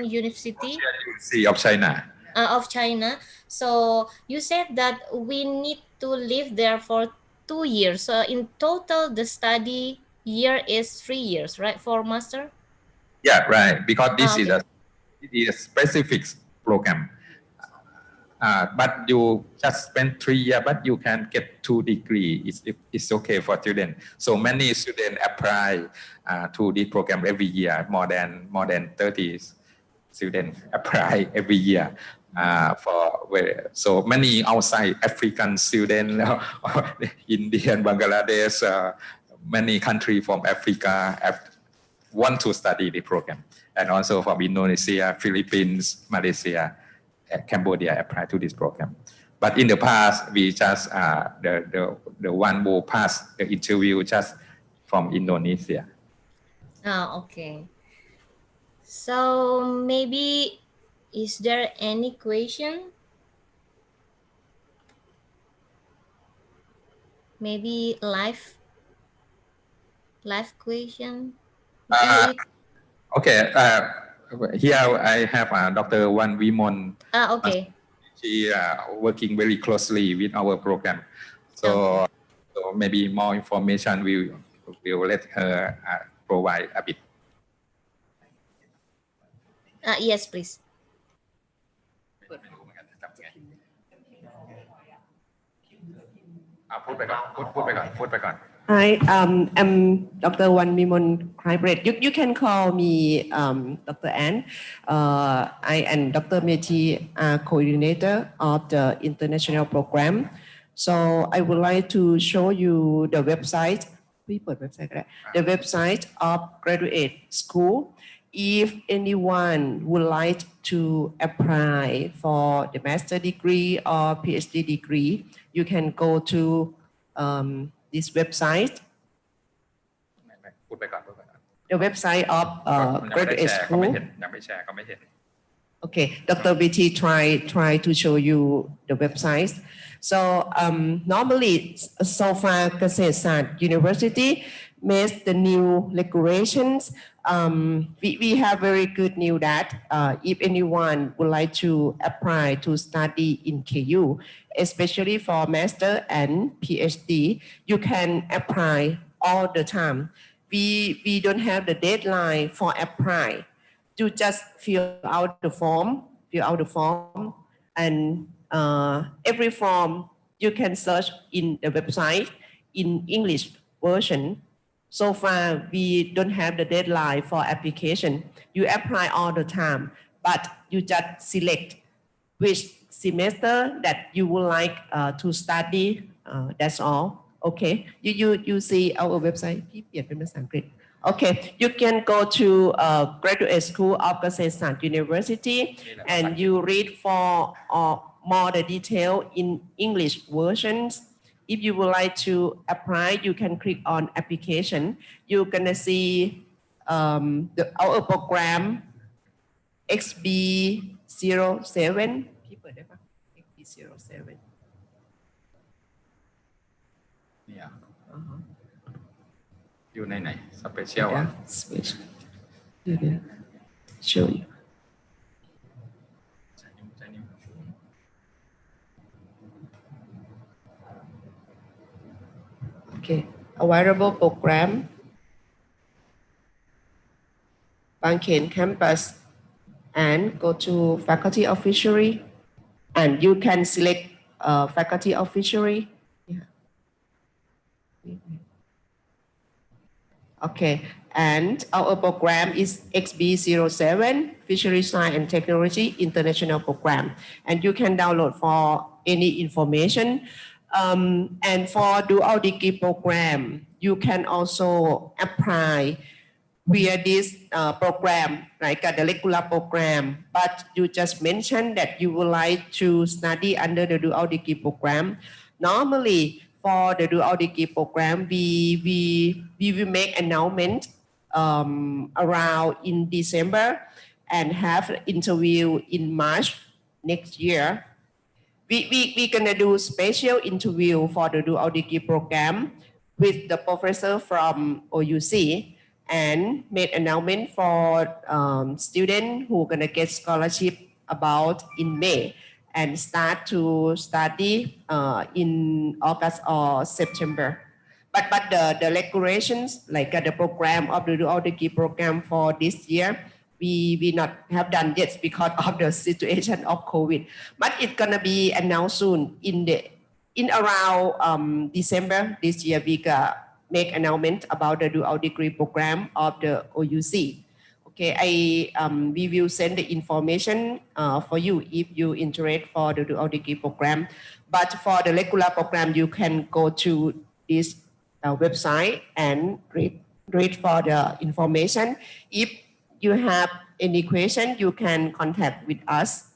University of China. Of China. So you said that we need to live there for 2 years. So in total, the study year is 3 years, right, for master? Yeah, right. Because this okay. is a specific program. But you just spend 3 years, but you can get 2 degrees. It's okay for students. So many students apply to this program every year. More than 30 students apply every year. So many outside African students, Indian, Bangladesh, many countries from Africa want to study the program, and also from Indonesia, Philippines, Malaysia, Cambodia apply to this program. But in the past, we just the one who passed the interview just from Indonesia. Okay. So maybe, is there any question? Maybe live question? Okay. Here I have Dr. Wan Wimon. Okay. She working very closely with our program. So maybe more information we will let her provide a bit. Yes, please. Hi, I'm Dr. Wan Mimon Hybrid. You can call me Dr. Ann. I am Dr. Meti, coordinator of the international program. So I would like to show you the website. The website of graduate school. If anyone would like to apply for the master degree or PhD degree, you can go to this website. The website of graduate school. Okay, Dr. BT try to show you the website. So normally, so far Kasesa University made the new regulations. We have very good news that if anyone would like to apply to study in KU, especially for master and PhD, you can apply all the time. We don't have the deadline for apply. You just fill out the form, and every form you can search in the website in English version. So far, we don't have the deadline for application. You apply all the time, but you just select which semester that you would like to study. That's all. Okay. You see our website. Okay. You can go to Graduate School of Kasesa University and you read for more the detail in English versions. If you would like to apply, you can click on application. You're gonna see our program XB07. XB07. Yeah. You name special. Yeah, special. Show you. Okay, available program, Bang Khen campus, and go to faculty of fishery, and you can select faculty of fishery. Yeah. Okay, and our program is XB07, Fishery Science and Technology International Program, and you can download for any information. And for dual degree program, you can also apply via this program, like the regular program. But you just mentioned that you would like to study under the dual degree program. Normally, for the dual degree program, we will make announcement around in December and have interview in March next year. We're gonna do special interview for the dual degree program with the professor from OUC and made announcement for students who gonna get scholarship about in May and start to study in August or September. But the regulations, like the program of the dual degree program for this year, we not have done yet because of the situation of COVID. But it's gonna be announced soon in around December this year. We make announcement about the dual degree program of the OUC. Okay, we will send the information for you if you interested for the dual degree program. But for the regular program, you can go to this website and read for the information. If you have any question, you can contact with us.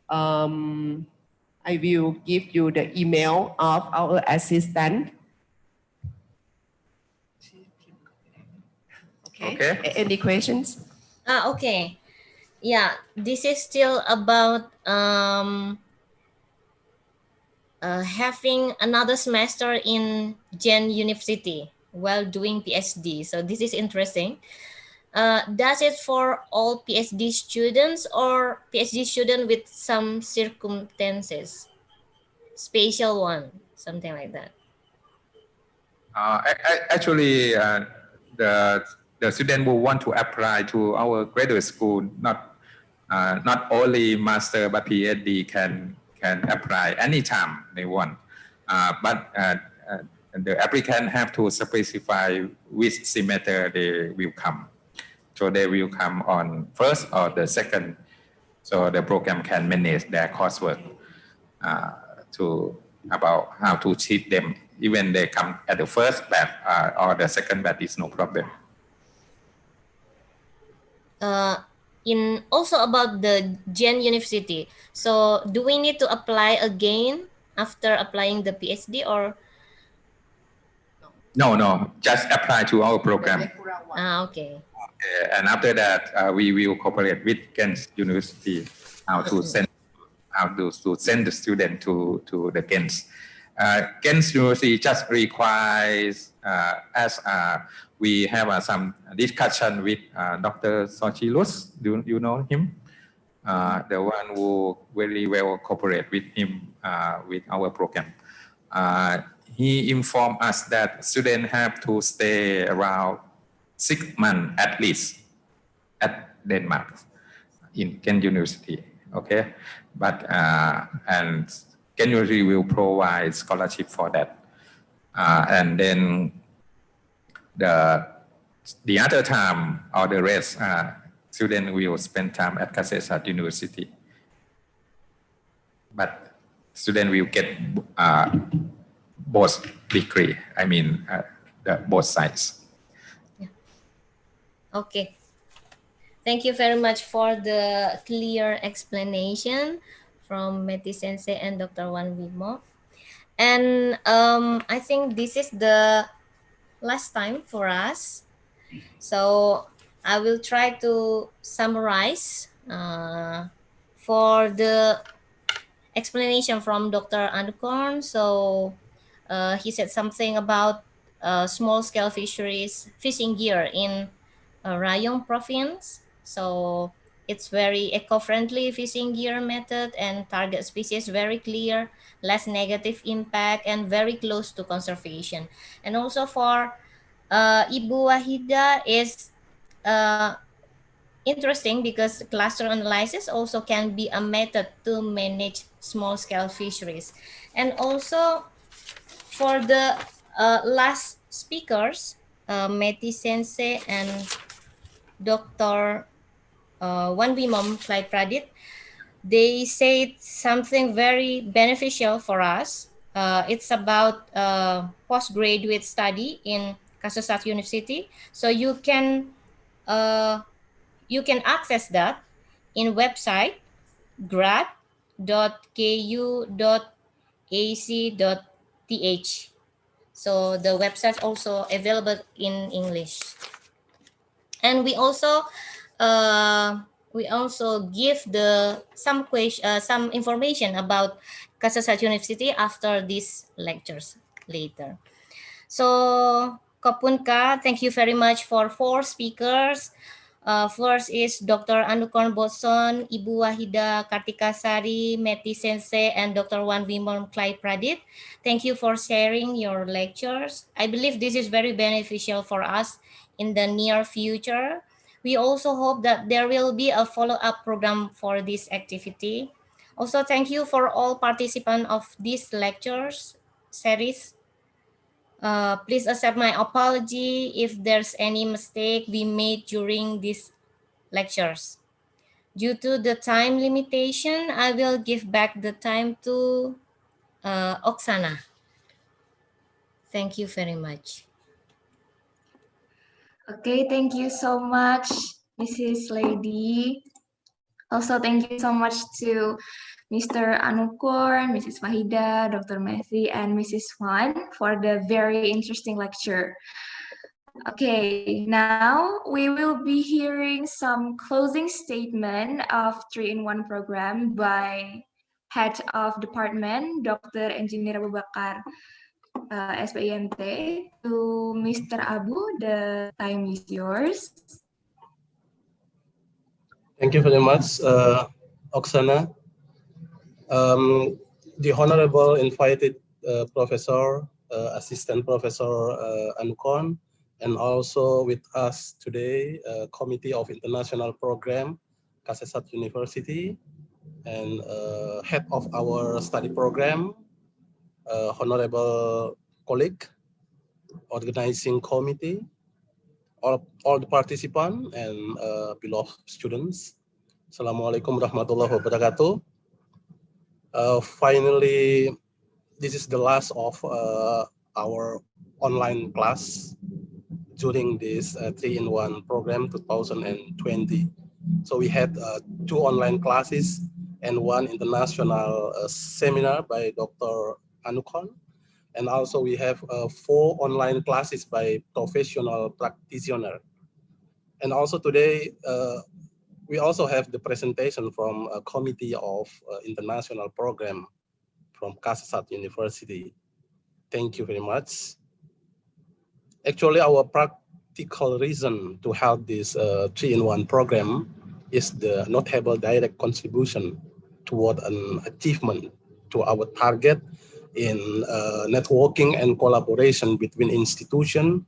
I will give you the email of our assistant. Okay. Any questions? Okay. Yeah, this is still about having another semester in Gen University while doing PhD. So this is interesting. Does it for all PhD students or PhD student with some circumstances? Special one, something like that. Actually, the student who want to apply to our graduate school, not only master but PhD can apply anytime they want. But the applicant have to specify which semester they will come. So they will come on first or the second. So the program can manage their coursework to about how to treat them. Even they come at the first batch or the second batch is no problem. In also about the Gen University. So do we need to apply again after applying the PhD or? No, just apply to our program. Okay. And after that, we will cooperate with Ghent University to send the student to the Ghent. Ghent University just requires, as we have some discussion with Dr. Sochilus. Do you know him? The one who very well cooperate with him with our program. He informed us that students have to stay around 6 months at least at Denmark in Ghent University. Okay, but and Ghent University will provide scholarship for that, and then the other time or the rest, student will spend time at Kasetsart University. But student will get both degree. I mean, both sides. Yeah. Okay. Thank you very much for the clear explanation from Meti Sensei and Dr. Wan Wimo. And I think this is the last time for us. So I will try to summarize for the explanation from Dr. Andukorn. So he said something about small-scale fisheries, fishing gear in Rayong province. So it's very eco-friendly fishing gear method and target species very clear, less negative impact, and very close to conservation. And also for Ibu Wahida is interesting because cluster analysis also can be a method to manage small-scale fisheries. And also for the last speakers, Meti Sensei and Dr. Wan Wimom Clyde Pradit, they said something very beneficial for us It's about postgraduate study in Kasosat University. So you can access that in website grad.ku.ac.th. So the website also available in English. And we also give some information about Kasosat University after these lectures later. So Kopunka, thank you very much for 4 speakers. First is Dr. Anukorn Boson, Ibu Wahida Kartikasari, Meti Sensei, and Dr. Wan Wimon Klai Pradit. Thank you for sharing your lectures. I believe this is very beneficial for us in the near future. We also hope that there will be a follow-up program for this activity. Also, thank you for all participants of this lectures series. Please accept my apology if there's any mistake we made during these lectures. Due to the time limitation, I will give back the time to Oksana. Thank you very much. Okay, thank you so much, Mrs. Lady. Also, thank you so much to Mr. Anukorn, Mrs. Wahida, Dr. Messi, and Mrs. Wan for the very interesting lecture. Okay, now we will be hearing some closing statement of 3-in-1 program by Head of Department, Dr. Engineer Abu Bakar, SPIMT. To Mr. Abu, the time is yours. Thank you very much, Oksana. The Honorable invited Professor, Assistant Professor Anukorn, and also with us today, Committee of International Program, Kasosat University, and Head of our study program, Honorable colleague, Organizing Committee, all the participants and beloved students. Assalamualaikum warahmatullahi wabarakatuh. Finally, this is the last of our online class during this 3-in-1 program 2020. So we had 2 online classes and 1 international seminar by Dr. Anukorn. And also we have 4 online classes by professional practitioner. And also today, we also have the presentation from a committee of international program from Kasosat University. Thank you very much. Actually, our practical reason to have this 3-in-1 program is the notable direct contribution toward an achievement to our target in networking and collaboration between institution,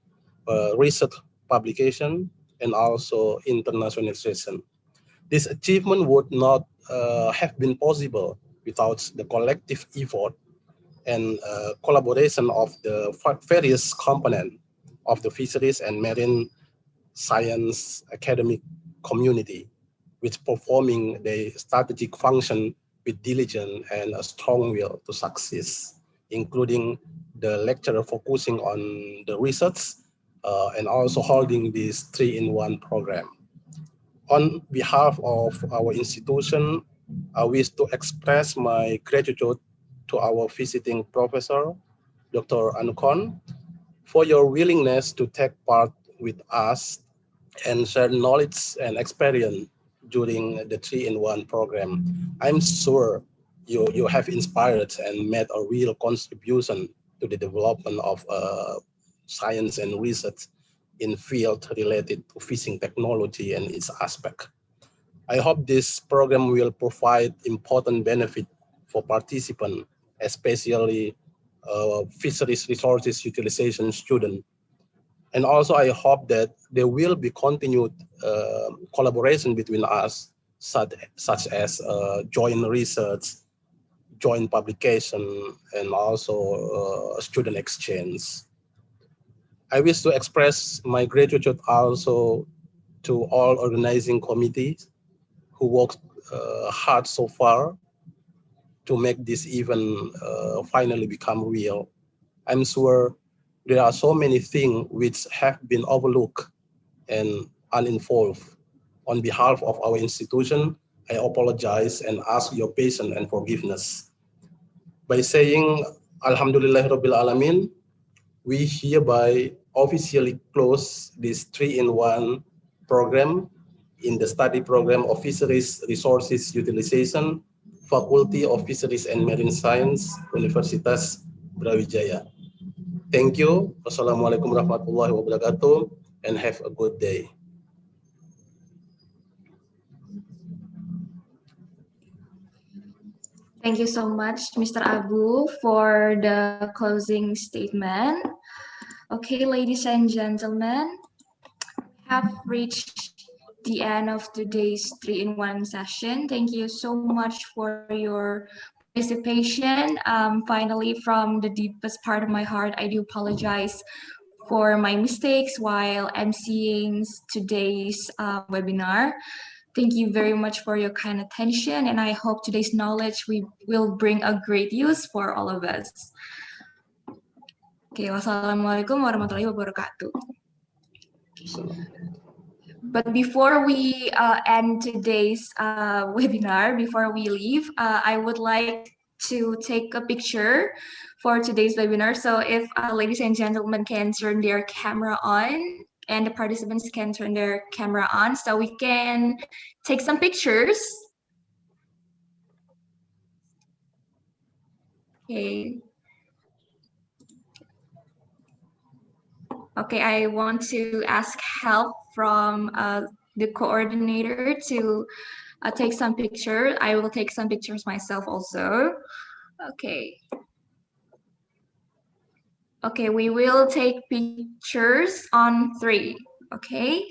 research publication, and also internationalization. This achievement would not have been possible without the collective effort and collaboration of the various components of the fisheries and marine science academic community, which performing the strategic function with diligence and a strong will to succeed, including the lecturer focusing on the research and also holding this 3-in-1 program. On behalf of our institution, I wish to express my gratitude to our visiting professor, Dr. Anukorn, for your willingness to take part with us and share knowledge and experience during the 3-in-1 program. I'm sure you have inspired and made a real contribution to the development of science and research in field related to fishing technology and its aspect. I hope this program will provide important benefit for participants, especially fisheries resources utilization students. And also I hope that there will be continued collaboration between us, such as joint research, joint publication, and also student exchange. I wish to express my gratitude also to all organizing committees who worked hard so far to make this event finally become real. I'm sure there are so many things which have been overlooked and uninvolved. On behalf of our institution, I apologize and ask your patience and forgiveness. By saying Alhamdulillah Rabbil Alamin, we hereby officially close this 3-in-1 program in the study program of Fisheries Resources Utilization, Faculty of Fisheries and Marine Science, Universitas Brawijaya. Thank you. Wassalamualaikum warahmatullahi wabarakatuh, and have a good day. Thank you so much, Mr. Abu, for the closing statement. Okay, ladies and gentlemen, have reached the end of today's 3-in-1 session. Thank you so much for your participation. Finally, from the deepest part of my heart, I do apologize for my mistakes while emceeing today's webinar. Thank you very much for your kind attention, and I hope today's knowledge will bring a great use for all of us. Okay, wassalamualaikum warahmatullahi wabarakatuh. But before we end today's webinar, before we leave, I would like to take a picture for today's webinar. So if ladies and gentlemen can turn their camera on, and the participants can turn their camera on, so we can take some pictures. Okay. Okay, I want to ask help from the coordinator to take some pictures. I will take some pictures myself also. Okay. Okay, we will take pictures on 3. Okay.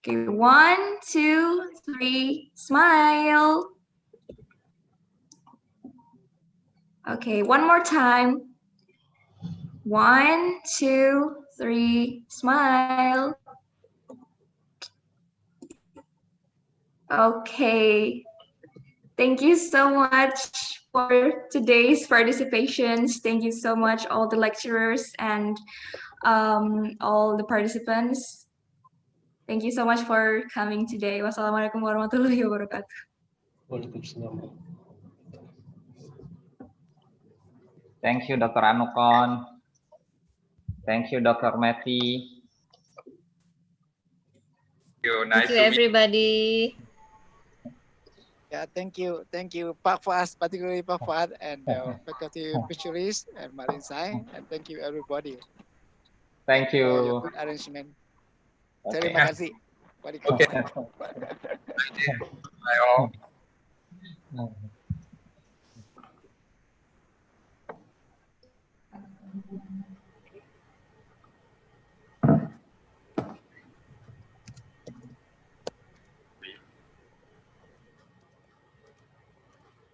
Okay, 1, 2, 3, smile. Okay, one more time. 1, 2, 3, smile. Okay. Thank you so much for today's participations. Thank you so much, all the lecturers and all the participants. Thank you so much for coming today. Wassalamualaikum warahmatullahi wabarakatuh. Thank you, Dr. Anukon. Thank you, Dr. Meti. Thank you, everybody. Yeah, thank you, Pak Fuad, particularly Pak Fuad and Faculty of Fisheries and Marine Science, and thank you everybody. Thank for your you. good arrangement. Okay. Terima kasih. Okay. Bye all.